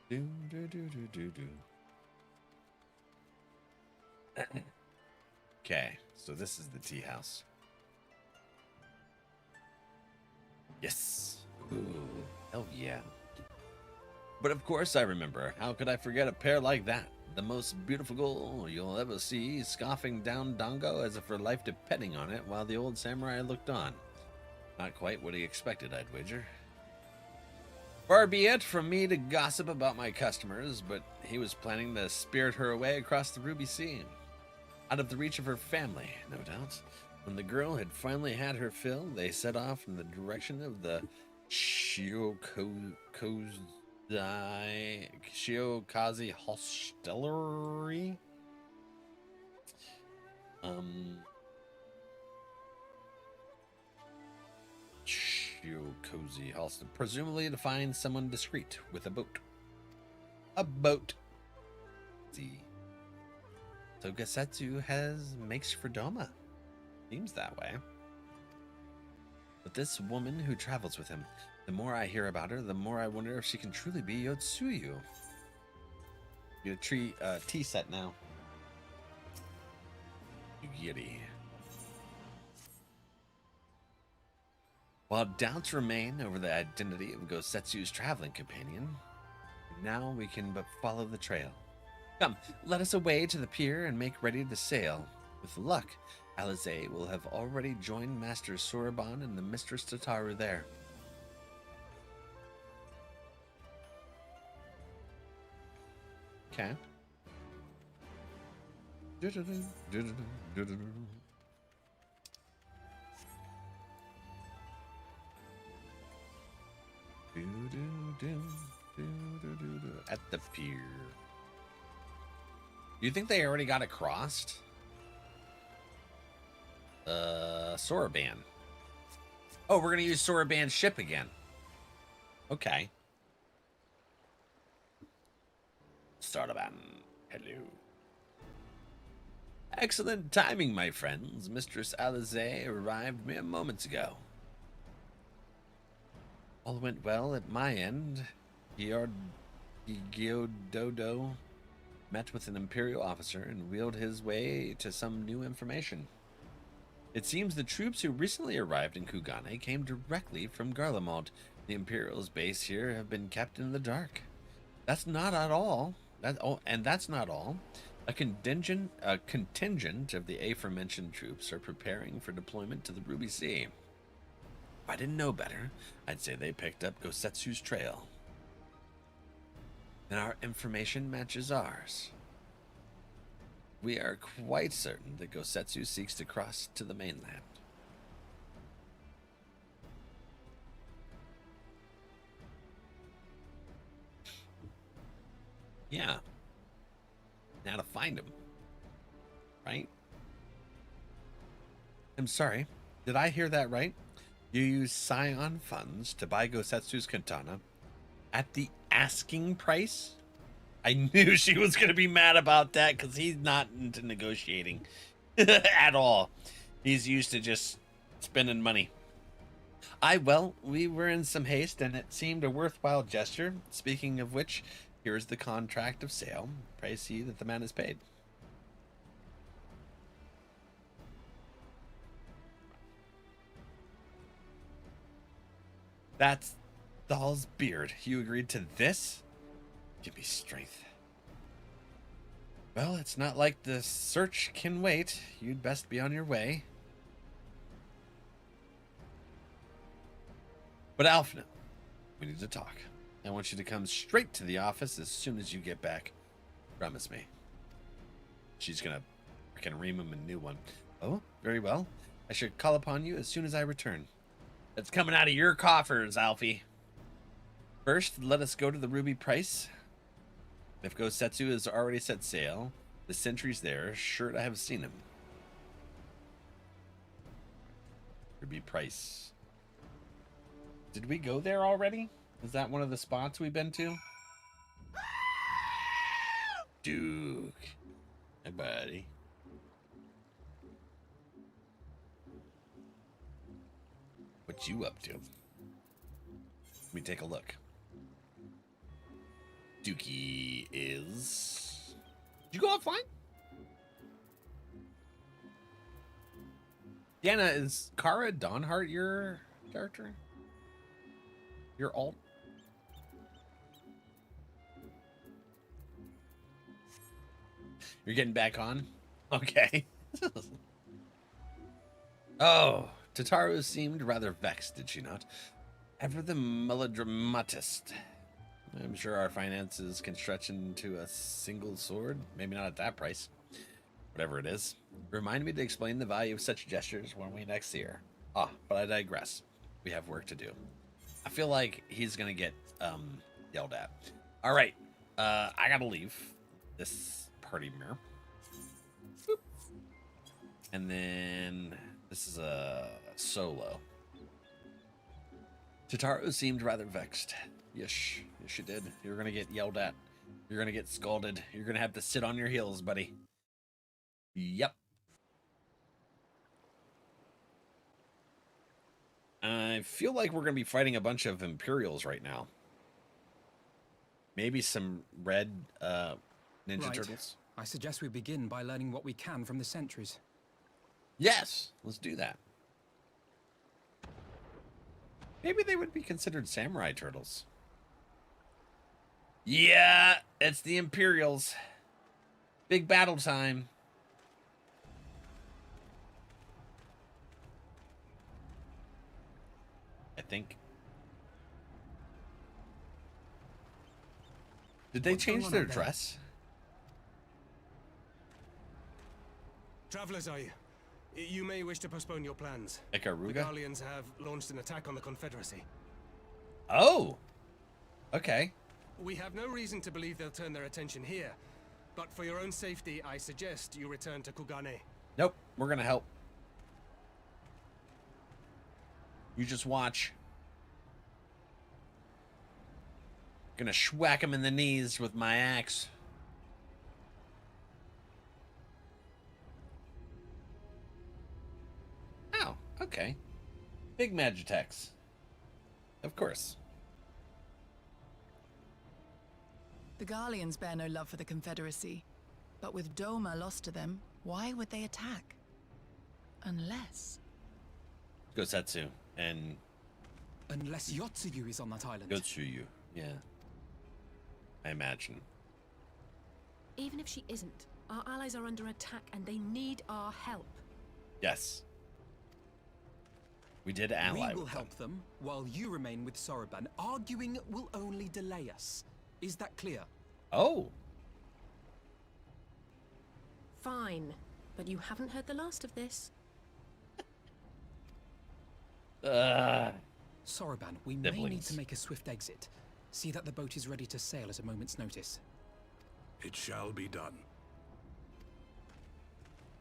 do do do do do. Okay, so this is the tea house. Yes. Ooh, hell yeah. But of course I remember. How could I forget a pair like that? The most beautiful girl you'll ever see, scoffing down Dongo as if her life depending on it, while the old samurai looked on. Not quite what he expected, I'd wager. Far be it from me to gossip about my customers, but he was planning to spirit her away across the Ruby Sea. Out of the reach of her family, no doubt. When the girl had finally had her fill, they set off in the direction of the Shiokazi Hostelry. Shiokazi Hostel, presumably to find someone discreet with a boat. A boat. See. So Gosetsu makes for Doma. Seems that way. But this woman who travels with him, the more I hear about her, the more I wonder if she can truly be Yotsuyu. Get a tea set now. Yugiri. While doubts remain over the identity of Gosetsu's traveling companion, now we can but follow the trail. Come, let us away to the pier and make ready to sail. With luck, Alize will have already joined Master Soroban and the Mistress Tataru there. Okay. At the pier. You think they already got it crossed? Soroban. Oh, we're gonna use Soroban's ship again. Okay. Soroban. Hello. Excellent timing, my friends. Mistress Alize arrived mere moments ago. All went well at my end. Gyododo met with an Imperial officer and wheeled his way to some new information. It seems the troops who recently arrived in Kugane came directly from Garlemald. The Imperial's base here have been kept in the dark. That's not at all. That's not all. A contingent of the aforementioned troops are preparing for deployment to the Ruby Sea. If I didn't know better, I'd say they picked up Gosetsu's trail. And our information matches ours. We are quite certain that Gosetsu seeks to cross to the mainland. Yeah. Now to find him. Right? I'm sorry. Did I hear that right? You use Scion funds to buy Gosetsu's katana at the asking price? I knew she was going to be mad about that because he's not into negotiating at all. He's used to just spending money. Well, we were in some haste and it seemed a worthwhile gesture. Speaking of which, here is the contract of sale. Pray see that the man is paid. That's Thal's beard. You agreed to this? Give me strength. Well, it's not like the search can wait. You'd best be on your way. But Alfna, we need to talk. I want you to come straight to the office as soon as you get back. Promise me. She's gonna freaking ream him a new one. Oh, very well. I should call upon you as soon as I return. That's coming out of your coffers, Alfie. First, let us go to the Ruby Price. If Gosetsu has already set sail, the sentry's there. Sure to have seen him. Ruby Price. Did we go there already? Is that one of the spots we've been to? Duke. Hey, buddy. What you up to? Let me take a look. Dookie is... Did you go offline? Deanna, is Kara Dawnheart your character? Your alt? You're getting back on? Okay. Oh, Tataru seemed rather vexed, did she not? Ever the melodramatist. I'm sure our finances can stretch into a single sword. Maybe not at that price. Whatever it is. Remind me to explain the value of such gestures when we next see her. Ah, but I digress. We have work to do. I feel like he's gonna get yelled at. All right, I gotta leave this party mirror. Boop. And then this is a solo. Tataru seemed rather vexed. Yes, you did. You're gonna get yelled at. You're gonna get scalded. You're gonna have to sit on your heels, buddy. Yep. I feel like we're gonna be fighting a bunch of Imperials right now. Maybe some red Ninja Turtles. I suggest we begin by learning what we can from the sentries. Yes, let's do that. Maybe they would be considered samurai turtles. Yeah, it's the Imperials. Big battle time. I think. Did they change their dress? Travelers, are you? You may wish to postpone your plans. Ikaruga? The Guardians have launched an attack on the Confederacy. Oh! Okay. We have no reason to believe they'll turn their attention here, but for your own safety, I suggest you return to Kugane. Nope, we're gonna help. You just watch. Gonna schwack him in the knees with my axe. Oh, okay. Big Magitex. Of course. The Garleans bear no love for the Confederacy, but with Doma lost to them, why would they attack? Unless... Gosetsu and... Unless Yotsuyu is on that island. Yotsuyu, yeah. I imagine. Even if she isn't, our allies are under attack and they need our help. Yes. We did ally. We will help them while you remain with Soroban. Arguing will only delay us. Is that clear? Oh. Fine, but you haven't heard the last of this. Soroban, we may need to make a swift exit. See that the boat is ready to sail at a moment's notice. It shall be done.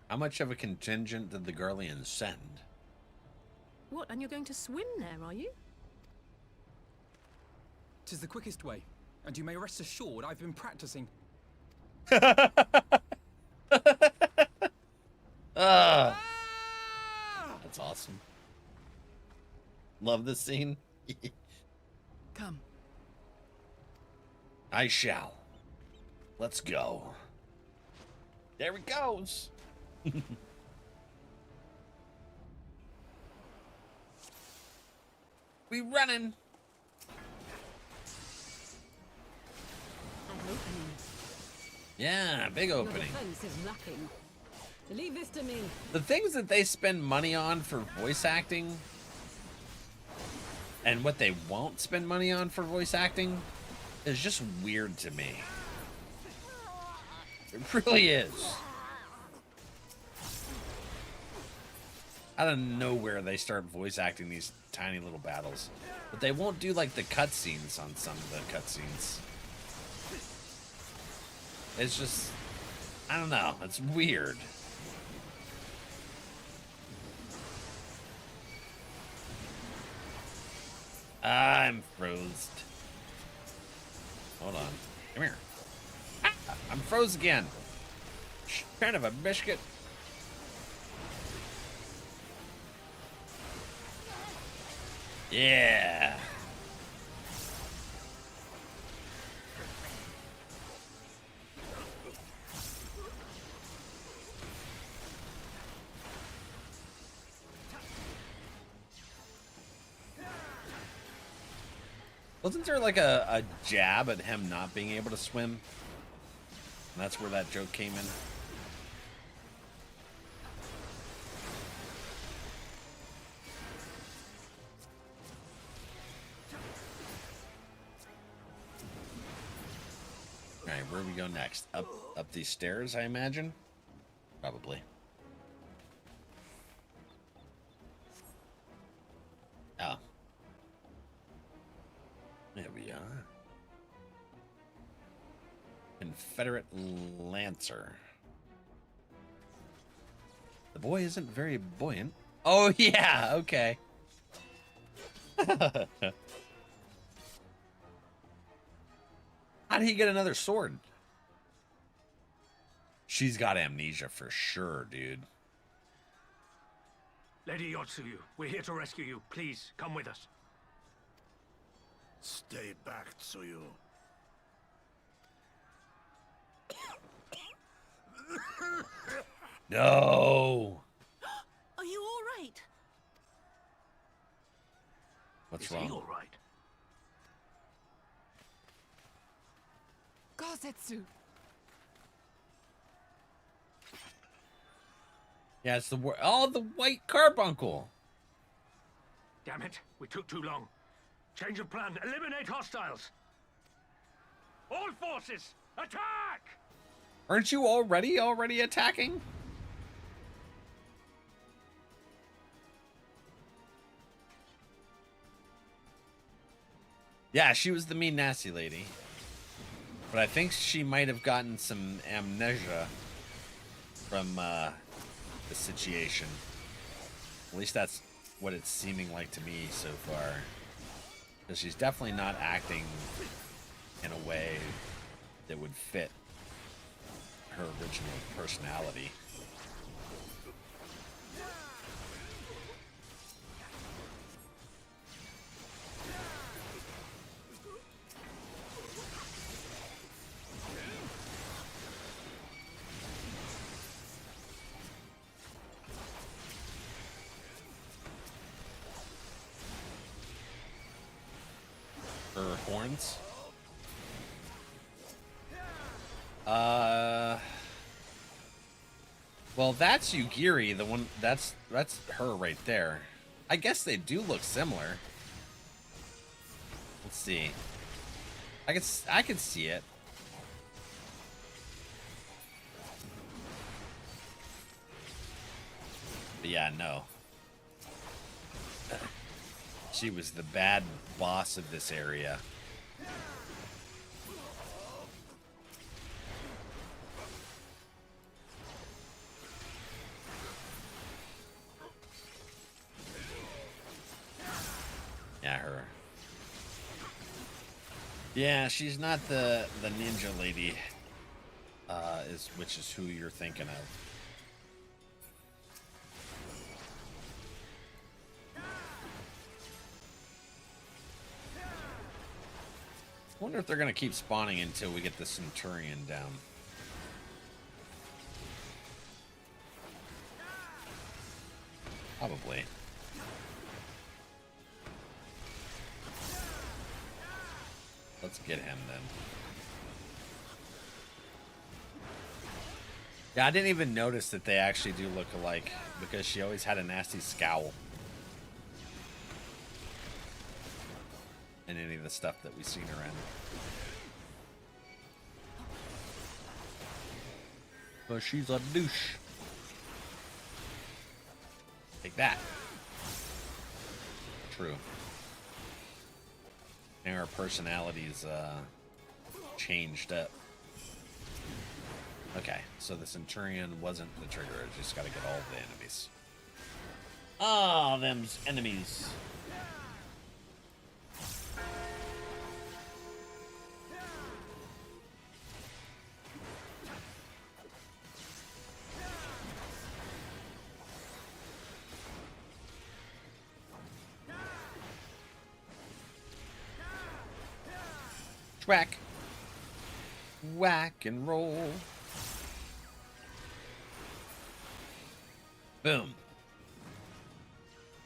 How much of a contingent did the Garleans send? What, and you're going to swim there, are you? 'Tis the quickest way, and you may rest assured I've been practicing. That's awesome. Love this scene. Come. I shall. Let's go. There he goes. We running. Yeah, big opening. Leave this to me. The things that they spend money on for voice acting and what they won't spend money on for voice acting is just weird to me. It really is. Out of nowhere, they start voice acting these tiny little battles. But they won't do like the cutscenes on some of the cutscenes. It's just, I don't know. It's weird. I'm froze. Hold on. Come here. Ah, I'm froze again. Kind of a biscuit. Yeah. Wasn't there like a jab at him not being able to swim? And that's where that joke came in. Alright, where do we go next? Up these stairs, I imagine? Probably. Oh. There we are. Confederate Lancer. The boy isn't very buoyant. Oh, yeah, okay. How did he get another sword? She's got amnesia for sure, dude. Lady Yotsuyu, we're here to rescue you. Please, come with us. Stay back, Tsuyu. No. Are you all right? What's wrong? Is he all right? Gosetsu. Yeah, it's the the white carbuncle. Damn it, we took too long. Change of plan. Eliminate hostiles. All forces, attack! Aren't you already attacking? Yeah, she was the mean nasty lady. But I think she might have gotten some amnesia from the situation. At least that's what it's seeming like to me so far. Because she's definitely not acting in a way that would fit her original personality. Her horns. Well, that's Yugiri, the one that's her right there. I guess they do look similar. Let's see. I can see it. But yeah, no. She was the bad boss of this area. Yeah, her. Yeah, she's not the ninja lady, which is who you're thinking of. I wonder if they're gonna keep spawning until we get the Centurion down. Probably. Let's get him then. Yeah, I didn't even notice that they actually do look alike because she always had a nasty scowl in any of the stuff that we've seen her in. But she's a douche. Take that. True. And her personality's changed up. Okay, so the Centurion wasn't the trigger. I just got to get all of the enemies. Ah, them's enemies. Whack. Whack and roll. Boom.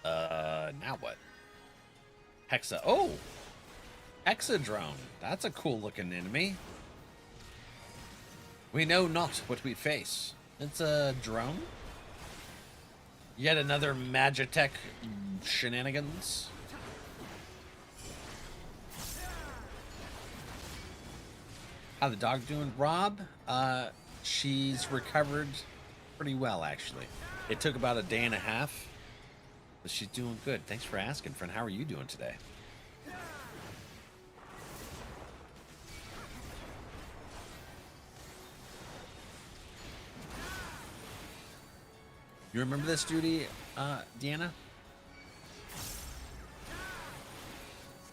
Now what? Hexa. Oh! Hexadrone. That's a cool looking enemy. We know not what we face. It's a drone? Yet another Magitech shenanigans. How the dog doing, Rob? She's recovered pretty well, actually. It took about a day and a half, but she's doing good. Thanks for asking, friend. How are you doing today? You remember this, Judy, Deanna?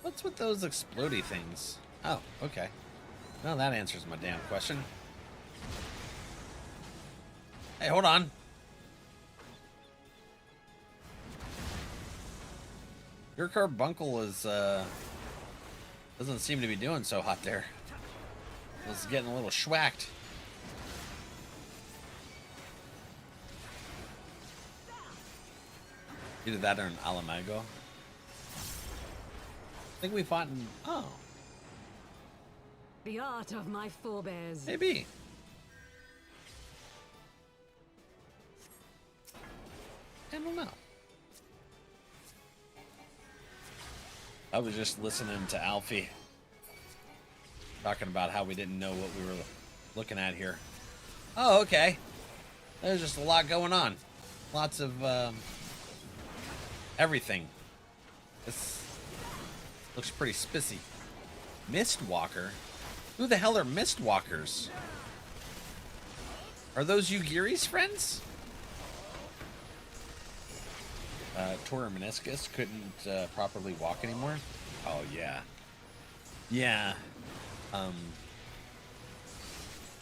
What's with those explodey things? Oh, okay. Well, that answers my damn question. Hey, hold on. Your carbuncle is, doesn't seem to be doing so hot there. It's getting a little schwacked. Either that or an Ala Mhigo. I think we fought in... Oh. The art of my forebears. Maybe. I don't know. I was just listening to Alfie talking about how we didn't know what we were looking at here. Oh, okay. There's just a lot going on. Lots of everything. This looks pretty spissy. Mistwalker? Who the hell are Mistwalkers? Are those Yugiri's friends? Tora Meniscus couldn't properly walk anymore. Oh yeah, yeah.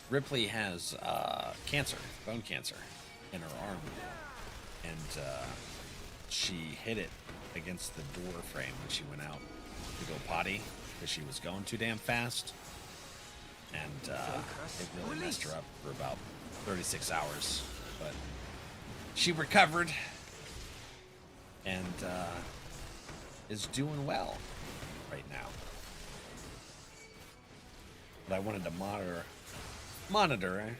Ripley has cancer, bone cancer, in her arm, and she hit it against the door frame when she went out to go potty because she was going too damn fast, and it really messed her up for about 36 hours. But she recovered and is doing well right now. But I wanted to monitor her.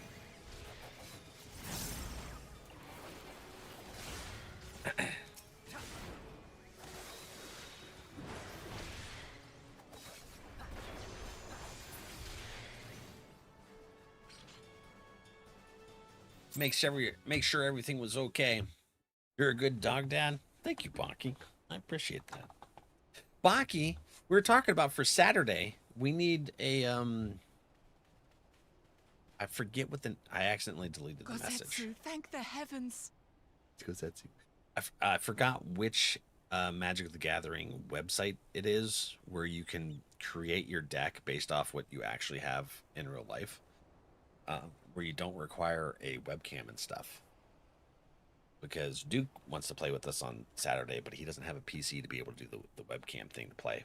Make sure everything was okay. You're a good dog dad. Thank you, Baki. I appreciate that. Baki, we were talking about for Saturday. We need a I forget what I accidentally deleted the message. Thank the heavens. Gosetsu. I forgot which Magic the Gathering website it is where you can create your deck based off what you actually have in real life, where you don't require a webcam and stuff. Because Duke wants to play with us on Saturday, but he doesn't have a PC to be able to do the webcam thing to play.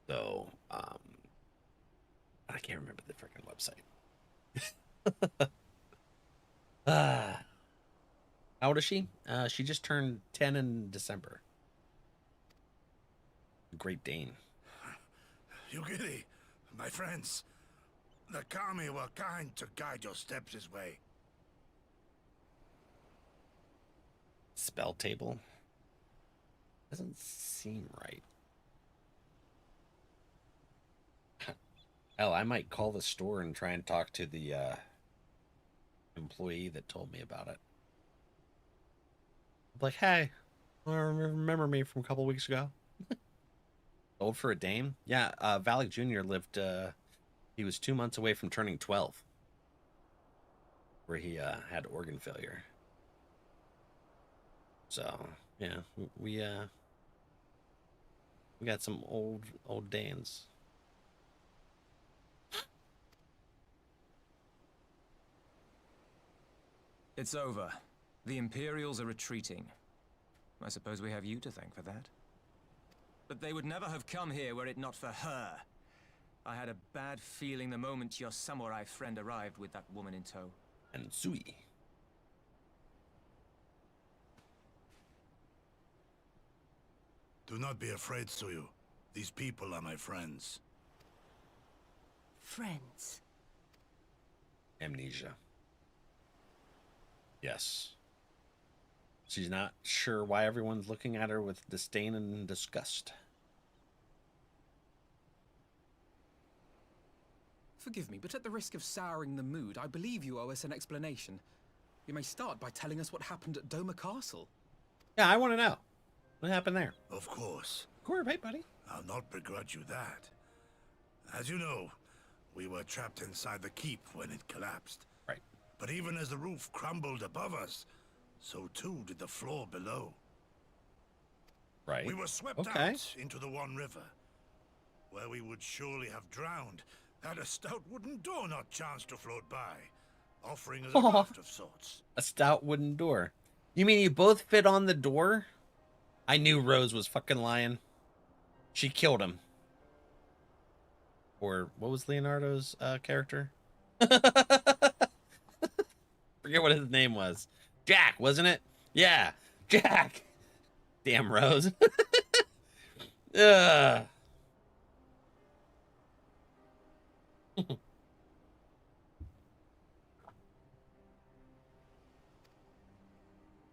So, I can't remember the freaking website. How old is she? She just turned 10 in December. Great Dane. Yugiri, my friends, the Kami were kind to guide your steps this way. Spell table? Doesn't seem right. Hell, I might call the store and try and talk to the employee that told me about it. Like, hey, remember me from a couple weeks ago? Old for a dame? Yeah, Valak Jr. lived, he was 2 months away from turning 12. where he had organ failure. So yeah, we got some old Dans. It's over. The Imperials are retreating. I suppose we have you to thank for that. But they would never have come here were it not for her. I had a bad feeling the moment your samurai friend arrived with that woman in tow. And Sui. Do not be afraid, Suyu. These people are my friends. Friends. Amnesia. Yes. She's not sure why everyone's looking at her with disdain and disgust. Forgive me, but at the risk of souring the mood, I believe you owe us an explanation. You may start by telling us what happened at Doma Castle. Yeah, I want to know. What happened there? Of course. Corb, hey, buddy. I'll not begrudge you that. As you know, we were trapped inside the keep when it collapsed. Right. But even as the roof crumbled above us, so too did the floor below. Right. We were swept out into the One River, where we would surely have drowned had a stout wooden door not chanced to float by, offering us a raft of sorts. A stout wooden door. You mean you both fit on the door? I knew Rose was fucking lying. She killed him. Or what was Leonardo's character? Forget what his name was. Jack, wasn't it? Yeah, Jack. Damn Rose. Ugh.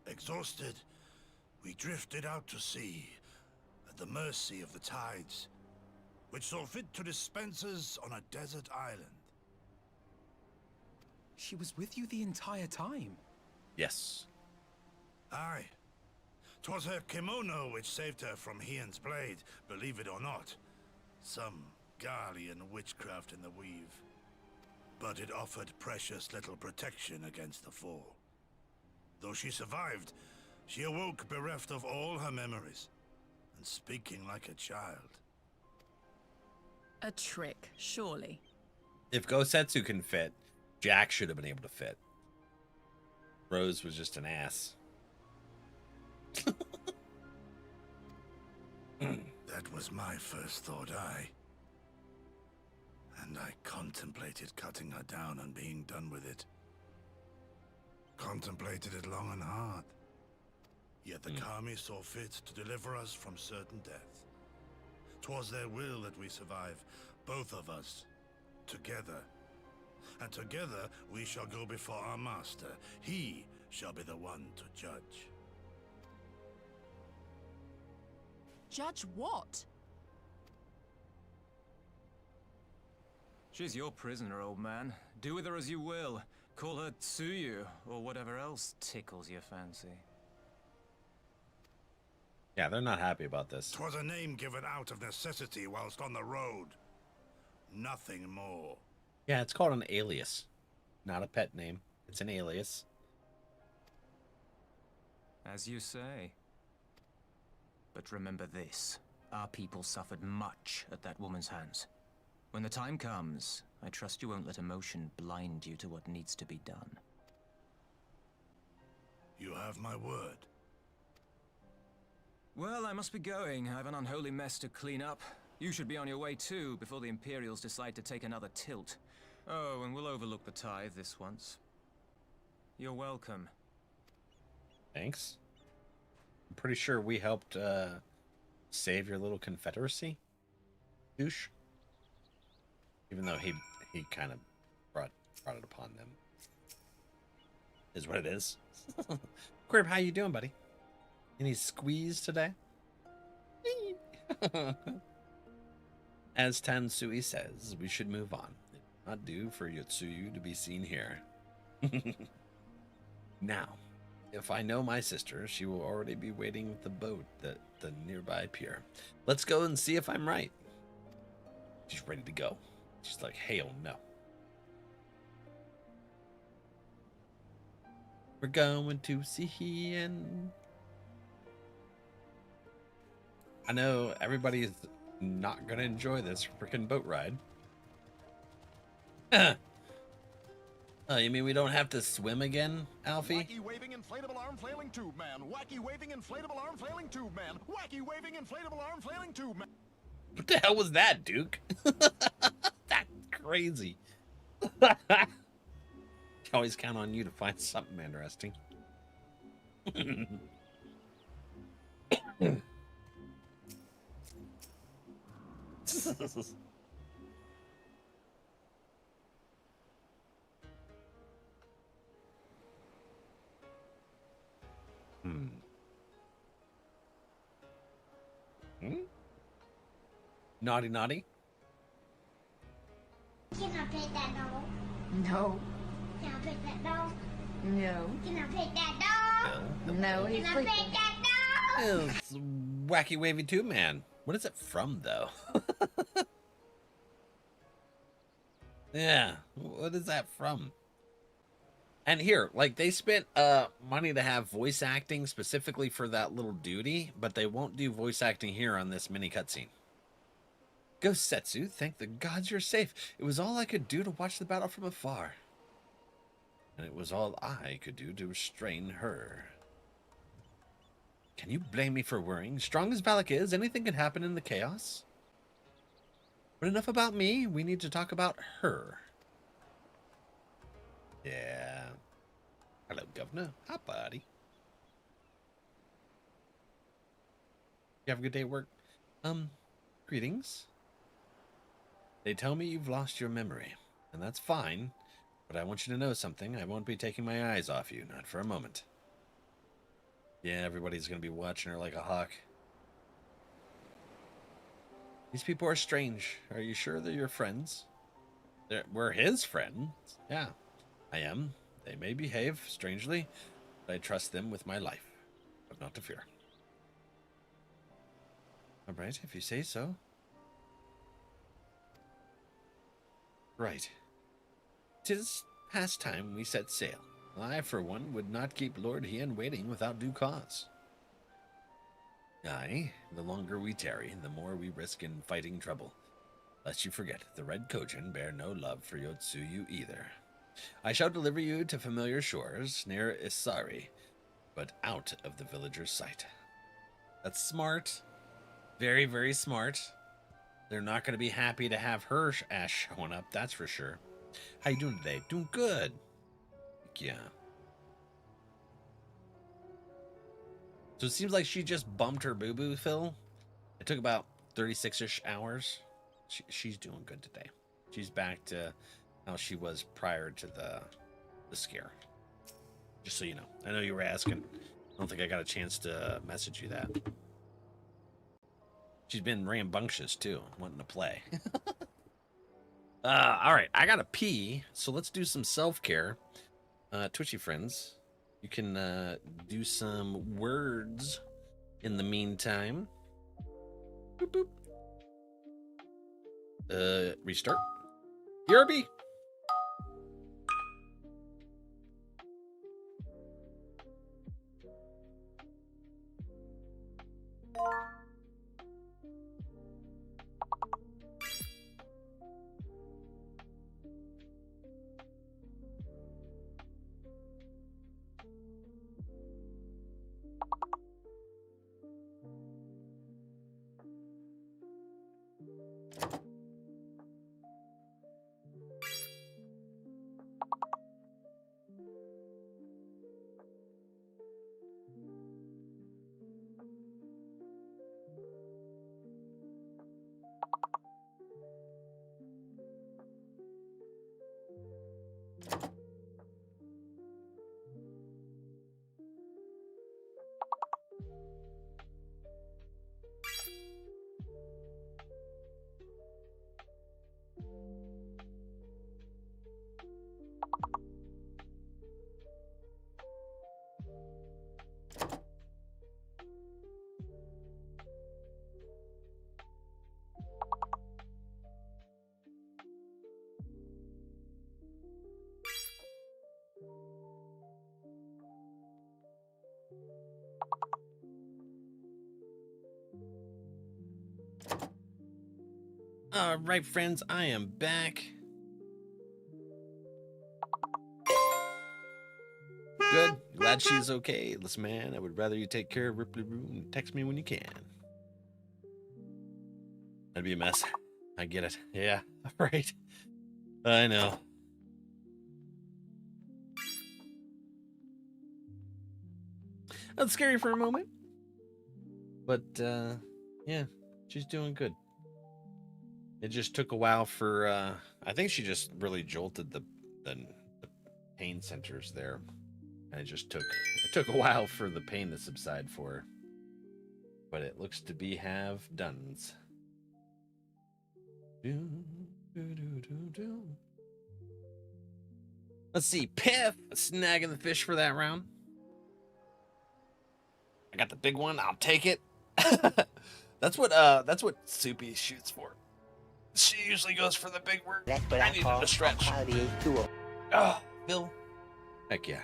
Exhausted, we drifted out to sea, at the mercy of the tides, which saw fit to dispense us on a desert island. She was with you the entire time? Yes. Aye. 'Twas her kimono which saved her from Hien's blade, believe it or not. Some Garlean witchcraft in the weave. But it offered precious little protection against the foe. Though she survived, she awoke bereft of all her memories, and speaking like a child. A trick, surely. If Gosetsu can fit, Jack should have been able to fit. Rose was just an ass. That was my first thought, and I contemplated cutting her down and being done with it. Contemplated it long and hard. Yet the Kami saw fit to deliver us from certain death. 'Twas their will that we survive, both of us, together. And together we shall go before our master. He shall be the one to judge. Judge what? She's your prisoner, old man. Do with her as you will. Call her Tsuyu, or whatever else tickles your fancy. Yeah, they're not happy about this. 'Twas a name given out of necessity whilst on the road. Nothing more. Yeah, it's called an alias. Not a pet name. It's an alias. As you say. But remember this. Our people suffered much at that woman's hands. When the time comes, I trust you won't let emotion blind you to what needs to be done. You have my word. Well, I must be going. I have an unholy mess to clean up. You should be on your way too, before the Imperials decide to take another tilt. Oh, and we'll overlook the tithe this once. You're welcome. Thanks. I'm pretty sure we helped save your little confederacy. Douche. Even though he kind of brought it upon them. Is what it is. Quirb, how you doing, buddy? Any squeeze today? As Tansui says, we should move on. It's not due for Yotsuyu to be seen here. Now, if I know my sister, she will already be waiting with the boat at the nearby pier. Let's go and see if I'm right. She's ready to go. She's like, hell no. We're going to see Hien. I know everybody is not gonna enjoy this freaking boat ride. Oh, you mean we don't have to swim again, Alfie? Wacky waving inflatable arm flailing tube man. Wacky waving inflatable arm flailing tube man. Wacky waving inflatable arm flailing tube man. What the hell was that, Duke? That's crazy. Always count on you to find something interesting. Naughty, naughty. Can I pet that dog? No. Can I pet that dog? No. Can I pet that dog? No, he's Can I sleeping. pet that dog? It's Wacky Wavy 2 Man. What is it from, though? Yeah, what is that from? And here, like, they spent money to have voice acting specifically for that little duty, but they won't do voice acting here on this mini cutscene. Go Setsu, thank the gods you're safe. It was all I could do to watch the battle from afar. And it was all I could do to restrain her. Can you blame me for worrying? Strong as Valak is, anything can happen in the chaos. But enough about me, we need to talk about her. Yeah. Hello, Governor. Hi, buddy. You have a good day at work? Greetings. They tell me you've lost your memory, and that's fine, but I want you to know something. I won't be taking my eyes off you, not for a moment. Yeah, everybody's going to be watching her like a hawk. These people are strange. Are you sure they're your friends? We're his friends. Yeah, I am. They may behave strangely, but I trust them with my life. Have not to fear. All right, if you say so. Right. 'Tis past time we set sail. I, for one, would not keep Lord Hien waiting without due cause. Aye, the longer we tarry, the more we risk in fighting trouble. Lest you forget, the Red Kojin bear no love for Yotsuyu either. I shall deliver you to familiar shores, near Isari, but out of the villager's sight. That's smart. Very, very smart. They're not going to be happy to have her ass showing up, that's for sure. How you doing today? Doing good. Yeah. So it seems like she just bumped her boo-boo, Phil. It took about 36-ish hours. She's doing good today. She's back to how she was prior to the scare. Just so you know. I know you were asking. I don't think I got a chance to message you that. She's been rambunctious, too, wanting to play. All right, I gotta pee, so let's do some self-care. Twitchy friends, you can do some words in the meantime. Boop, boop. Restart. Yerby! All right, friends, I am back. Good. Glad she's okay. Listen, man, I would rather you take care of Ripley Roo and text me when you can. That'd be a mess. I get it. Yeah, right. I know. That's scary for a moment. But, yeah, she's doing good. It just took a while for, I think she just really jolted the pain centers there. And it took a while for the pain to subside for her. But it looks to be have done's. Let's see, Piff snagging the fish for that round. I got the big one, I'll take it. That's what Soupy shoots for. She usually goes for the big word. That's what I needed call a stretch. Oh, Bill. Heck yeah.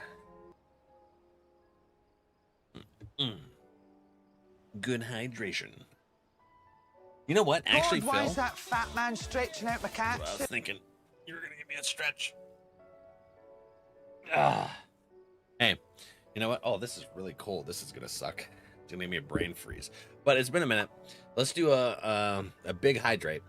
Good hydration. You know what? Actually, God, why Phil, is that fat man stretching out my cat? I was thinking you were gonna give me a stretch. Hey, you know what? Oh, this is really cold. This is gonna suck. It's gonna give me a brain freeze. But it's been a minute. Let's do a big hydrate.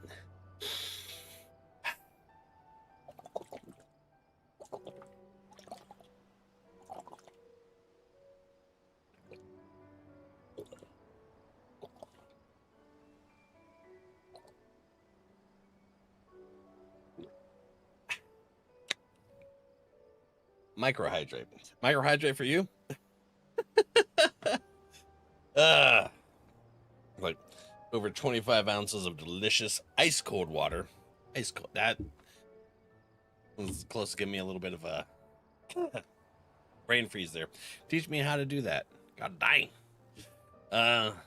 Microhydrate. Microhydrate for you? Like over 25 ounces of delicious ice cold water. Ice cold. That was close to giving me a little bit of a brain freeze there. Teach me how to do that. God dang.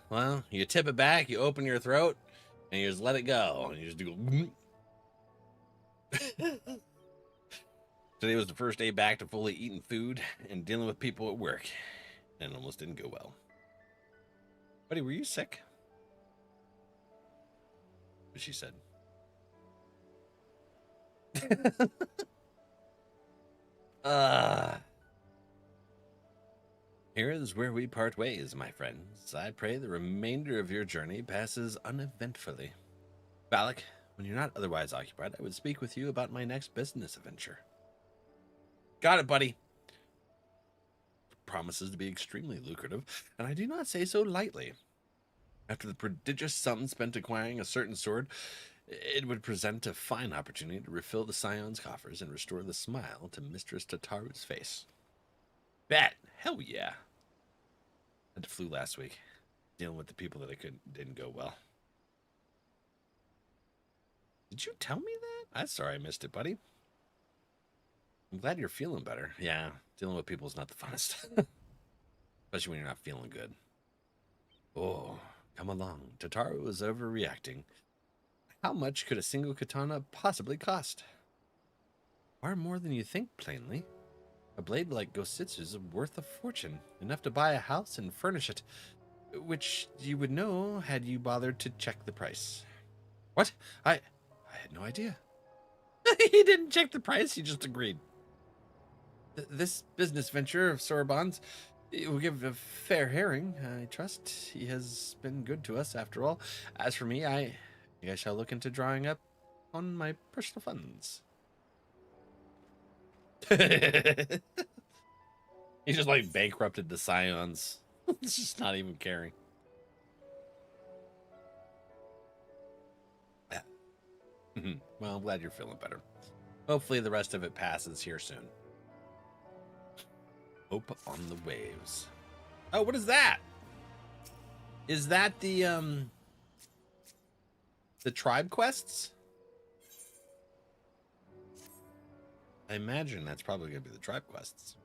Well, you tip it back, you open your throat, and you just let it go. And you just do. Today was the first day back to fully eating food and dealing with people at work. And it almost didn't go well. Buddy, were you sick? What she said. Here is where we part ways, my friends. I pray the remainder of your journey passes uneventfully. Valak, when you're not otherwise occupied, I would speak with you about my next business adventure. Got it, buddy. Promises to be extremely lucrative, and I do not say so lightly. After the prodigious sum spent acquiring a certain sword, it would present a fine opportunity to refill the Scion's coffers and restore the smile to Mistress Tataru's face. Bet. Hell yeah. I had the flu last week, dealing with the people that didn't go well. Did you tell me that? I'm sorry I missed it, buddy. I'm glad you're feeling better. Yeah, dealing with people is not the funnest. Especially when you're not feeling good. Oh, come along. Tataru is overreacting. How much could a single katana possibly cost? Far more than you think, plainly. A blade like Gositsu's is worth a fortune, enough to buy a house and furnish it, which you would know had you bothered to check the price. What? I had no idea. He didn't check the price, he just agreed. This business venture of Sorbonne's will give a fair hearing. I trust he has been good to us after all. As for me, I shall look into drawing up on my personal funds. He just like bankrupted the Scions. It's just not even caring. Well, I'm glad you're feeling better. Hopefully the rest of it passes here soon. Hope on the waves. Oh, what is that? Is that the tribe quests? I imagine that's probably gonna be the tribe quests.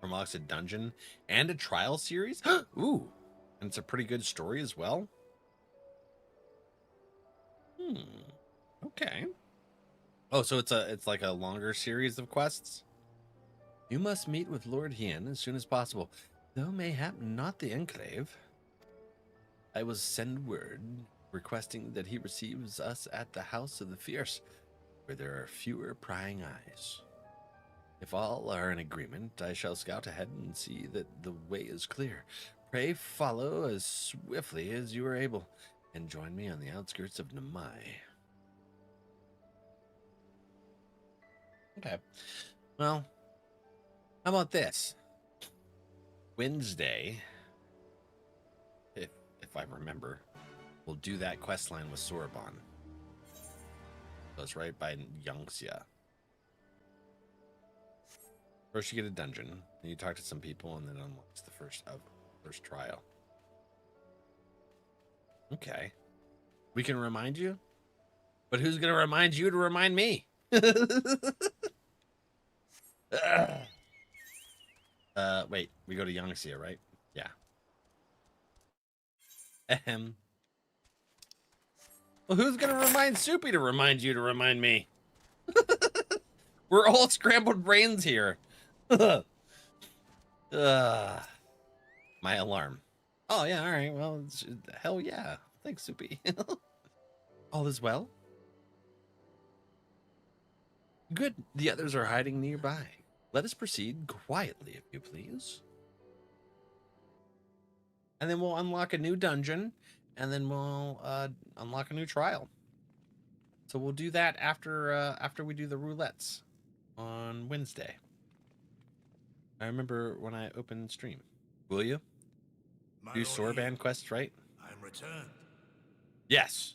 Unlocks a dungeon and a trial series. Ooh, and it's a pretty good story as well. Okay. Oh, so it's like a longer series of quests. You must meet with Lord Hien as soon as possible, though mayhap not the Enclave. I will send word requesting that he receives us at the House of the Fierce, where there are fewer prying eyes. If all are in agreement, I shall scout ahead and see that the way is clear. Pray follow as swiftly as you are able, and join me on the outskirts of Namai. Okay. Well, how about this? Wednesday, if I remember, we'll do that quest line with Sorbonne. That's right by Yangxia. First you get a dungeon, then you talk to some people, and then unlocks the first trial. Okay. We can remind you? But who's gonna remind you to remind me? Wait, we go to Yangxia, right? Yeah. Ahem. Well, who's gonna remind Soupy to remind you to remind me? We're all scrambled brains here. My alarm. Oh yeah, all right. Well, hell yeah. Thanks, Soupy. All is well. Good. The others are hiding nearby. Let us proceed quietly, if you please. And then we'll unlock a new dungeon, and then we'll unlock a new trial. So we'll do that after we do the roulettes on Wednesday. I remember when I opened stream. Will you? Do Sorbonne quests, right? I'm returned. Yes.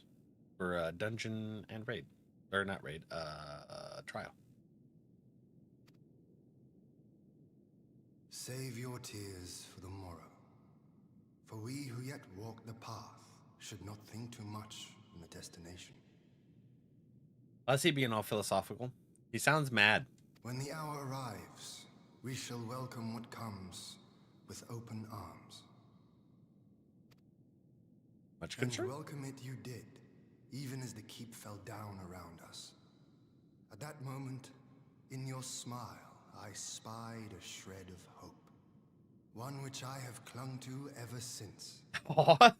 For dungeon and raid. Or not raid, trial. Save your tears for the morrow. For we who yet walk the path should not think too much on the destination. Why's he being all philosophical? He sounds mad. When the hour arrives, we shall welcome what comes with open arms. Much concern? And welcome it you did, even as the keep fell down around us. At that moment, in your smile, I spied a shred of hope. One which I have clung to ever since. Aww.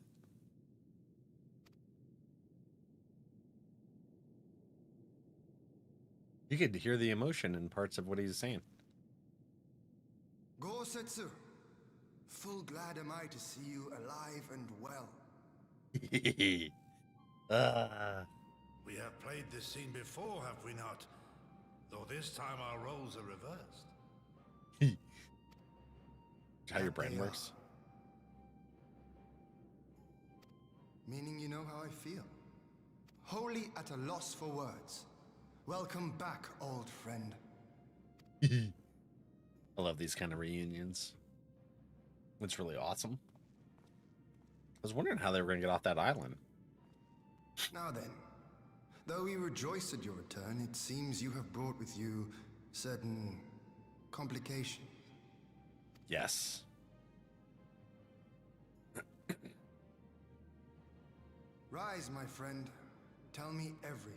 You could hear the emotion in parts of what he's saying. Gorsetsu, full glad am I to see you alive and well. We have played this scene before, have we not? Though this time our roles are reversed. How your brain works. Meaning you know how I feel. Wholly at a loss for words. Welcome back, old friend. I love these kind of reunions. It's really awesome. I was wondering how they were going to get off that island. Now then, though we rejoice at your return, it seems you have brought with you certain complications. Yes. Rise, my friend. Tell me everything.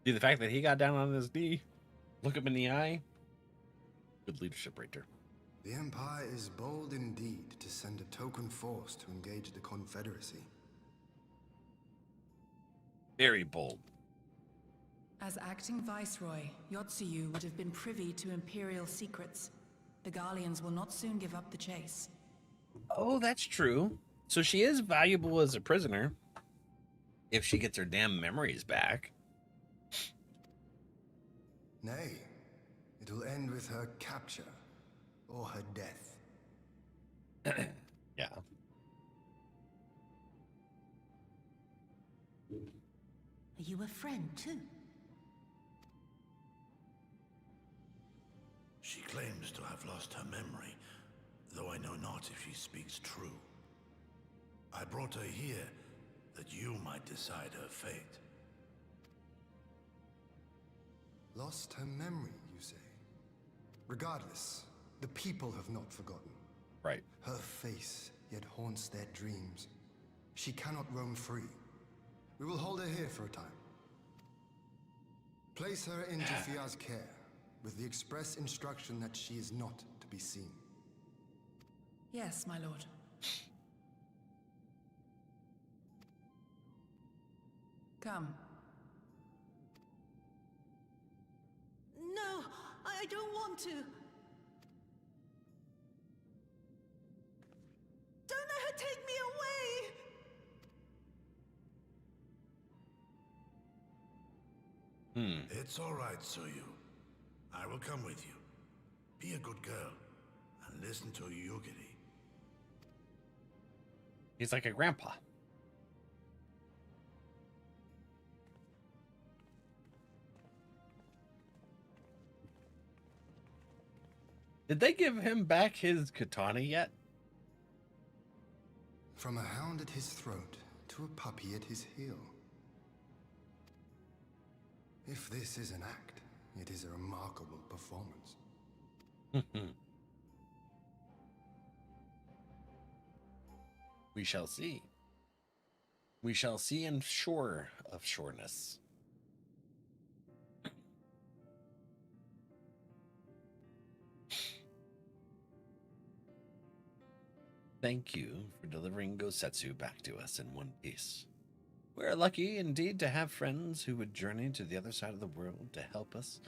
See, the fact that he got down on his knee, look him in the eye. Good leadership right there. The Empire is bold indeed to send a token force to engage the Confederacy. Very bold. As acting Viceroy, Yotsuyu would have been privy to Imperial secrets. The Garleans will not soon give up the chase. Oh, that's true. So she is valuable as a prisoner. If she gets her damn memories back. Nay, it'll end with her capture or her death. Yeah. Are you a friend too? She claims to have lost her memory, though I know not if she speaks true. I brought her here that you might decide her fate. Lost her memory, you say? Regardless, the people have not forgotten. Right. Her face yet haunts their dreams. She cannot roam free. We will hold her here for a time. Place her into Fia's care, with the express instruction that she is not to be seen. Yes, my lord. Come. No, I don't want to. Don't let her take me away! It's all right, Suyu. I will come with you. Be a good girl and listen to Yugiri. He's like a grandpa. Did they give him back his katana yet? From a hound at his throat to a puppy at his heel. If this is an act, it is a remarkable performance. We shall see. We shall see in shore of shoreness. Thank you for delivering Gosetsu back to us in one piece. We are lucky indeed to have friends who would journey to the other side of the world to help us,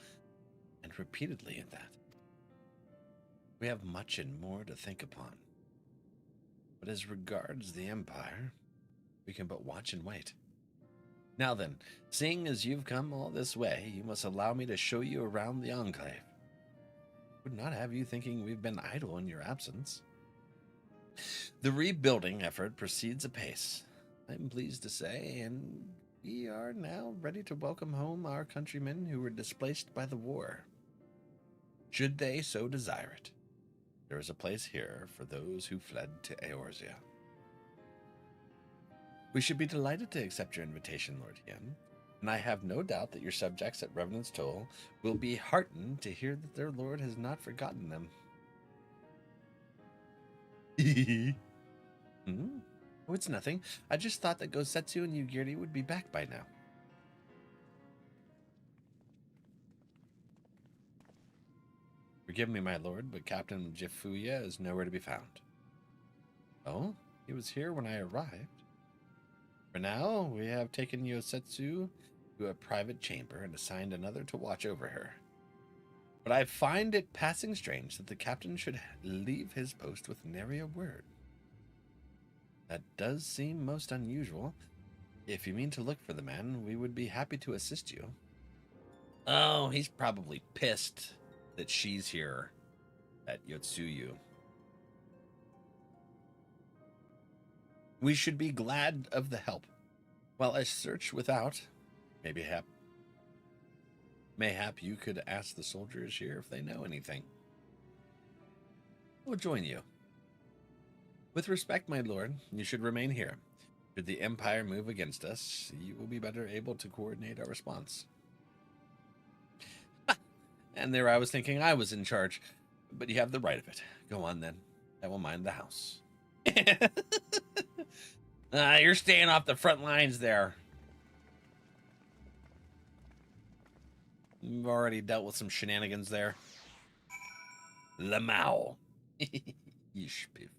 and repeatedly at that. We have much and more to think upon. But as regards the Empire, we can but watch and wait. Now then, seeing as you've come all this way, you must allow me to show you around the Enclave. Would not have you thinking we've been idle in your absence. The rebuilding effort proceeds apace, I'm pleased to say, and we are now ready to welcome home our countrymen who were displaced by the war. Should they so desire it, there is a place here for those who fled to Eorzea. We should be delighted to accept your invitation, Lord Hien, and I have no doubt that your subjects at Revenant's Toll will be heartened to hear that their lord has not forgotten them. Oh, it's nothing. I just thought that Gosetsu and Yugiri would be back by now. Forgive me, my lord, but Captain Jifuya is nowhere to be found. Oh, he was here when I arrived. For now, we have taken Yosetsu to a private chamber and assigned another to watch over her. But I find it passing strange that the captain should leave his post with nary a word. That does seem most unusual. If you mean to look for the man, we would be happy to assist you. Oh, he's probably pissed that she's here at Yotsuyu. We should be glad of the help. While I search without, mayhap you could ask the soldiers here if they know anything. We'll join you. With respect, my lord, you should remain here. Should the Empire move against us, you will be better able to coordinate our response. And there I was thinking I was in charge, but you have the right of it. Go on then. I will mind the house. You're staying off the front lines there. You've already dealt with some shenanigans there. Lamau. Yeesh, piff.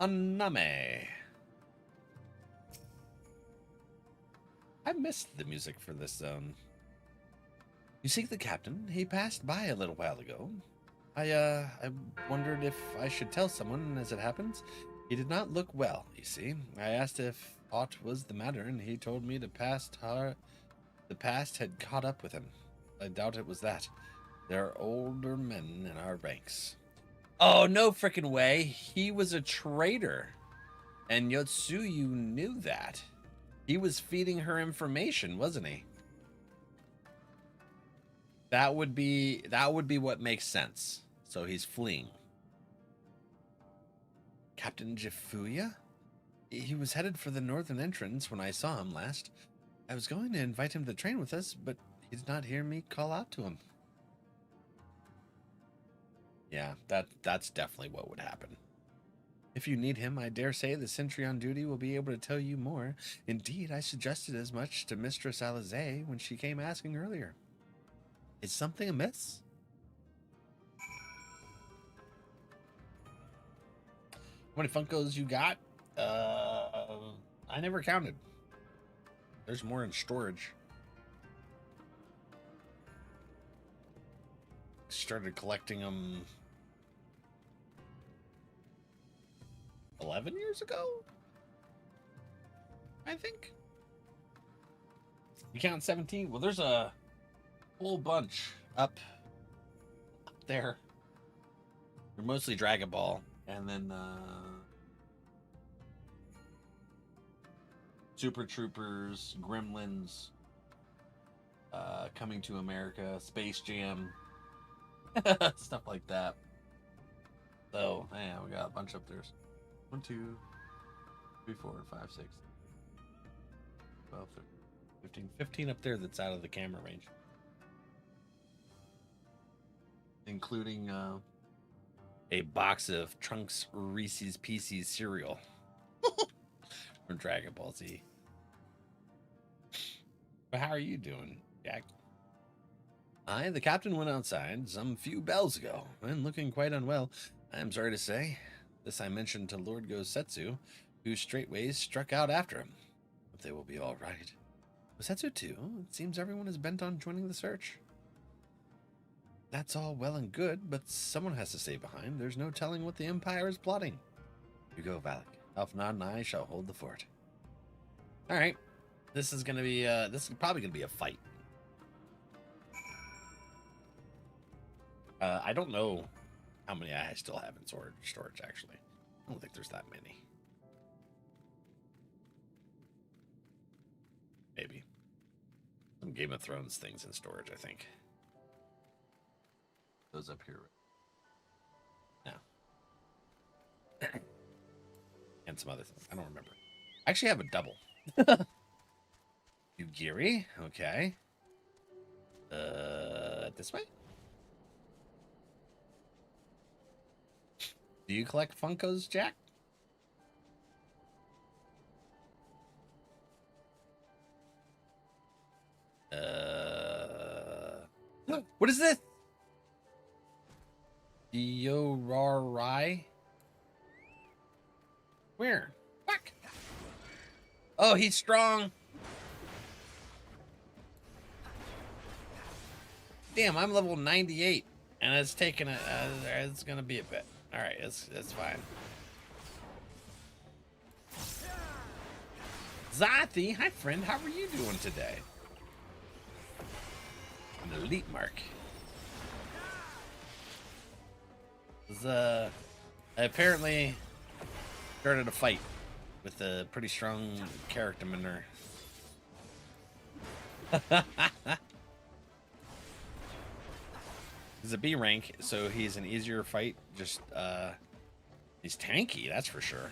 Aname. I missed the music for this zone. You seek the captain? He passed by a little while ago. I wondered if I should tell someone, as it happens. He did not look well, you see. I asked if aught was the matter, and he told me the past had caught up with him. I doubt it was that. There are older men in our ranks. Oh, no frickin' way. He was a traitor. And Yotsuyu knew that. He was feeding her information, wasn't he? That would be what makes sense. So he's fleeing. Captain Jifuya? He was headed for the northern entrance when I saw him last. I was going to invite him to train with us, but he did not hear me call out to him. Yeah, that's definitely what would happen. If you need him, I dare say the sentry on duty will be able to tell you more. Indeed, I suggested as much to Mistress Alizé when she came asking earlier. Is something amiss? How many Funkos you got? I never counted. There's more in storage. Started collecting them 11 years ago, I think. You count 17? Well, there's a whole bunch up there. They're mostly Dragon Ball, and then Super Troopers, Gremlins, Coming to America, Space Jam, stuff like that. So, yeah, we got a bunch up there. 1, 2, 3, 4, 5, 6, 12, 13, 15. 15 up there that's out of the camera range. Including a box of Trunks Reese's Pieces cereal from Dragon Ball Z. But how are you doing, Jack? The captain went outside some few bells ago, and looking quite unwell. I am sorry to say. This I mentioned to Lord Gosetsu, who straightways struck out after him. But they will be all right. Gosetsu too? It seems everyone is bent on joining the search. That's all well and good, but someone has to stay behind. There's no telling what the Empire is plotting. You go, Valak. Elfnod and I shall hold the fort. All right. This is gonna be probably gonna be a fight. I don't know how many I still have in storage, actually. I don't think there's that many. Maybe. Some Game of Thrones things in storage, I think. Those up here. No. And some other things. I don't remember. I actually have a double. Yugiri? Okay. This way? Do you collect Funkos, Jack? What is this? Yorarai? Where? Fuck. Oh, he's strong. Damn, I'm level 98, and it's taking a. It's gonna be a bit. All right, it's fine. Zathi, hi friend, how are you doing today? An elite mark. I apparently started a fight with a pretty strong character maneuver. He's a B rank, so he's an easier fight. Just he's tanky, that's for sure.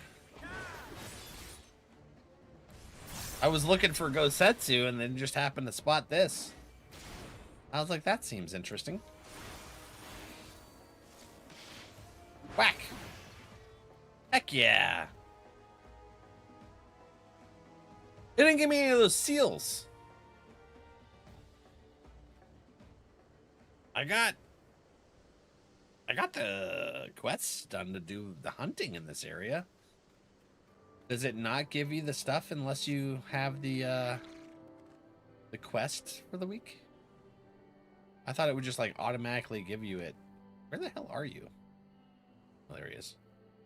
I was looking for Gosetsu and then just happened to spot this. I was like, that seems interesting. Whack! Heck yeah! It didn't give me any of those seals. I got the quests done to do the hunting in this area. Does it not give you the stuff unless you have the quest for the week? I thought it would just like automatically give you it. Where the hell are you? Oh, there he is.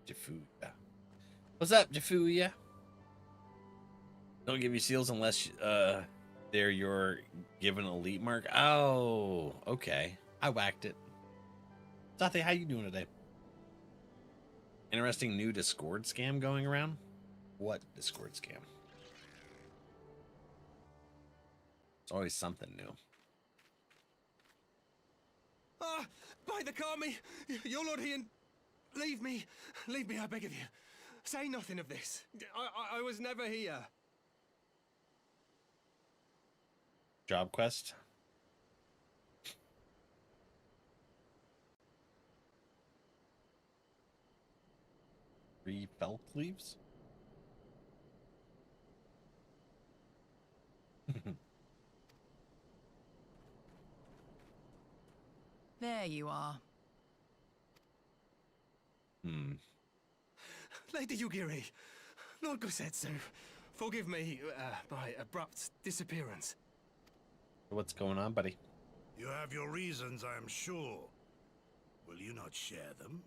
Jafuya. What's up, Jafuya? Don't give you seals unless they're your given elite mark. Oh, okay. I whacked it. Tate, how you doing today? Interesting new Discord scam going around? What Discord scam? It's always something new. Ah, by the Kami, your Lord Ian, leave me, I beg of you. Say nothing of this. I was never here. Job quest? 3 felt leaves? There you are. Lady Yugiri, Lord Gosetsu, forgive me my abrupt disappearance. What's going on, buddy? You have your reasons, I am sure. Will you not share them?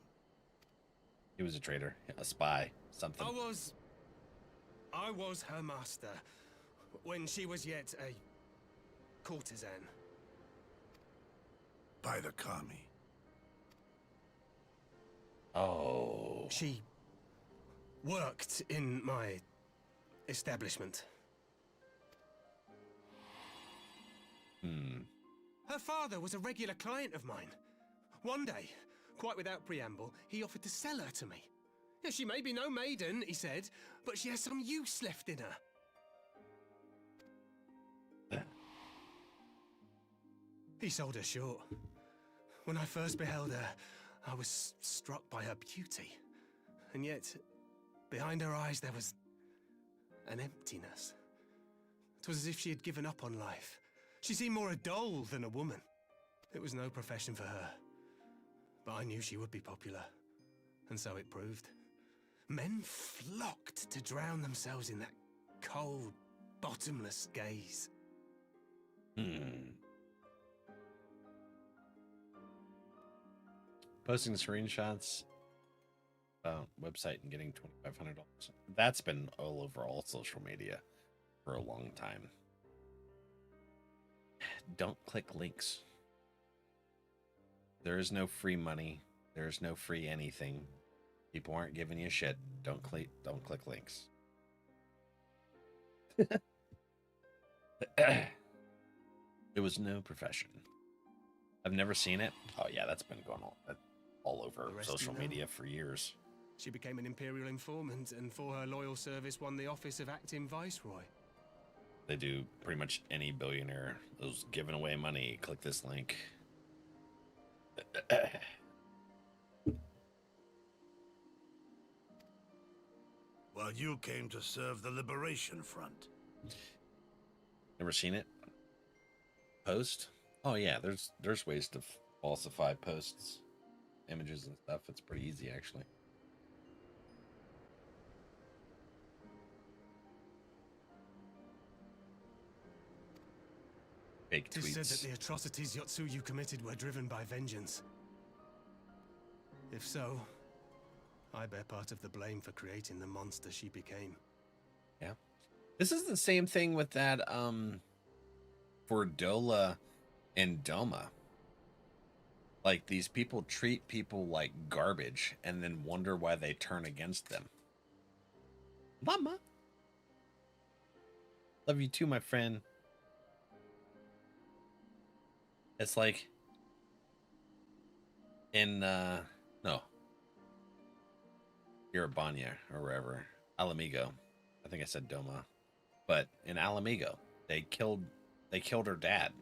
He was a traitor, a spy, something. I was her master when she was yet a courtesan. By the Kami. Oh. She worked in my establishment. Her father was a regular client of mine. One day, quite without preamble, he offered to sell her to me. Yeah, she may be no maiden, he said, but she has some use left in her. He sold her short. When I first beheld her, I was struck by her beauty. And yet, behind her eyes there was an emptiness. It was as if she had given up on life. She seemed more a doll than a woman. It was no profession for her. But I knew she would be popular. And so it proved. Men flocked to drown themselves in that cold, bottomless gaze. Posting screenshots about website and getting $2,500. That's been all over all social media for a long time. Don't click links. There is no free money. There is no free anything. People aren't giving you shit. Don't click links. It was no profession. I've never seen it. Oh yeah, that's been going on all over social media for years. She became an Imperial informant and for her loyal service won the office of acting Viceroy. They do pretty much any billionaire. Those giving away money. Click this link. Well, you came to serve the Liberation Front. Never seen it? Post? Oh yeah, there's ways to falsify posts, images and stuff. It's pretty easy actually. Fake tweets. It is said that the atrocities Yotsuyu committed were driven by vengeance. If so, I bear part of the blame for creating the monster she became. Yeah. This is the same thing with that for Dola and Doma. Like, these people treat people like garbage and then wonder why they turn against them. Mama. Love you too, my friend. It's like in no, Irabanya or wherever, Ala Mhigo. I think I said Doma, but in Ala Mhigo, they killed her dad,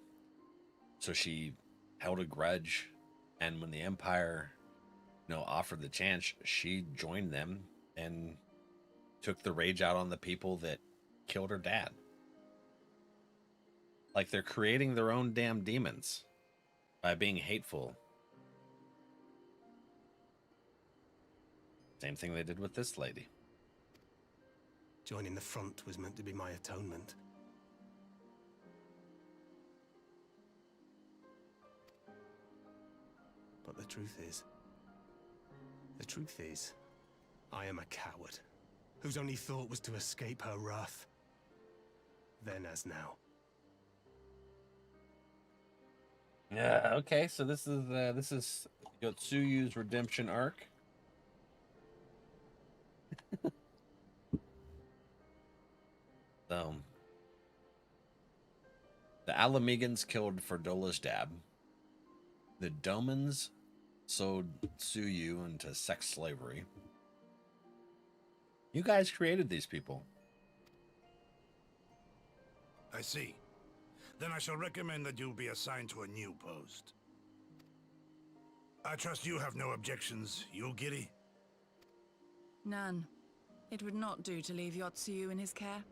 so she held a grudge, and when the Empire, offered the chance, she joined them and took the rage out on the people that killed her dad. Like, they're creating their own damn demons by being hateful. Same thing they did with this lady. Joining the front was meant to be my atonement. But the truth is, I am a coward, whose only thought was to escape her wrath. Then as now. Yeah, okay, so this is Yotsuyu's redemption arc. So, the Ala Mhigans killed Ferdola's dad. The Domans sold Tsuyu into sex slavery. You guys created these people. I see. Then I shall recommend that you be assigned to a new post. I trust you have no objections, Yugiri? None. It would not do to leave Yotsuyu in his care.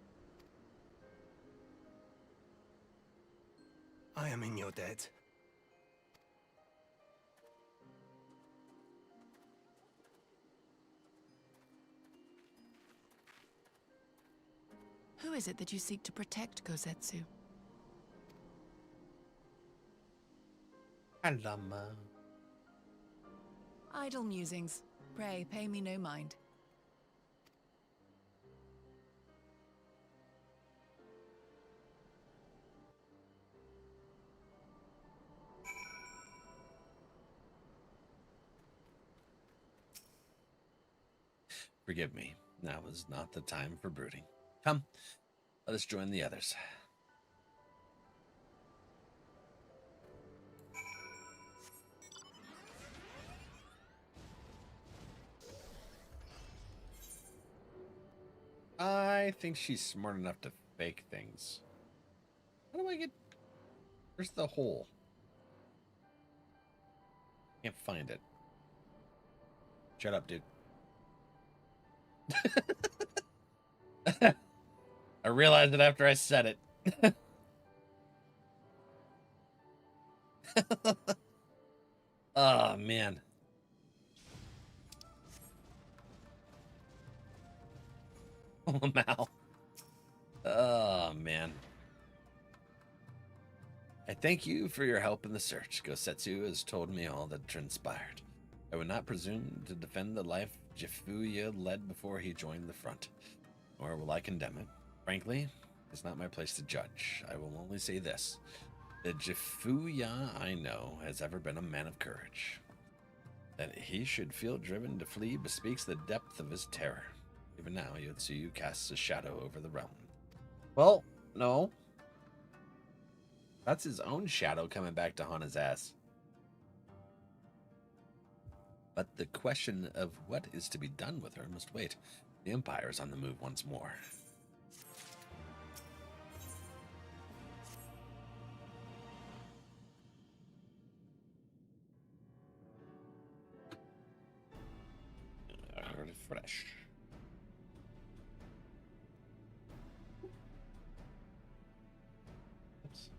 I am in your debt. Who is it that you seek to protect, Gosetsu? Alama. Idle musings. Pray, pay me no mind. Forgive me. Now is not the time for brooding. Come, let us join the others. I think she's smart enough to fake things. How do I get... Where's the hole? Can't find it. Shut up, dude. I realized it after I said it. Oh, man. Oh, Mal. Oh, man. I thank you for your help in the search. Gosetsu has told me all that transpired. I would not presume to defend the life Jifuya led before he joined the front, nor will I condemn it. Frankly, it's not my place to judge. I will only say this. The Jifuya I know has ever been a man of courage. That he should feel driven to flee bespeaks the depth of his terror. Even now, Yotsuyu casts a shadow over the realm. Well, no. That's his own shadow coming back to haunt his ass. But the question of what is to be done with her must wait. The Empire is on the move once more. Refresh. Oops.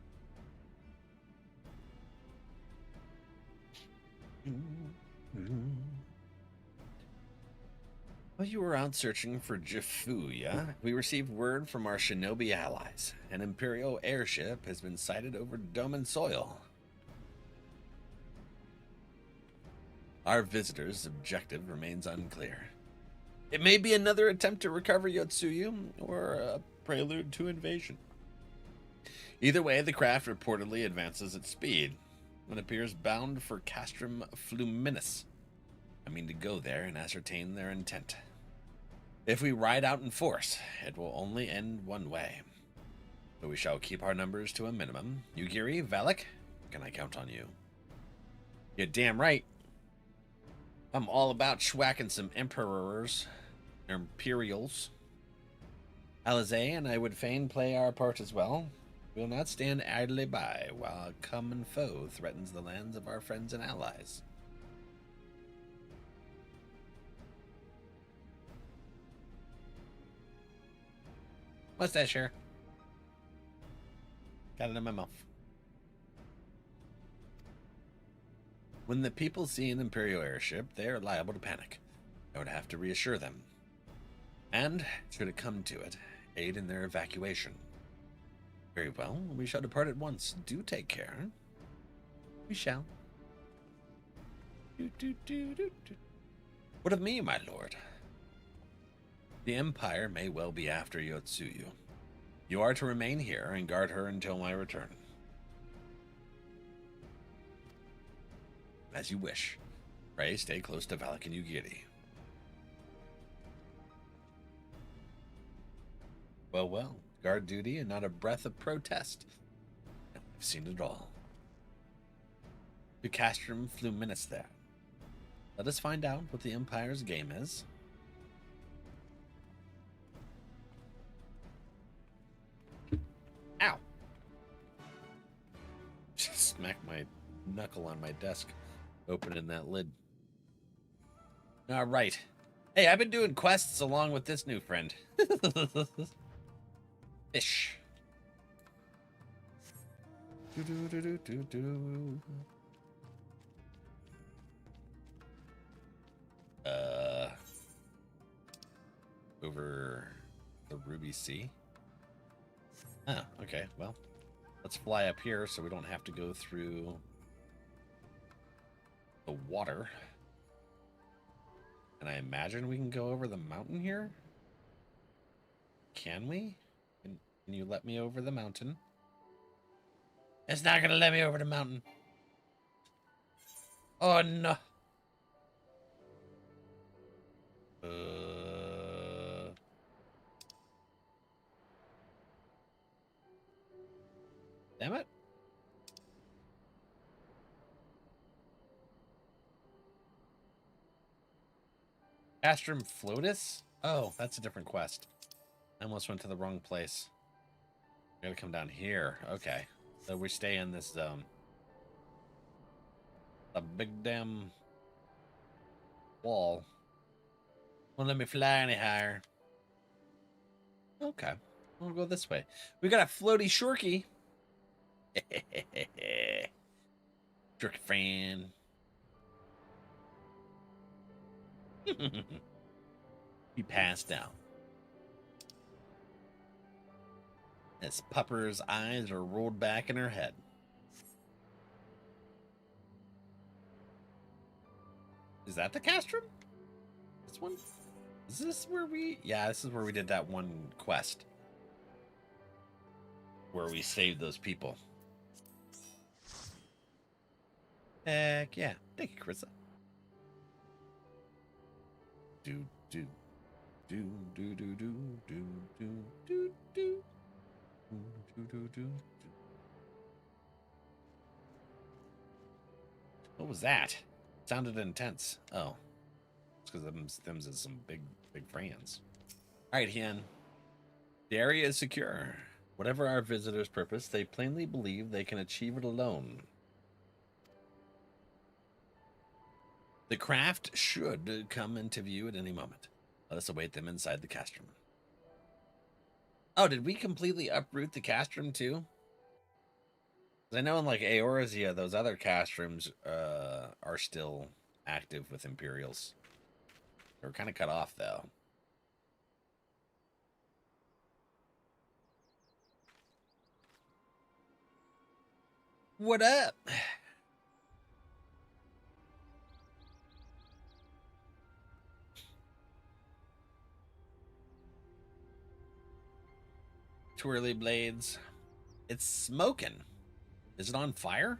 While you were out searching for Jifuya, we received word from our shinobi allies. An Imperial airship has been sighted over Doman soil. Our visitor's objective remains unclear. It may be another attempt to recover Yotsuyu, or a prelude to invasion. Either way, the craft reportedly advances at speed and appears bound for Castrum Fluminis. I mean to go there and ascertain their intent. If we ride out in force, it will only end one way. But we shall keep our numbers to a minimum. Yugiri, Valak, can I count on you? You're damn right. I'm all about schwacking some Imperials. Alizé and I would fain play our part as well. We will not stand idly by while a common foe threatens the lands of our friends and allies. What's that, Cher? Got it in my mouth. When the people see an Imperial airship, they are liable to panic. I would have to reassure them. And, should it come to it, aid in their evacuation. Very well, we shall depart at once. Do take care. We shall. What of me, my lord? The Empire may well be after Yotsuyu. You are to remain here and guard her until my return. As you wish. Pray stay close to Valak and Yugiri. Well, well. Guard duty and not a breath of protest. I've seen it all. To Castrum Fluminis there. Let us find out what the Empire's game is. Ow! Just smacked my knuckle on my desk, opening that lid. All right. Hey, I've been doing quests along with this new friend. Fish. Over the Ruby Sea. Oh, okay. Well, let's fly up here so we don't have to go through the water. And I imagine we can go over the mountain here. Can we? Can you let me over the mountain? It's not gonna let me over the mountain. Oh no. Damn it. Castrum Flotus? Oh, that's a different quest. I almost went to the wrong place. We gotta come down here. Okay. So we stay in this zone. A big damn wall. Won't let me fly any higher. Okay. We'll go this way. We got a floaty shorky. Jerk fan. He passed out. As Pupper's eyes are rolled back in her head. Is that the castrum? This one? Is this where we... Yeah, this is where we did that one quest. Where we saved those people. Heck yeah. Thank you, Carissa. Do, do, do, do, do, do, do, do, do, do. What was that? Sounded intense. Oh. It's because them's is some big friends. Alright, Hien. The area is secure. Whatever our visitors' purpose, they plainly believe they can achieve it alone. The craft should come into view at any moment. Let us await them inside the castrum. Oh, did we completely uproot the castrum too? I know in like Eorzea, those other castrums are still active with Imperials. They were kind of cut off though. What up? Twirly blades. It's smoking. Is it on fire?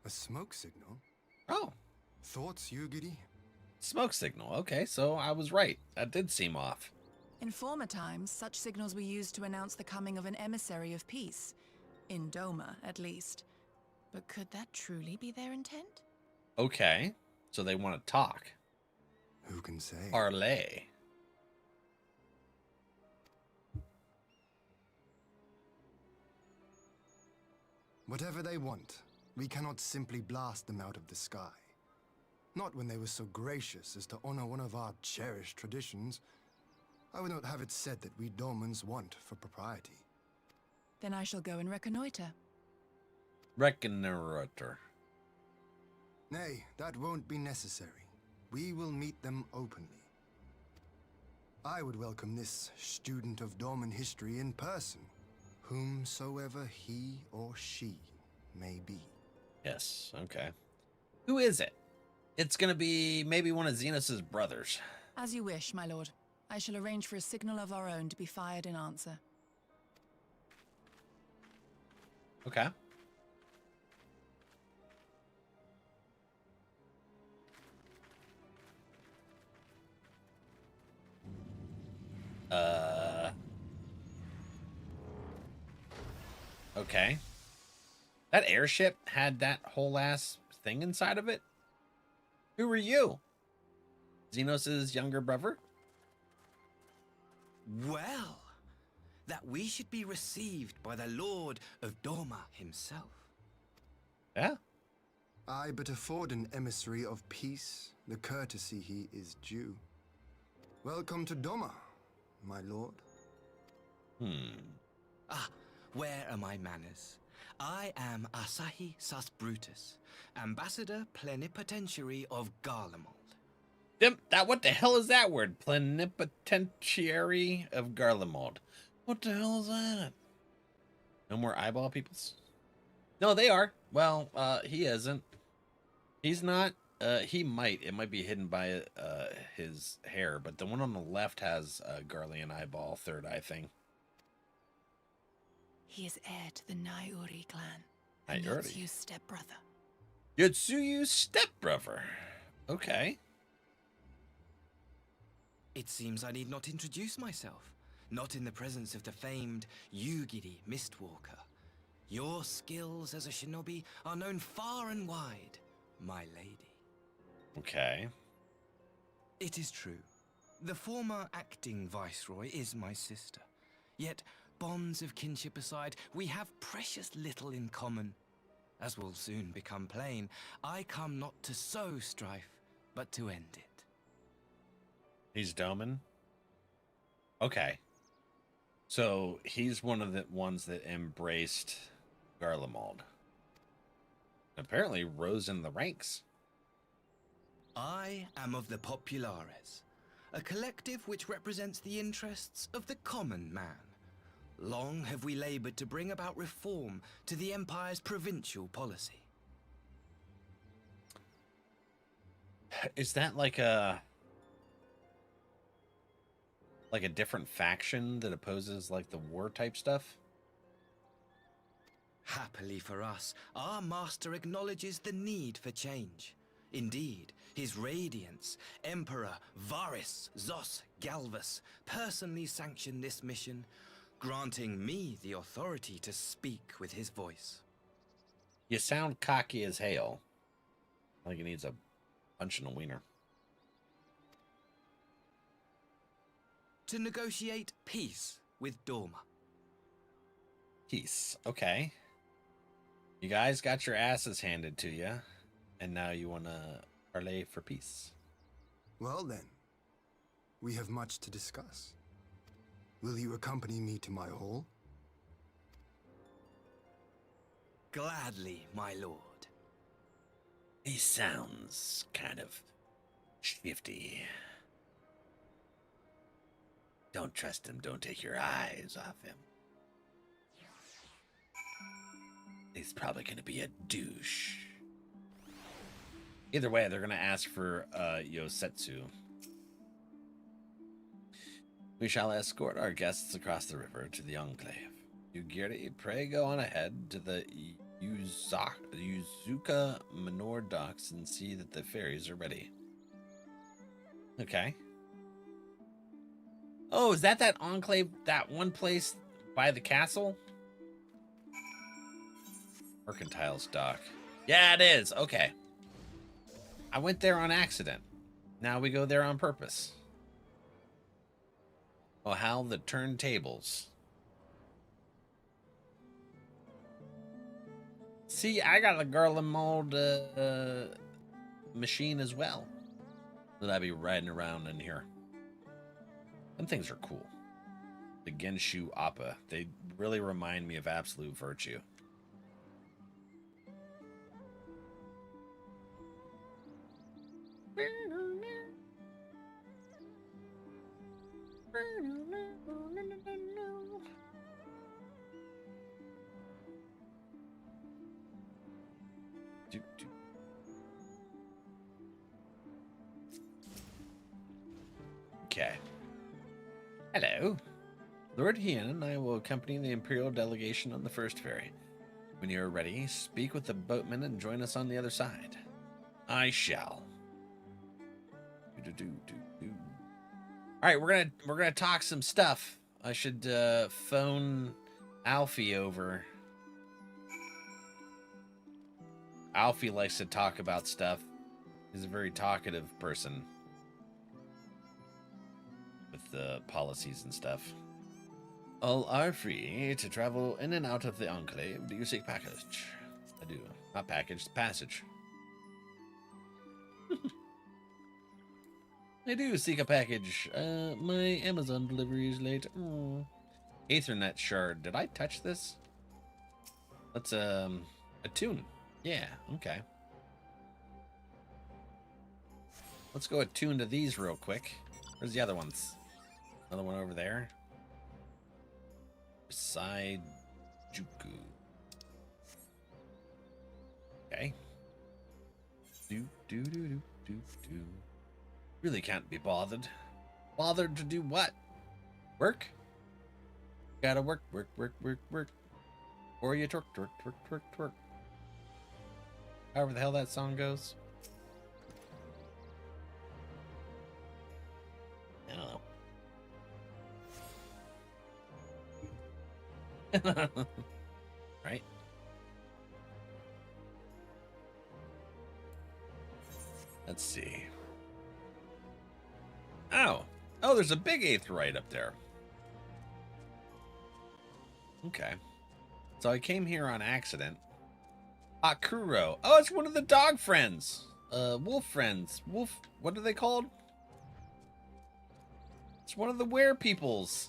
A smoke signal? Oh. Thoughts, Yugiri? Smoke signal. Okay, so I was right. That did seem off. In former times, such signals were used to announce the coming of an emissary of peace. In Doma, at least. But could that truly be their intent? Okay, so they want to talk. Who can say? Arlay. Whatever they want, we cannot simply blast them out of the sky. Not when they were so gracious as to honor one of our cherished traditions. I would not have it said that we Domans want for propriety. Then I shall go and reconnoiter. Reconnoiter. Nay, that won't be necessary. We will meet them openly. I would welcome this student of Doman history in person, whomsoever he or she may be. Yes, okay. Who is it? It's gonna be maybe one of Xenos' brothers. As you wish, my lord. I shall arrange for a signal of our own to be fired in answer. Okay. Okay. That airship had that whole ass thing inside of it? Who are you? Xenos' younger brother? Well, that we should be received by the Lord of Doma himself. Yeah. I but afford an emissary of peace the courtesy he is due. Welcome to Doma, my lord. Ah, where are my manners? I am Asahi Sus Brutus, Ambassador Plenipotentiary of Garlemald. What the hell is that word? Plenipotentiary of Garlemald. What the hell is that? No more eyeball peoples? No, they are. Well, he isn't. He's not. He might. It might be hidden by his hair, but the one on the left has a Garlean eyeball, third eye thing. He is heir to the Naiuri clan. Naiuri? Yotsu's stepbrother. Yotsu's stepbrother. Okay. It seems I need not introduce myself. Not in the presence of the famed Yugiri Mistwalker. Your skills as a shinobi are known far and wide, my lady. Okay. It is true. The former acting viceroy is my sister. Yet, bonds of kinship aside, we have precious little in common. As will soon become plain, I come not to sow strife, but to end it. He's Doman? Okay. So, he's one of the ones that embraced Garlemald. Apparently rose in the ranks. I am of the Populares, a collective which represents the interests of the common man. Long have we labored to bring about reform to the Empire's provincial policy. Is that like a different faction that opposes like the war type stuff? Happily for us, our master acknowledges the need for change. Indeed, his Radiance, Emperor Varys Zos Galvus, personally sanctioned this mission, granting me the authority to speak with his voice. You sound cocky as hail. Like he needs a punch in the wiener. To negotiate peace with Dorma. Peace. Okay. You guys got your asses handed to you, and now you want to parlay for peace. Well then, we have much to discuss. Will you accompany me to my hall? Gladly, my lord. He sounds kind of shifty. Don't trust him. Don't take your eyes off him. He's probably going to be a douche. Either way, they're going to ask for Yosetsu. We shall escort our guests across the river to the Enclave. Yugiri, pray go on ahead to the Yuzuka Manor docks and see that the ferries are ready. Okay. Oh, is that Enclave, that one place by the castle? Mercantile's dock. Yeah, it is. Okay. I went there on accident. Now we go there on purpose. Oh, how the turntables. See, I got a Garlemald machine as well that I'd be riding around in here. Them things are cool. The Genshu Appa. They really remind me of Absolute Virtue. Okay. Hello. Lord Hien and I will accompany the Imperial delegation on the first ferry. When you are ready, speak with the boatmen and join us on the other side. I shall. All right, we're gonna talk some stuff. I should phone Alfie over. Alfie likes to talk about stuff. He's a very talkative person with the policies and stuff. All are free to travel in and out of the Enclave. Do you seek passage? I do. Not package, passage. I do seek a package. My Amazon delivery is late. Oh. Ethernet shard. Did I touch this? Let's attune. Yeah, okay. Let's go attune to these real quick. Where's the other ones? Another one over there. Side Juku. Okay. Do. Really can't be bothered. Bothered to do what? Work? Gotta work. Or you twerk. However the hell that song goes. I don't know. Right? Let's see. Oh, there's a big aetheryte up there. Okay. So I came here on accident. Akuro. Oh, it's one of the dog friends. Wolf friends. Wolf, what are they called? It's one of the were peoples.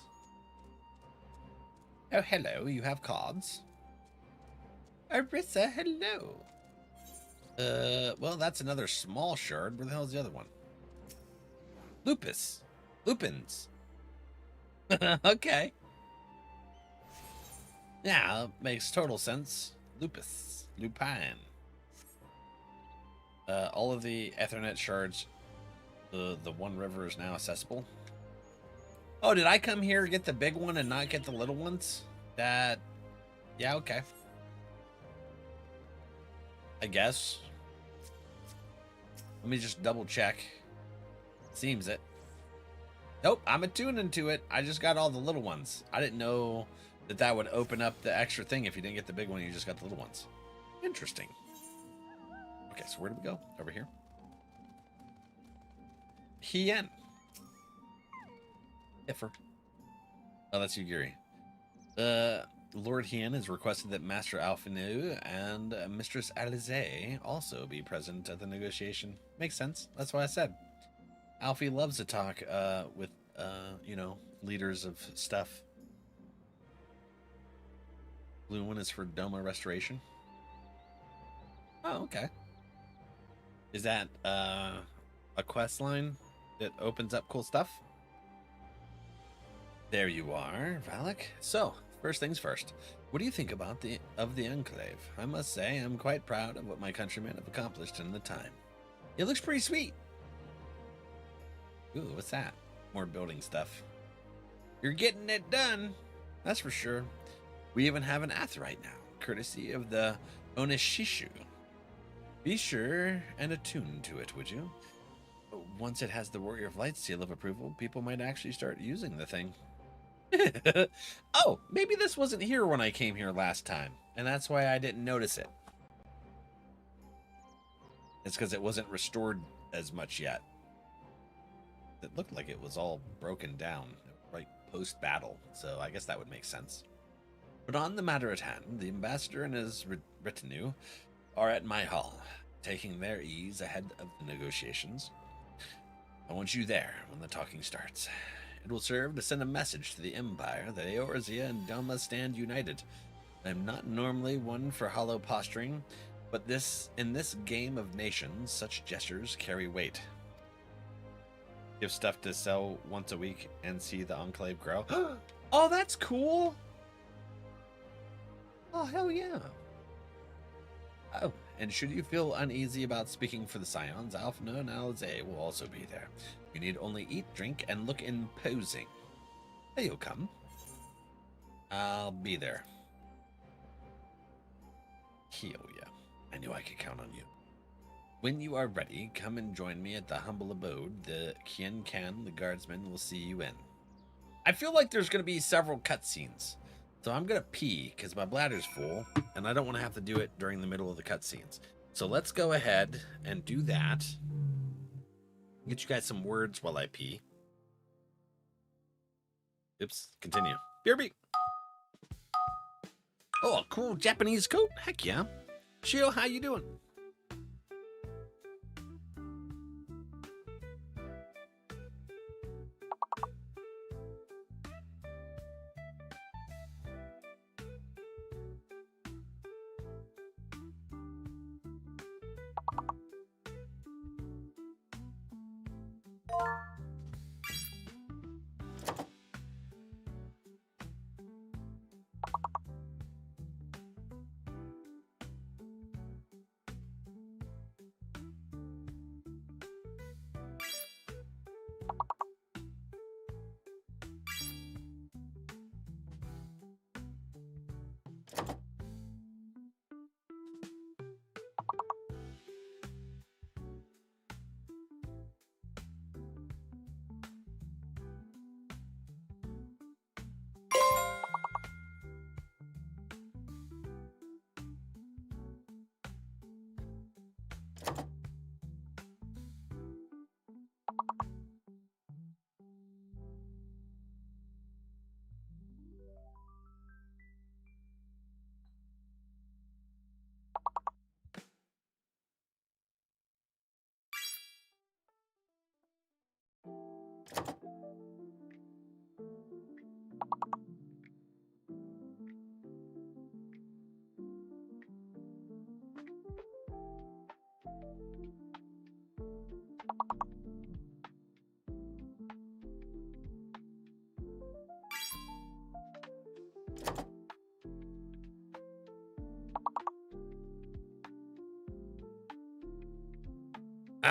Oh, hello, you have cards. Arissa, hello. Well, that's another small shard. Where the hell is the other one? Lupins. Okay. Yeah, makes total sense. Lupine. All of the Ethernet shards, the one river is now accessible. Oh, did I come here to get the big one and not get the little ones? Yeah, okay. I guess. Let me just double check. Seems it. Nope, I'm attuning to it. I just got all the little ones. I didn't know that would open up the extra thing if you didn't get the big one, you just got the little ones. Interesting. Okay, so where do we go? Over here. Hien. Iffer. Oh, that's Yugiri. Lord Hien has requested that Master Alphinu and Mistress Alize also be present at the negotiation. Makes sense. That's what I said. Alfie loves to talk with, leaders of stuff. Blue one is for Doma restoration. Oh, okay. Is that a quest line that opens up cool stuff? There you are, Valak. So, first things first. What do you think about the Enclave? I must say, I'm quite proud of what my countrymen have accomplished in the time. It looks pretty sweet. Ooh, what's that? More building stuff. You're getting it done. That's for sure. We even have an aetheryte now, courtesy of the Onishishu. Be sure and attune to it, would you? Once it has the Warrior of Light seal of approval, people might actually start using the thing. Oh, maybe this wasn't here when I came here last time, and that's why I didn't notice it. It's because it wasn't restored as much yet. It looked like it was all broken down, right post-battle, so I guess that would make sense. But on the matter at hand, the ambassador and his retinue are at my hall, taking their ease ahead of the negotiations. I want you there when the talking starts. It will serve to send a message to the Empire that Eorzea and Doma stand united. I'm not normally one for hollow posturing, but in this game of nations, such gestures carry weight. Give stuff to sell once a week and see the Enclave grow. Oh, that's cool! Oh, hell yeah. Oh, and should you feel uneasy about speaking for the Scions, Alphino and Alize will also be there. You need only eat, drink, and look imposing. Hey, you'll come. I'll be there. Hell yeah. I knew I could count on you. When you are ready, come and join me at the humble abode. The Kien Kan, the guardsman, will see you in. I feel like there's going to be several cutscenes. So I'm going to pee because my bladder's full, and I don't want to have to do it during the middle of the cutscenes. So let's go ahead and do that. Get you guys some words while I pee. Oops, continue. BRB. Oh, a cool Japanese coat. Heck yeah. Shio, how you doing?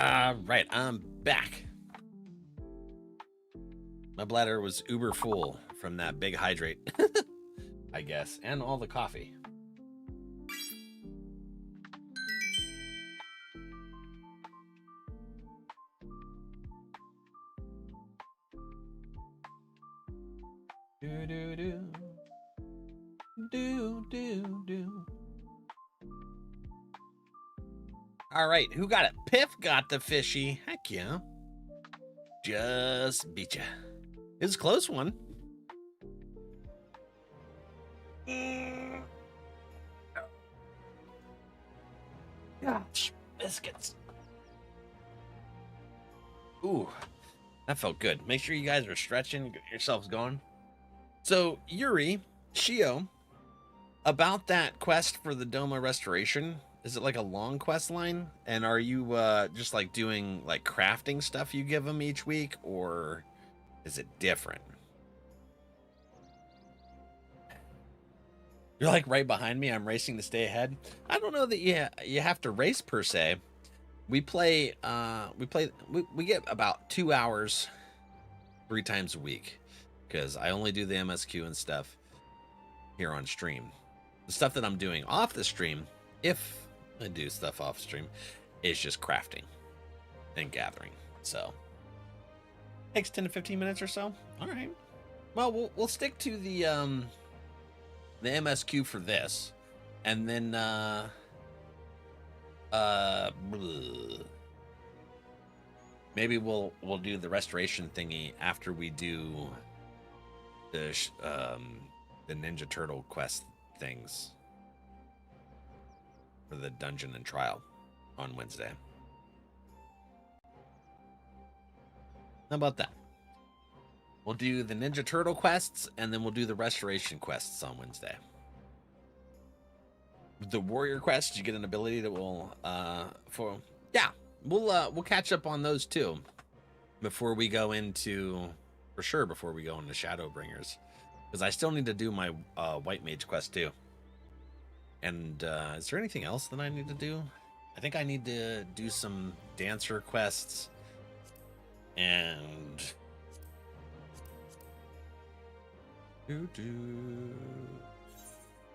Right, I'm back. My bladder was uber full from that big hydrate, I guess, and all the coffee. Do do do do do do. All right, who got it? Piff got the fishy. Heck yeah. Just beat ya. It was a close one. Gosh, biscuits. Ooh, that felt good. Make sure you guys are stretching, get yourselves going. So, Yuri, Shio, about that quest for the Doma restoration, is it like a long quest line? And are you just like doing like crafting stuff you give them each week, or is it different? You're like right behind me. I'm racing to stay ahead. I don't know that you have to race per se. We play we get about 2 hours 3 times a week, because I only do the MSQ and stuff here on stream. The stuff that I'm doing off the stream, if I do stuff off stream, is just crafting and gathering. So takes 10 to 15 minutes or so. All right. Well, we'll stick to the MSQ for this, and then maybe we'll do the restoration thingy after we do the Ninja Turtle quest things for the dungeon and trial on Wednesday. How about that? We'll do the Ninja Turtle quests, and then we'll do the restoration quests on Wednesday. The warrior quests, you get an ability that will we'll catch up on those too before we go into Shadowbringers, because I still need to do my White Mage quest too. And is there anything else that I need to do? I think I need to do some dancer quests, and there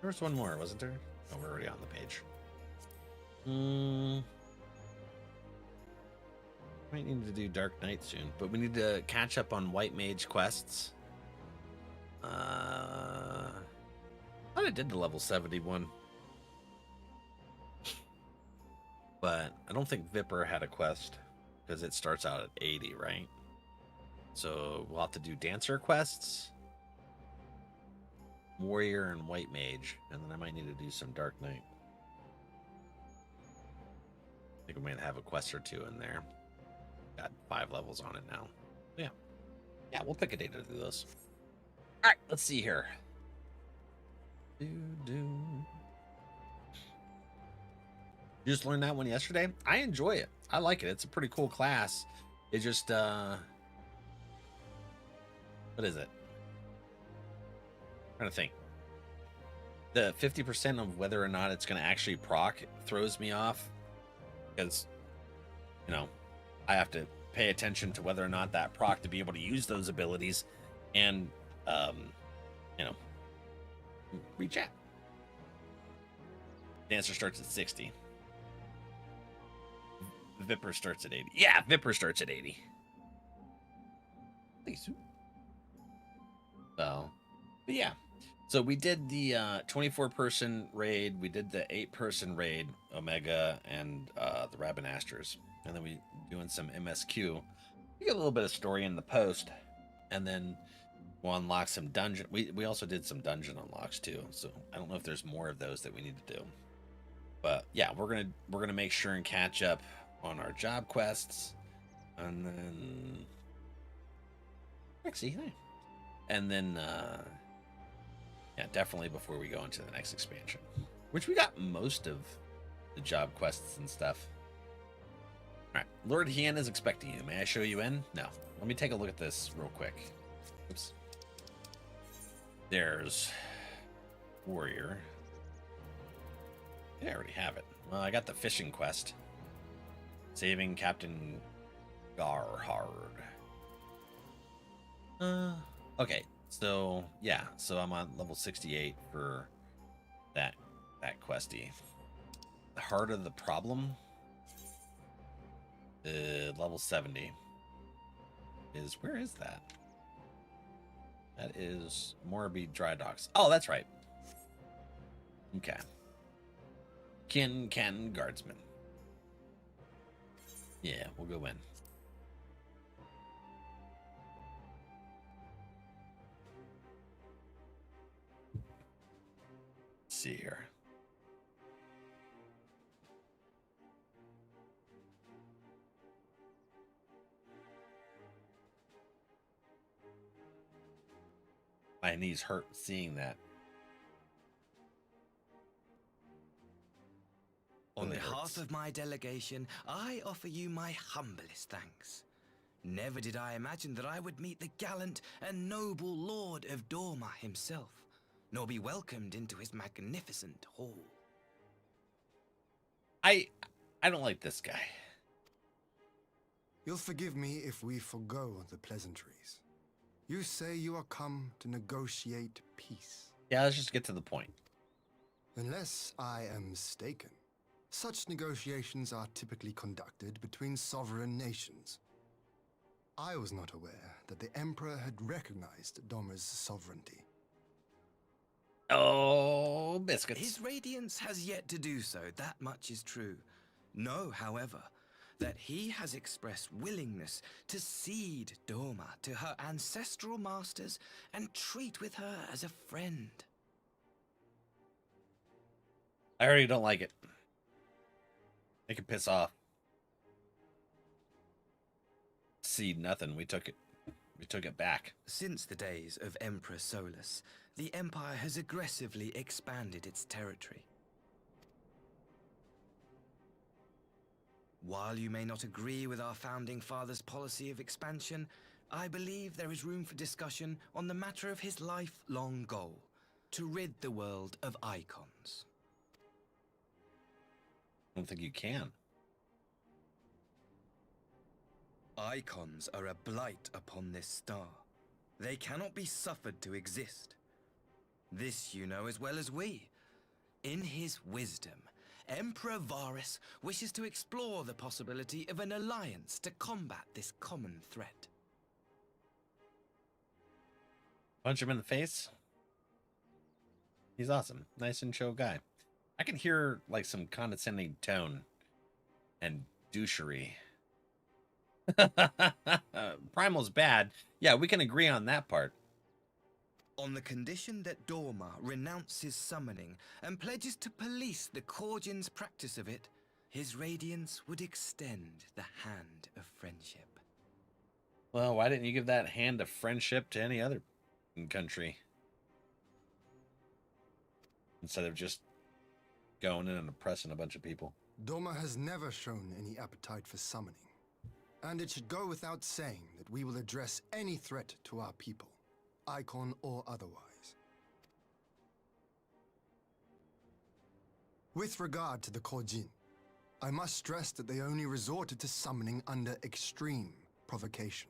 was one more, wasn't there? Oh, we're already on the page. Might need to do Dark Knight soon, but we need to catch up on White Mage quests. I thought I did the level 71, but I don't think Viper had a quest because it starts out at 80, right? So we'll have to do dancer quests, warrior, and White Mage, and then I might need to do some Dark Knight. I think we might have a quest or two in there. Got 5 levels on it now. Yeah, we'll pick a day to do those. All right, let's see here. You just learned that one yesterday? I enjoy it. I like it. It's a pretty cool class. It just what is it? I'm trying to think. The 50% of whether or not it's going to actually proc throws me off, because I have to pay attention to whether or not that proc to be able to use those abilities, and reach out. Dancer starts at 60. Viper starts at 80. Yeah, Viper starts at 80. Please. So, but yeah. So we did the 24-person raid. We did the 8-person raid, Omega and the Rabanasters. And then we doing some MSQ. We get a little bit of story in the post, and then we'll unlock some dungeon. We also did some dungeon unlocks too. So I don't know if there's more of those that we need to do. But yeah, we're gonna make sure and catch up on our job quests, and then and then definitely before we go into the next expansion, which we got most of the job quests and stuff. All right, Lord Hien is expecting you. May I show you in? No. Let me take a look at this real quick. Oops. There's warrior. Yeah, I already have it. Well, I got the fishing quest. Saving Captain Garhard. Okay, so yeah, so I'm on level 68 for that questy. The heart of the problem, level 70 is, where is that? That is Morby Dry Docks. Oh, that's right. Okay. Kin Guardsman. Yeah, we'll go in. Let's see here. My knees hurt seeing that. On behalf of my delegation, I offer you my humblest thanks. Never did I imagine that I would meet the gallant and noble Lord of Dorma himself, nor be welcomed into his magnificent hall. I don't like this guy. You'll forgive me if we forgo the pleasantries. You say you are come to negotiate peace. Yeah, let's just get to the point. Unless I am mistaken, such negotiations are typically conducted between sovereign nations. I was not aware that the Emperor had recognized Dorma's sovereignty. Oh, biscuits. His Radiance has yet to do so, that much is true. Know, however, that he has expressed willingness to cede Dorma to her ancestral masters and treat with her as a friend. I already don't like it. Make it piss off. Cede nothing. We took it. We took it back. Since the days of Emperor Solus, the Empire has aggressively expanded its territory. While you may not agree with our founding father's policy of expansion, I believe there is room for discussion on the matter of his lifelong goal, to rid the world of icons. I don't think you can. Icons are a blight upon this star. They cannot be suffered to exist. This you know as well as we. In his wisdom, Emperor Varus wishes to explore the possibility of an alliance to combat this common threat. Punch him in the face. He's awesome. Nice and chill guy. I can hear like some condescending tone and douchery. Primal's bad. Yeah, we can agree on that part. On the condition that Dorma renounces summoning and pledges to police the Korgin's practice of it, his Radiance would extend the hand of friendship. Well, why didn't you give that hand of friendship to any other country? Instead of just going in and oppressing a bunch of people. Dorma has never shown any appetite for summoning. And it should go without saying that we will address any threat to our people, icon or otherwise. With regard to the Korjin, I must stress that they only resorted to summoning under extreme provocation.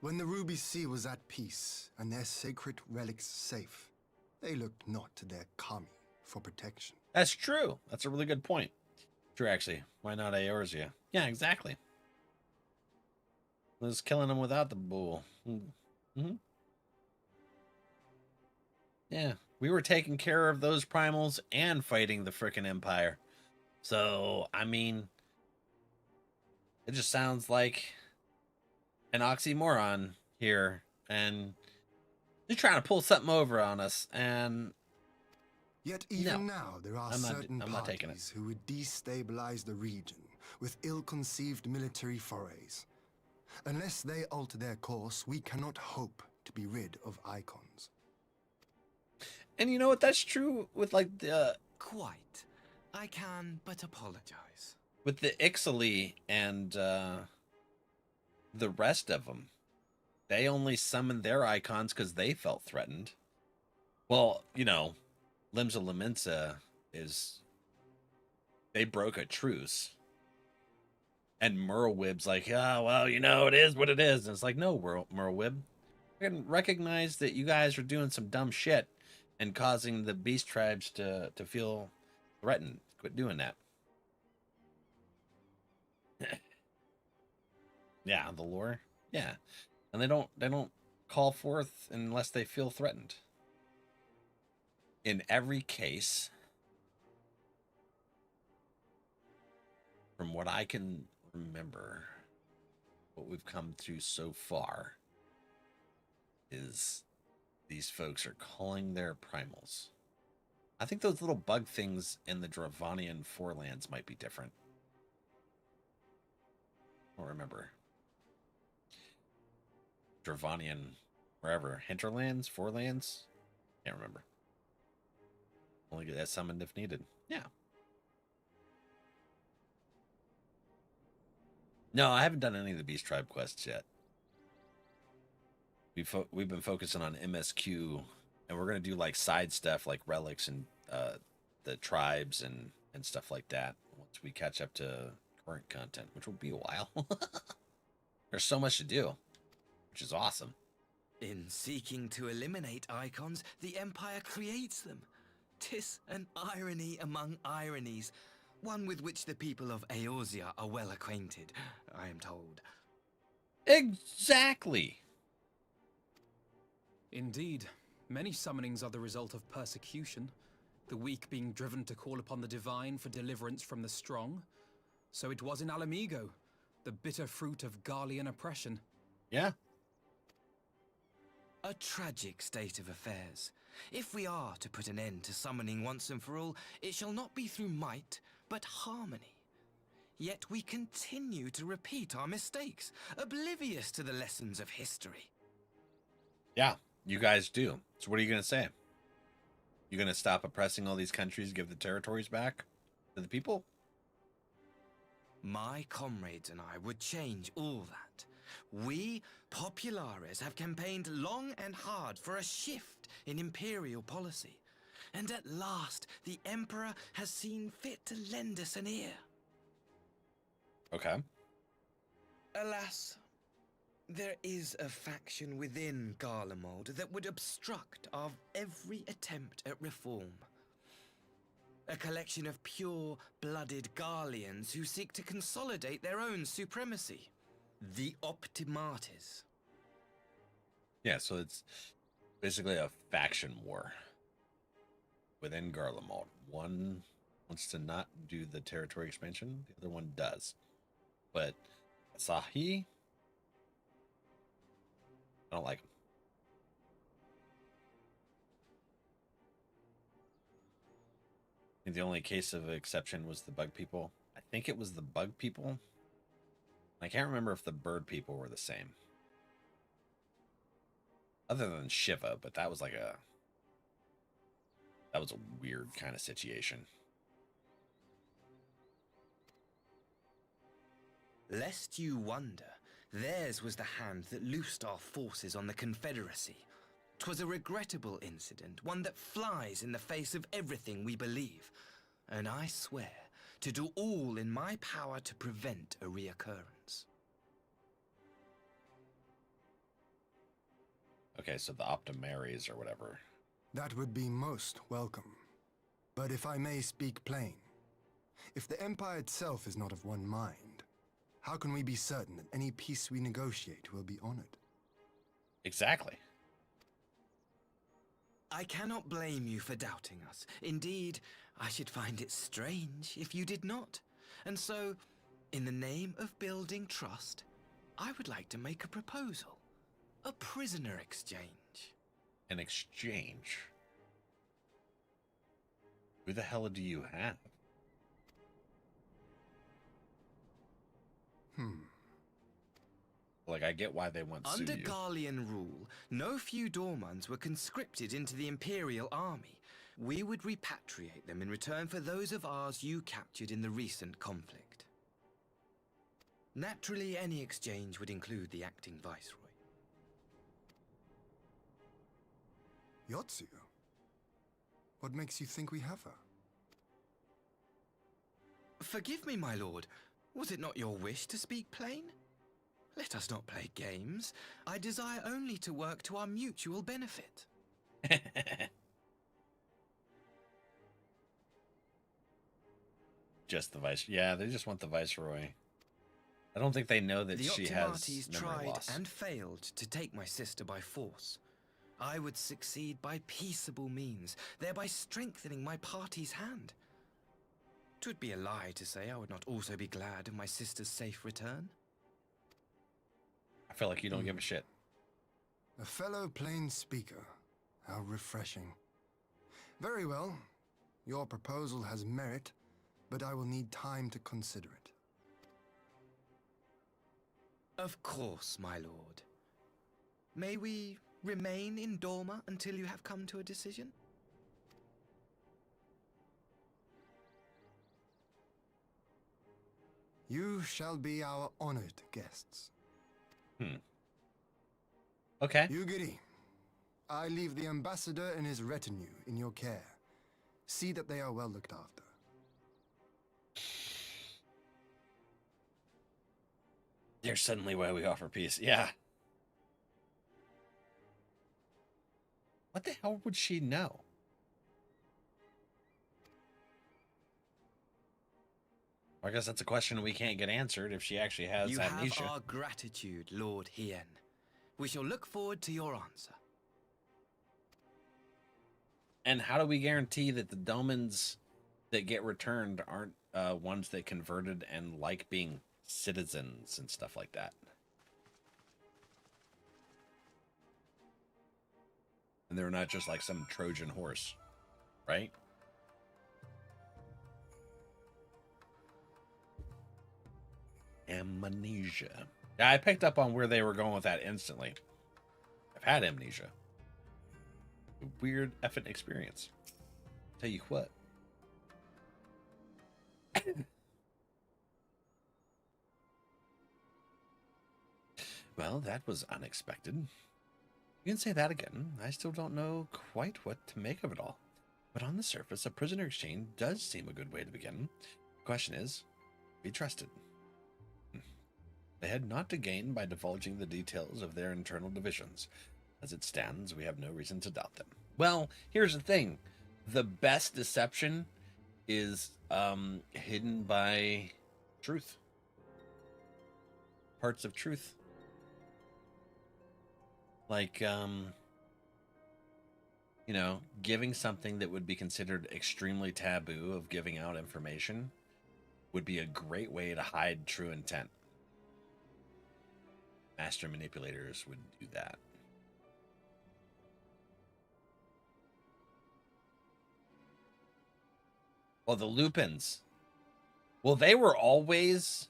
When the Ruby Sea was at peace and their sacred relics safe, they looked not to their kami for protection. That's true. That's a really good point. True, actually. Why not Eorzea? Yeah, exactly. Was killing them without the bull. Mm-hmm. Yeah, we were taking care of those primals and fighting the frickin' Empire. So, I mean, it just sounds like an oxymoron here. And you're trying to pull something over on us. And yet even now, there are certain parties who would destabilize the region with ill-conceived military forays. Unless they alter their course, we cannot hope to be rid of icons. And you know what? That's true with like the... Quite. I can but apologize. With the XIV and the rest of them. They only summoned their icons because they felt threatened. Well, you know, Limbs of Laminsa is... They broke a truce. And Merlwyb's like, oh, well, you know, it is what it is. And it's like, no, Merlwyb. I can recognize that you guys are doing some dumb shit and causing the beast tribes to feel threatened. Quit doing that. Yeah, the lore. Yeah. And they don't call forth unless they feel threatened. In every case, from what I can remember, what we've come through so far is these folks are calling their primals. I think those little bug things in the Dravanian Forelands might be different. I don't remember. Dravanian, wherever. Hinterlands? Forelands? Can't remember. Only get that summoned if needed. Yeah. No, I haven't done any of the Beast Tribe quests yet. We've been focusing on MSQ, and we're gonna do like side stuff like relics and the tribes and stuff like that once we catch up to current content, which will be a while. There's so much to do, which is awesome. In seeking to eliminate icons, the Empire creates them. 'Tis an irony among ironies, one with which the people of Eorzea are well acquainted, I am told. Exactly. Indeed, many summonings are the result of persecution, the weak being driven to call upon the divine for deliverance from the strong. So it was in Ala Mhigo, the bitter fruit of Garlean oppression. Yeah. A tragic state of affairs. If we are to put an end to summoning once and for all, it shall not be through might, but harmony. Yet we continue to repeat our mistakes, oblivious to the lessons of history. Yeah, you guys do. So what are you going to say? You going to stop oppressing all these countries, give the territories back to the people? My comrades and I would change all that. We, populares, have campaigned long and hard for a shift in imperial policy. And at last, the Emperor has seen fit to lend us an ear. Okay. Alas, there is a faction within Garlemald that would obstruct our every attempt at reform. A collection of pure-blooded Garleans who seek to consolidate their own supremacy. The Optimates. Yeah, so it's basically a faction war within Garlemald. One wants to not do the territory expansion, the other one does. But Asahi, I don't like him. I think the only case of exception was the bug people. I think it was the bug people. I can't remember if the bird people were the same. Other than Shiva, but that was like that was a weird kind of situation. Lest you wonder, theirs was the hand that loosed our forces on the Confederacy. 'Twas a regrettable incident, one that flies in the face of everything we believe. And I swear to do all in my power to prevent a reoccurrence. Okay, so the Optimaries or whatever. That would be most welcome. But if I may speak plain, if the Empire itself is not of one mind, how can we be certain that any peace we negotiate will be honored? Exactly. I cannot blame you for doubting us. Indeed, I should find it strange if you did not. And so, in the name of building trust, I would like to make a proposal. A prisoner exchange. An exchange? Who the hell do you have? Like, I get why they want to sue Under you. Garlean rule, no few Dormans were conscripted into the Imperial Army. We would repatriate them in return for those of ours you captured in the recent conflict. Naturally, any exchange would include the acting Viceroy. Yotsu? What makes you think we have her? Forgive me, my lord. Was it not your wish to speak plain? Let us not play games. I desire only to work to our mutual benefit. Just the vice. Yeah, they just want the viceroy. I don't think they know that she has Optimates memory tried loss. and failed to take my sister by force. I would succeed by peaceable means, thereby strengthening my party's hand. 'Twould be a lie to say I would not also be glad of my sister's safe return. I feel like you don't give a shit. A fellow plain speaker. How refreshing. Very well. Your proposal has merit, but I will need time to consider it. Of course, my lord. May we remain in Dorma until you have come to a decision? You shall be our honored guests. Okay. Yugiri, I leave the ambassador and his retinue in your care. See that they are well looked after. There's suddenly why we offer peace. Yeah. What the hell would she know? I guess that's a question we can't get answered if she actually has You amnesia. have our gratitude, Lord Hien. We shall look forward to your answer. And how do we guarantee that the domans that get returned aren't ones that converted and like being citizens and stuff like that? And they're not just like some Trojan horse, right? Amnesia. Yeah, I picked up on where they were going with that instantly. I've had amnesia. Weird effing experience. Tell you what. Well, that was unexpected. You can say that again. I still don't know quite what to make of it all. But on the surface, a prisoner exchange does seem a good way to begin. The question is, be trusted. They had naught to gain by divulging the details of their internal divisions. As it stands, we have no reason to doubt them. Well, here's the thing. The best deception is hidden by truth. Parts of truth. Like, you know, giving something that would be considered extremely taboo of giving out information would be a great way to hide true intent. Master manipulators would do that. Well, the Lupins. Well, they were always...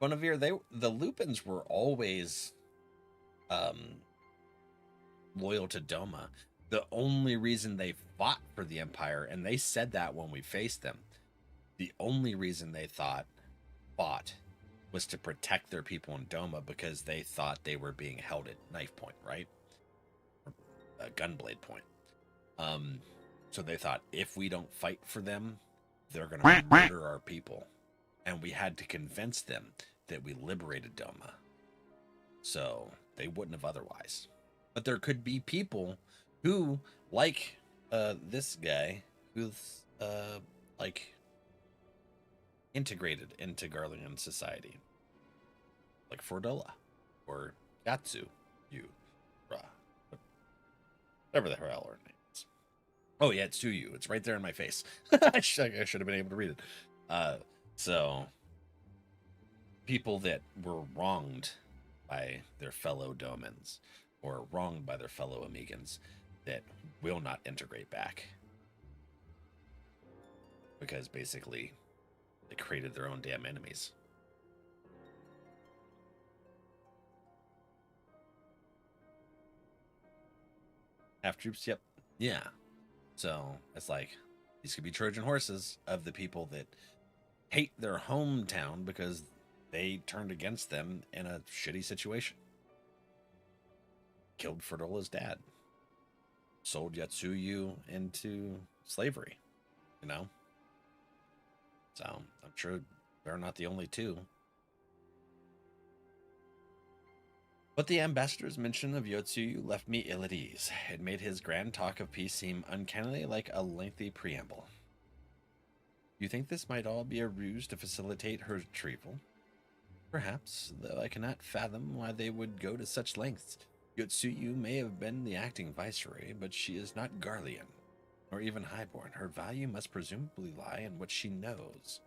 Guinevere, the Lupins were always loyal to Doma. The only reason they fought for the Empire, and they said that when we faced them, the only reason they fought was to protect their people in Doma because they thought they were being held at knife point, right? Or gunblade point. So they thought, if we don't fight for them, they're going to murder our people. And we had to convince them that we liberated Doma. So they wouldn't have otherwise. But there could be people who, like this guy, who's like integrated into Garlean society, like Fordola or Yatsu, whatever the hell her name is. Oh yeah, it's Tsuyu. It's right there in my face. I should have been able to read it. So people that were wronged by their fellow Domans or wronged by their fellow Amigans that will not integrate back because basically they created their own damn enemies. Half troops, yep. Yeah. So it's like these could be Trojan horses of the people that hate their hometown because they turned against them in a shitty situation. Killed Ferdola's dad. Sold Yatsuyu into slavery. You know? So I'm sure They're not the only two. But the ambassador's mention of Yotsuyu left me ill at ease. It made his grand talk of peace seem uncannily like a lengthy preamble. You think this might all be a ruse to facilitate her retrieval? Perhaps, though I cannot fathom why they would go to such lengths. Yotsuyu may have been the acting viceroy, but she is not Garlean, or even highborn. Her value must presumably lie in what she knows.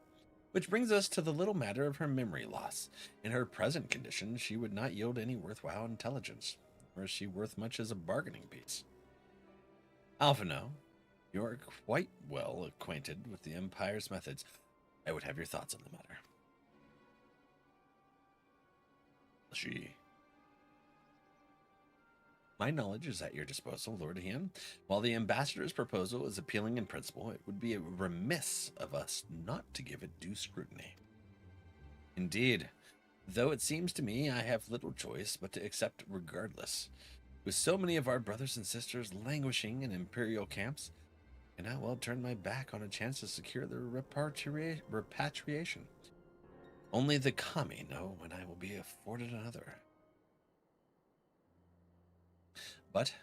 Which brings us to the little matter of her memory loss. In her present condition, she would not yield any worthwhile intelligence, nor is she worth much as a bargaining piece. Alphino, you are quite well acquainted with the Empire's methods. I would have your thoughts on the matter. My knowledge is at your disposal, Lord Hian. While the ambassador's proposal is appealing in principle, it would be remiss of us not to give it due scrutiny. Indeed, though it seems to me I have little choice but to accept regardless. With so many of our brothers and sisters languishing in imperial camps, I cannot well turn my back on a chance to secure their repatriation. Only the kami know when I will be afforded another. But,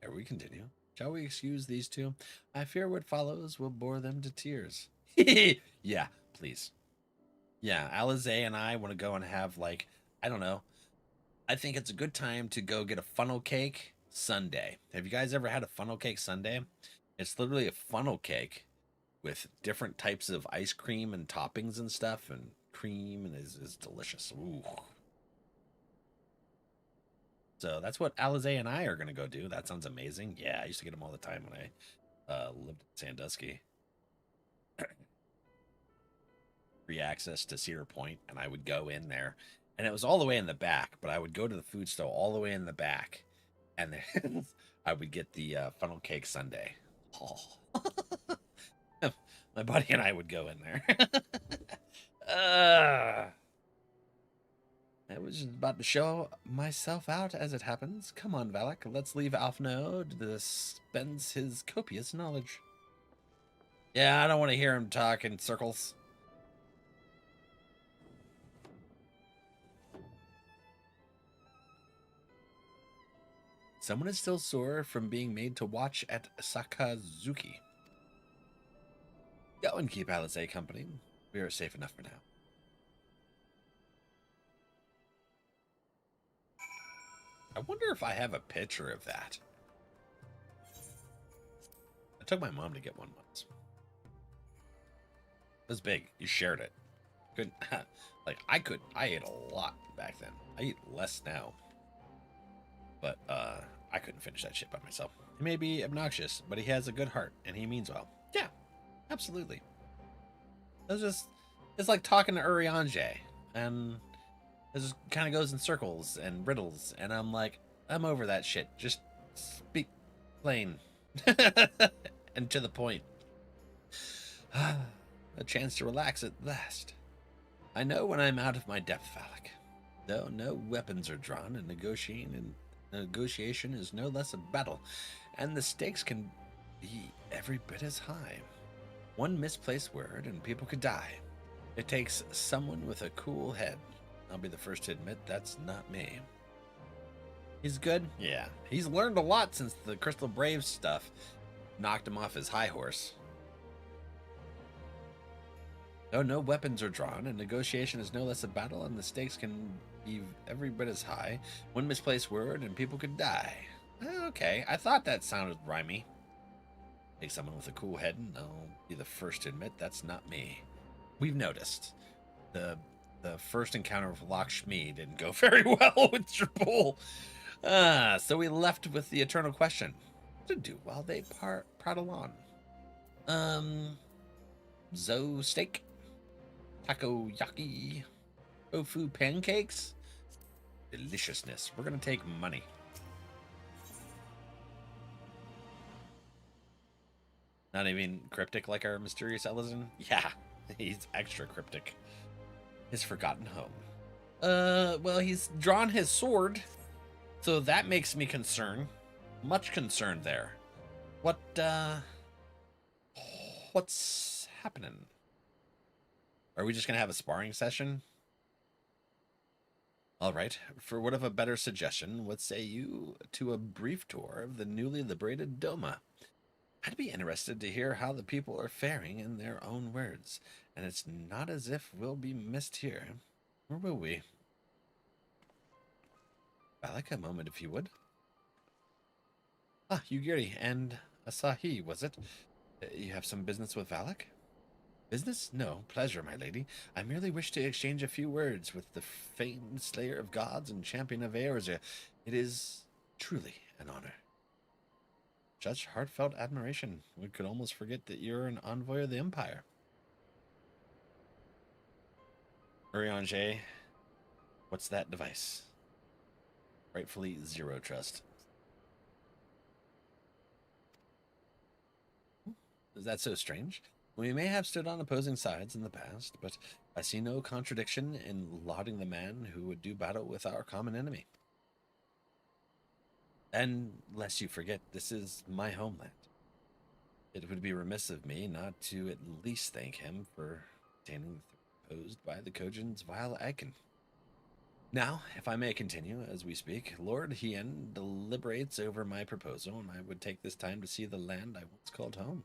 ere we continue, shall we excuse these two? I fear what follows will bore them to tears. Yeah, please. Yeah, Alize and I want to go and have, like, I don't know. I think it's a good time to go get a funnel cake sundae. Have you guys ever had a funnel cake sundae? It's literally a funnel cake with different types of ice cream and toppings and stuff, and cream, and is delicious. Ooh. So that's what Alize and I are going to go do. That sounds amazing. Yeah, I used to get them all the time when I lived in Sandusky. Free access to Cedar Point, and I would go in there. And it was all the way in the back, but I would go to the food store all the way in the back. And then I would get the funnel cake sundae. Oh. My buddy and I would go in there. I was just about to show myself out as it happens. Come on, Valak, let's leave Alphino to dispense his copious knowledge. Yeah, I don't want to hear him talk in circles. Someone is still sore from being made to watch at Sakazuki. Go and keep Alize company. We are safe enough for now. I wonder if I have a picture of that. I took my mom to get one once. It was big. You shared it. Couldn't like I ate a lot back then. I eat less now. But I couldn't finish that shit by myself. He may be obnoxious, but he has a good heart and he means well. Yeah, absolutely. It's like talking to Urianger, and it just kind of goes in circles and riddles, and I'm like, I'm over that shit. Just speak plain and to the point. A chance to relax at last. I know when I'm out of my depth, Valak. Though no weapons are drawn, and negotiation is no less a battle, and the stakes can be every bit as high. One misplaced word and people could die. It takes someone with a cool head. I'll be the first to admit that's not me. He's good? Yeah. He's learned a lot since the Crystal Brave stuff knocked him off his high horse. Though no weapons are drawn, and negotiation is no less a battle, and the stakes can be every bit as high, one misplaced word and people could die. Okay, I thought that sounded rhymey. Take someone with a cool head, and I'll be the first to admit that's not me. We've noticed. The first encounter with Lakshmi didn't go very well with Tripul. So we left with the eternal question. What to do while they prattle on? Zo steak, takoyaki, tofu pancakes, deliciousness. We're gonna take money. Not even cryptic like our mysterious Ellison? Yeah, he's extra cryptic. His forgotten home. Well, he's drawn his sword, so that makes me concerned. Much concerned there. What's happening? Are we just gonna have a sparring session? All right. For what of a better suggestion, what say you to a brief tour of the newly liberated Doma? I'd be interested to hear how the people are faring in their own words, and it's not as if we'll be missed here. Or will we? Valak, a moment if you would. Ah, Ugiri and Asahi, was it? You have some business with Valak? Business? No, pleasure, my lady. I merely wish to exchange a few words with the famed slayer of gods and champion of Eorzea. It is truly an honor. Such heartfelt admiration. We could almost forget that you're an envoy of the Empire. Urianger, what's that device? Rightfully zero trust. Is that so strange? We may have stood on opposing sides in the past, but I see no contradiction in lauding the man who would do battle with our common enemy. And lest you forget, this is my homeland. It would be remiss of me not to at least thank him for obtaining the posed by the Kojin's vile icon. Now, if I may continue as we speak, Lord Hien deliberates over my proposal, and I would take this time to see the land I once called home.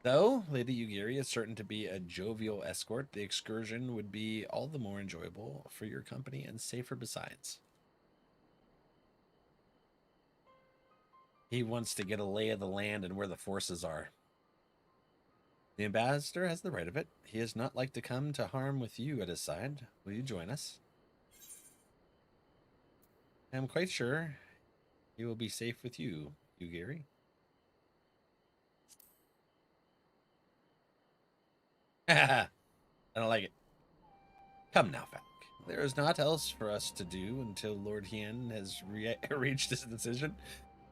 Though Lady Ugiri is certain to be a jovial escort, the excursion would be all the more enjoyable for your company and safer besides. He wants to get a lay of the land and where the forces are. The ambassador has the right of it. He is not like to come to harm with you at his side. Will you join us? I am quite sure he will be safe with you, Ugiri. I don't like it. Come now, Valak. There is naught else for us to do until Lord Hien has reached his decision.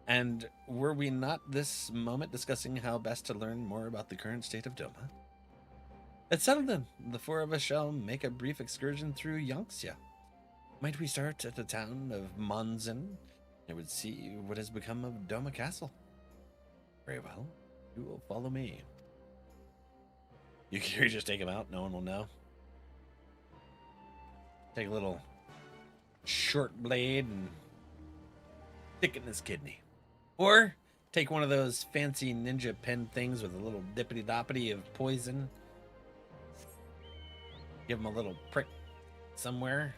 And were we not this moment discussing how best to learn more about the current state of Doma? It's settled then. The four of us shall make a brief excursion through Yangxia. Might we start at the town of Monzen? And would see what has become of Doma Castle. Very well. You will follow me. You can just take him out. No one will know. Take a little short blade and stick it in his kidney. Or take one of those fancy ninja pen things with a little dippity-doppity of poison. Give him a little prick somewhere.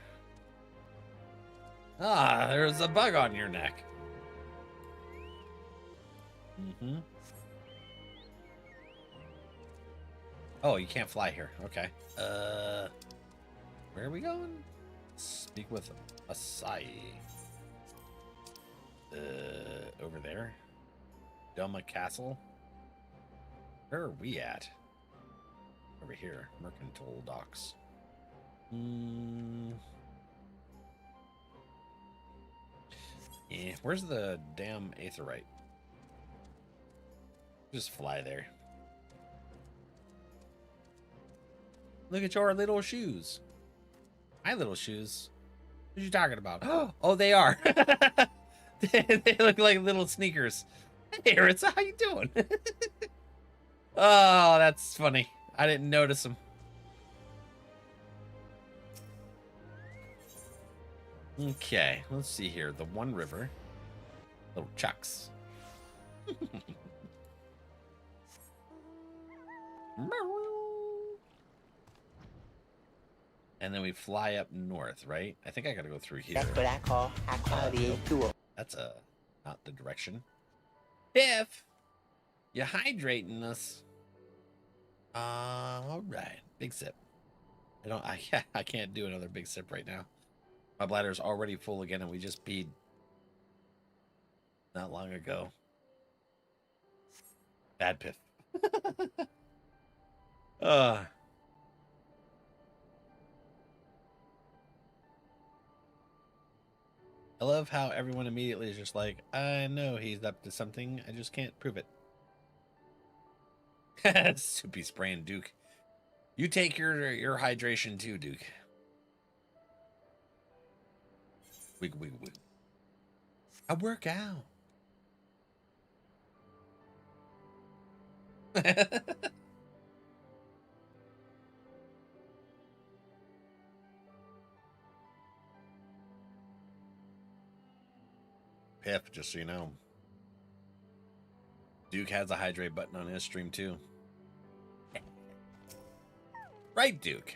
Ah, there's a bug on your neck. Mm-hmm. Oh, you can't fly here. Okay. Where are we going? Speak with Asai. Over there. Doma Castle. Where are we at? Over here. Mercantile docks. Yeah, where's the damn aetherite? Just fly there. Look at your little shoes. My little shoes? What are you talking about? Oh, they are. They look like little sneakers. Hey, Ritza, how you doing? Oh, that's funny. I didn't notice them. Okay, let's see here. The One River. Little chucks. And then we fly up north, right? I think I gotta go through here. That's what I call high quality tool. That's not the direction. Biff, you're hydrating us. All right, big sip. I can't do another big sip right now. My bladder's already full again, and we just peed not long ago. Bad Piff. I love how everyone immediately is just like, I know he's up to something, I just can't prove it. Soupy spraying Duke. You take your hydration too, Duke. Wiggle, wiggle, wiggle. I work out. Piff, just so you know. Duke has a hydrate button on his stream too. Right, Duke.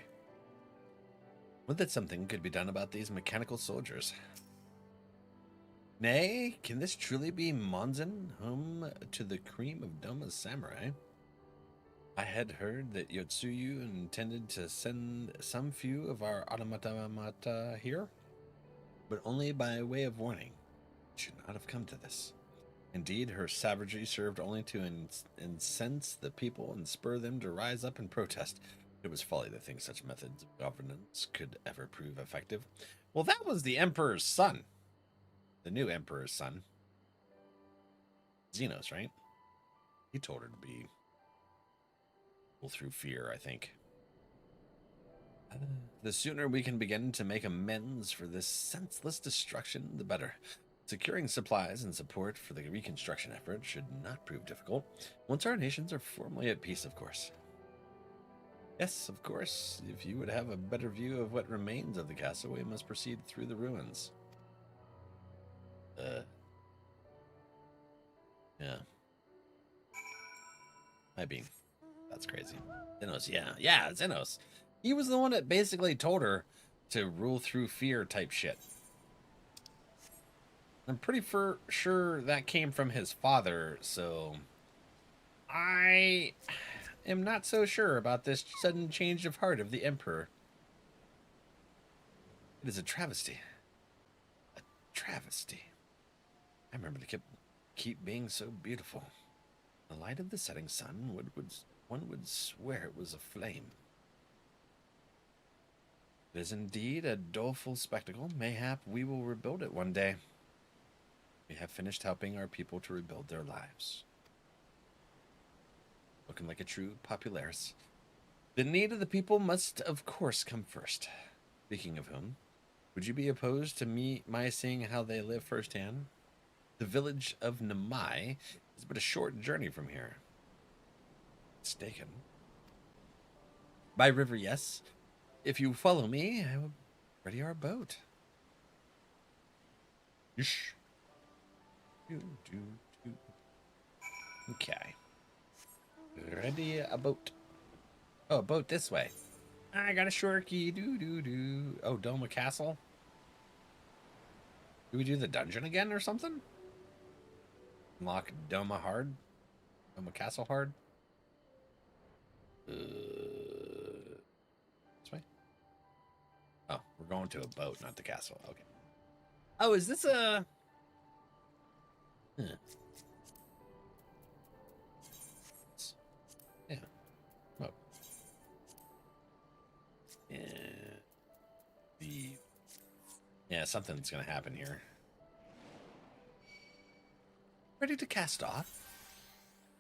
Would that something could be done about these mechanical soldiers? Nay, can this truly be Monzen, home to the cream of Doma's samurai? I had heard that Yotsuyu intended to send some few of our automata here, but only by way of warning. It should not have come to this. Indeed, her savagery served only to incense the people and spur them to rise up and protest. It was folly to think such methods of governance could ever prove effective. Well, that was the Emperor's son. The new Emperor's son. Xenos, right? He told her to be through fear, I think. The sooner we can begin to make amends for this senseless destruction, the better. Securing supplies and support for the reconstruction effort should not prove difficult, once our nations are formally at peace, of course. Yes, of course. If you would have a better view of what remains of the castle, we must proceed through the ruins. Yeah. I mean, that's crazy. Xenos, yeah, Xenos. He was the one that basically told her to rule through fear type shit. I'm pretty sure that came from his father, so I am not so sure about this sudden change of heart of the Emperor. It is a travesty. A travesty. I remember the keep being so beautiful. The light of the setting sun, one would swear it was aflame. It is indeed a doleful spectacle. Mayhap we will rebuild it one day. We have finished helping our people to rebuild their lives. Looking like a true popularis. The need of the people must, of course, come first. Speaking of whom, would you be opposed to my seeing how they live firsthand? The village of Namai is but a short journey from here. Mistaken. By river, yes. If you follow me, I will ready our boat. Yeesh. Okay. Ready a boat. Oh, a boat this way. I got a shortkey. Oh, Doma Castle. Do we do the dungeon again or something? Unlock Doma hard. Doma Castle hard. This way. Oh, we're going to a boat, not the castle. Okay. Oh, is this a? Yeah. Oh. Yeah, something's gonna happen here. Ready to cast off?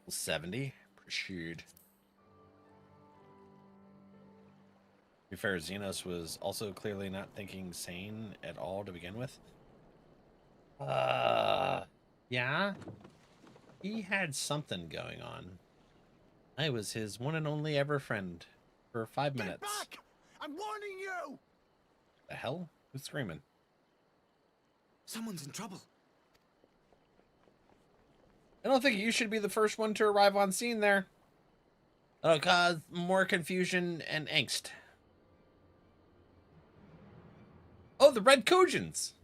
70. Pursued. To be fair, Xenos was also clearly not thinking sane at all to begin with. Yeah? He had something going on. I was his one and only ever friend for 5 minutes. Get back! I'm warning you! The hell? Who's screaming? Someone's in trouble. I don't think you should be the first one to arrive on scene there. That'll cause more confusion and angst. Oh, the Red Kujins!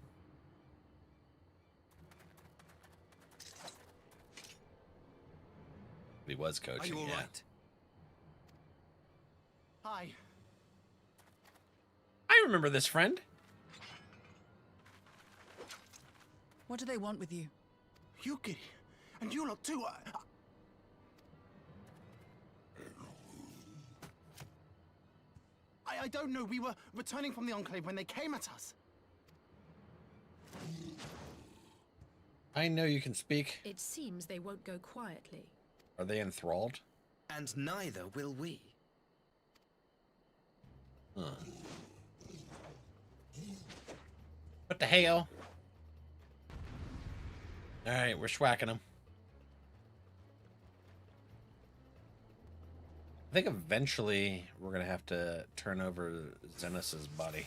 He was coaching. Are you all right? Hi. I remember this friend. What do they want with you? Yuki, and you lot too. I don't know. We were returning from the Enclave when they came at us. I know you can speak. It seems they won't go quietly. Are they enthralled? And neither will we. Huh. What the hell? Alright, we're schwacking them. I think eventually we're gonna have to turn over Xenos' body.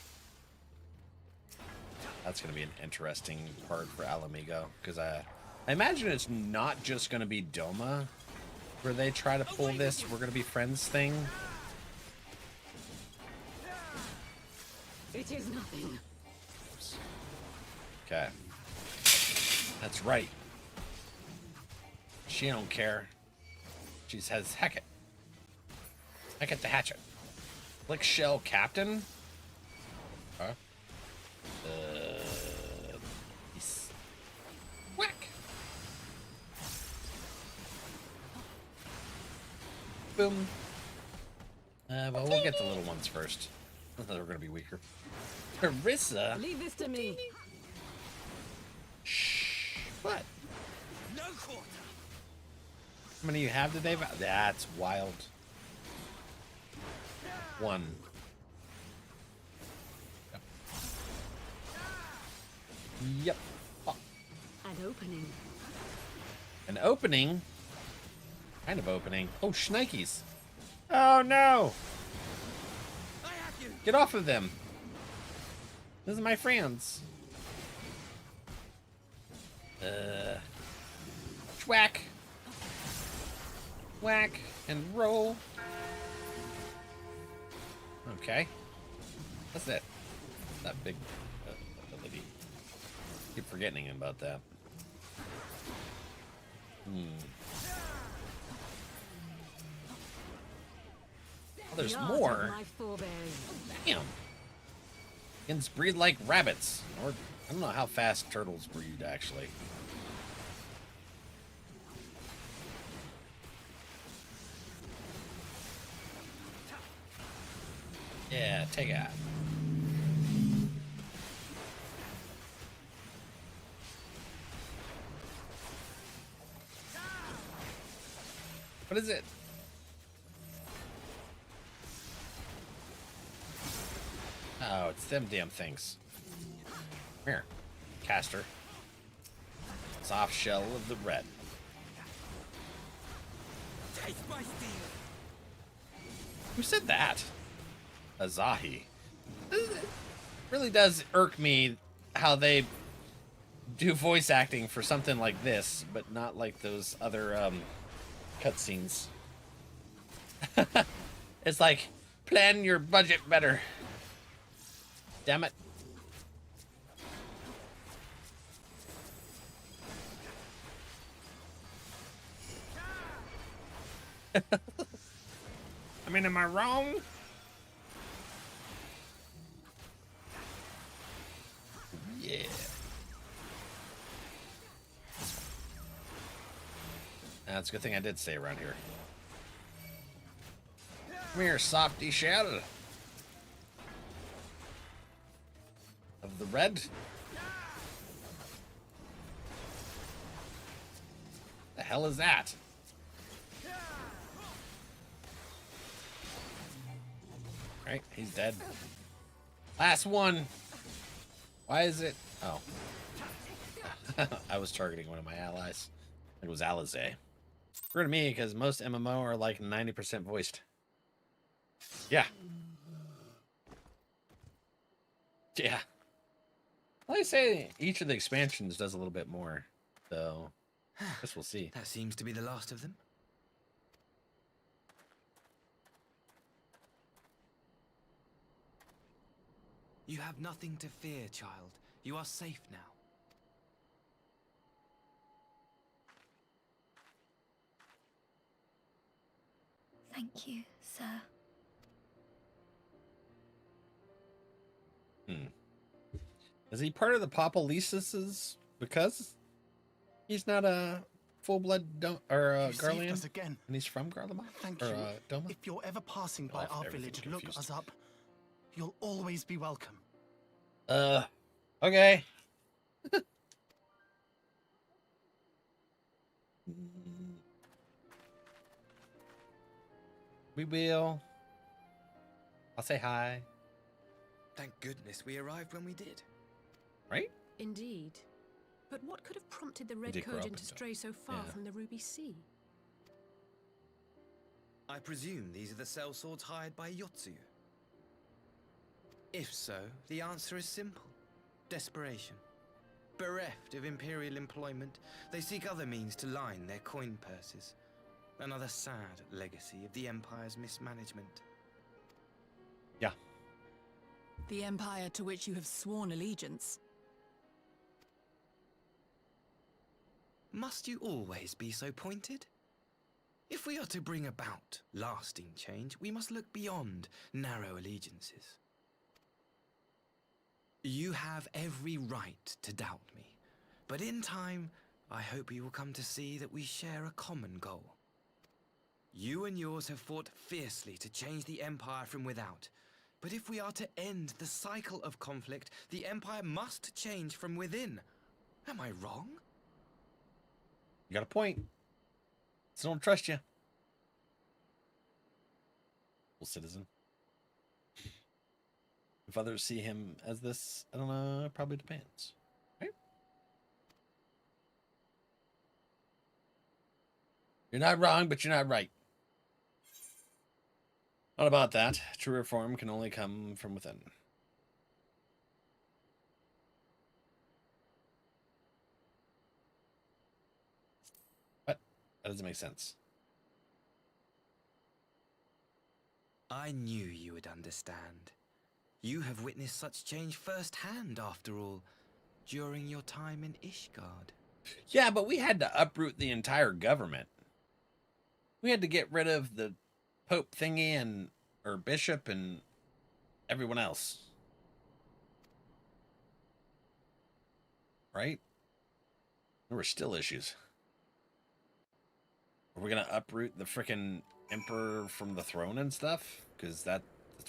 That's going to be an interesting part for Ala Mhigo, because I imagine it's not just going to be Doma where they try to pull this "we're going to be friends" thing. It is nothing. Okay. That's right. She don't care. She says, heck it. Heck it the hatchet. Flick shell captain? Huh? Whack! Boom. Well, we'll get the little ones first. They're gonna be weaker. Carissa? Leave this to me. Shh. What? No quarter. How many you have today? That's wild. One. Yep. Oh. An opening. An opening? Kind of opening. Oh, shnikes. Oh, no. Get off of them. Those are my friends. Whack. Whack and roll. Okay. What's that? That big ability. Keep forgetting about that. Oh, there's more. Damn. Skins breed like rabbits. Or I don't know how fast turtles breed, actually. Yeah, take out. What is it? Oh, it's them damn things. Come here, caster. Soft shell of the red. Taste my steel. Who said that? Azahi. It really does irk me how they do voice acting for something like this, but not like those other cutscenes. It's like, plan your budget better. Damn it. I mean, am I wrong? Yeah. That's a good thing I did stay around here. Come here, softy shadow. Of the red. The hell is that? Right, he's dead. Last one. Why is it? Oh. I was targeting one of my allies. It was Alizé. For me, because most MMO are like 90% voiced. Yeah. Yeah. Well, I say each of the expansions does a little bit more, so I guess we'll see. That seems to be the last of them. You have nothing to fear, child. You are safe now. Thank you, sir. Is he part of the Papalises because he's not a full-blood Garlean? Us again. And he's from Garlemald? Thank or, you. Doma? If you're ever passing by Oh, our everything's village, look confused. us up. You'll always be welcome. Okay. We will. I'll say hi. Thank goodness we arrived when we did. Right? Indeed. But what could have prompted the Red did grow up Kojin in to Doma. stray so far Yeah. from the Ruby Sea? I presume these are the sellswords hired by Yotsuyu. If so, the answer is simple. desperation. Bereft of imperial employment, they seek other means to line their coin purses. Another sad legacy of the Empire's mismanagement. Yeah. The Empire to which you have sworn allegiance. Must you always be so pointed? If we are to bring about lasting change, we must look beyond narrow allegiances. You have every right to doubt me, but in time, I hope you will come to see that we share a common goal. You and yours have fought fiercely to change the Empire from without, but if we are to end the cycle of conflict, the Empire must change from within. Am I wrong? You got a point. So don't trust you. Well, citizen. If others see him as this, I don't know, it probably depends. Right? You're not wrong, but you're not right. Not about that. True reform can only come from within. What? That doesn't make sense. I knew you would understand. You have witnessed such change firsthand, after all, during your time in Ishgard. Yeah, but we had to uproot the entire government. We had to get rid of the Pope thingy or bishop and everyone else. Right? There were still issues. Are we going to uproot the frickin' emperor from the throne and stuff? Because that's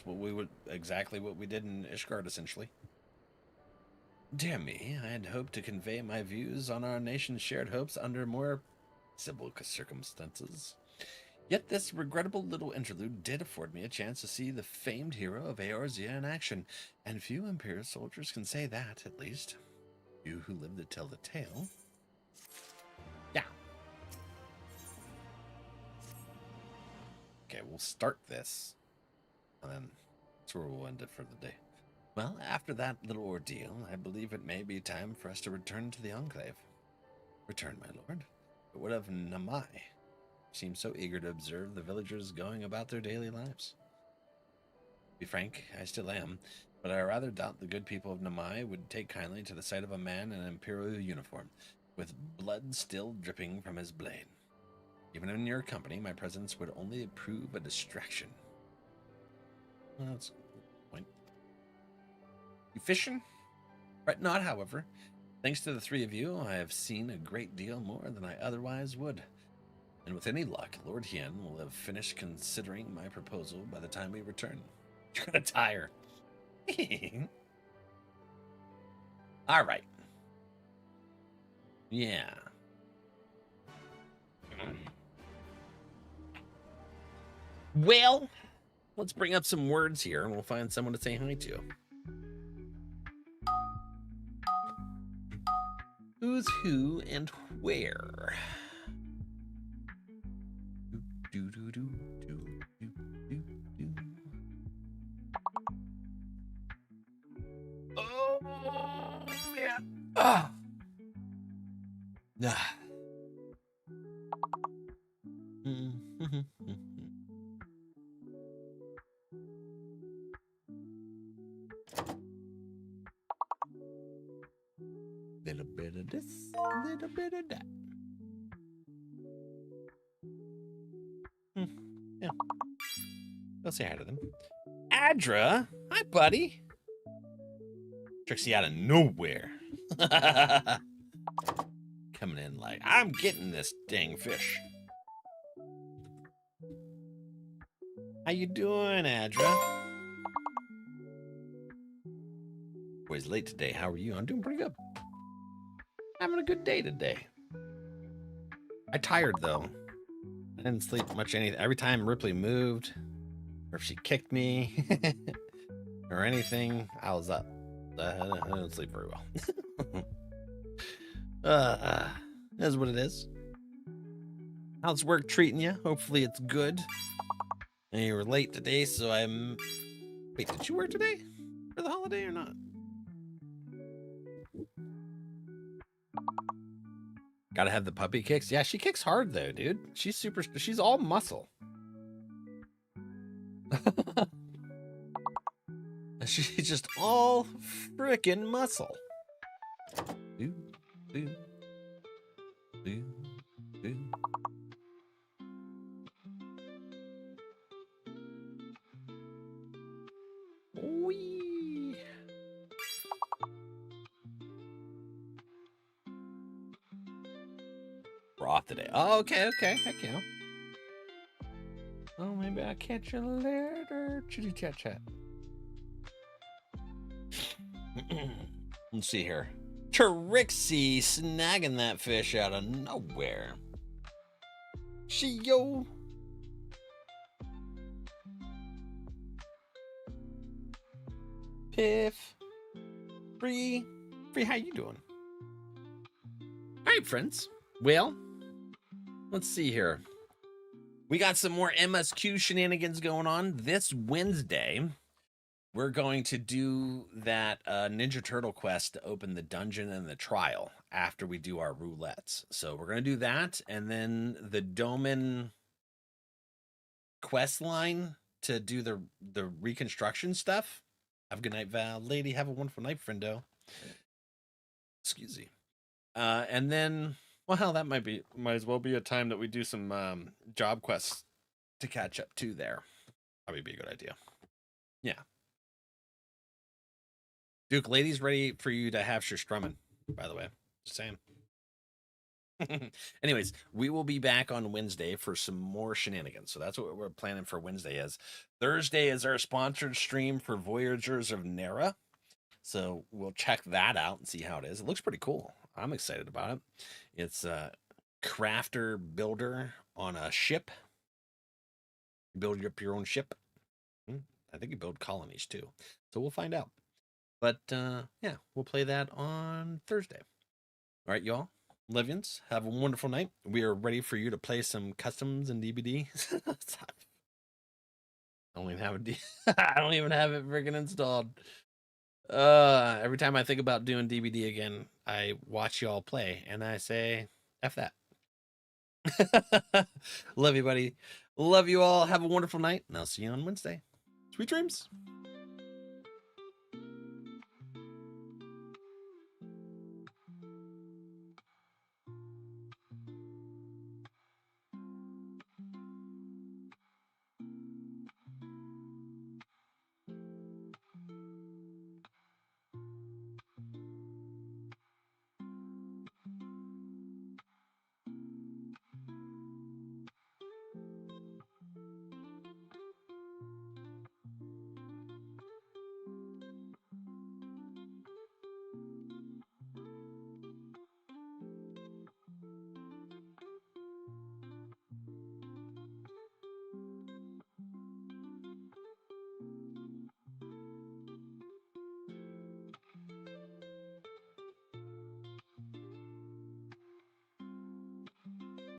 what we would, exactly what we did in Ishgard, essentially. Dear me, I had hoped to convey my views on our nation's shared hopes under more civil circumstances. Yet this regrettable little interlude did afford me a chance to see the famed hero of Eorzea in action, and few Imperial soldiers can say that, at least. You who live to tell the tale. Yeah. Okay, we'll start this. And then that's where we'll end it for the day. Well, after that little ordeal, I believe it may be time for us to return to the Enclave. Return, my lord. But what of Namai? Seems so eager to observe the villagers going about their daily lives. To be frank, I still am, but I rather doubt the good people of Namai would take kindly to the sight of a man in an imperial uniform, with blood still dripping from his blade. Even in your company, my presence would only prove a distraction. Well, that's a good point. You fishing? Right, not, however. Thanks to the three of you, I have seen a great deal more than I otherwise would. And with any luck, Lord Hien will have finished considering my proposal by the time we return. You're gonna tire. All right. Yeah. Well, let's bring up some words here and we'll find someone to say hi to. Who's who and where? Oh, man. Ah. Ah. Little bit of this, little bit of that. Yeah. Go say hi to them. Adra! Hi, buddy! Trixie out of nowhere. Coming in like, I'm getting this dang fish. How you doing, Adra? Boy's late today. How are you? I'm doing pretty good. Having a good day today. I'm tired, though. I didn't sleep much anything. Every time Ripley moved, or if she kicked me, or anything, I was up. I didn't sleep very well. That's what it is. How's work treating you? Hopefully it's good. And you were late today, so I'm... Wait, did you work today? For the holiday or not? Gotta have the puppy kicks. Yeah, she kicks hard though, dude. She's all muscle. She's just all freaking muscle. Do, do, do, do. Whee. We're off today. Oh, okay. Heck yeah. Oh, maybe I'll catch you later. Chitty chat chat. Let's see here. Trixie snagging that fish out of nowhere. Yo. Piff. Free, how you doing? All right, friends. Well, let's see here. We got some more MSQ shenanigans going on this Wednesday. We're going to do that Ninja Turtle quest to open the dungeon and the trial after we do our roulettes. So we're going to do that, and then the Doman quest line to do the reconstruction stuff. Have a good night, Val. Lady, have a wonderful night, friendo. Excuse me. And then, well, hell, that might as well be a time that we do some job quests to catch up to there. Probably be a good idea. Yeah. Duke, lady's ready for you to have your strumming, by the way. Just saying. Anyways, we will be back on Wednesday for some more shenanigans. So that's what we're planning for Wednesday is. Thursday is our sponsored stream for Voyagers of Nera. So we'll check that out and see how it is. It looks pretty cool. I'm excited about it. It's a crafter builder on a ship. You build up your own ship. I think you build colonies too. So we'll find out. But yeah, we'll play that on Thursday. All right, y'all. Livians, have a wonderful night. We are ready for you to play some customs and DBD. I don't even have it freaking installed. Every time I think about doing DBD again, I watch y'all play and I say, F that. Love you, buddy. Love you all. Have a wonderful night, and I'll see you on Wednesday. Sweet dreams.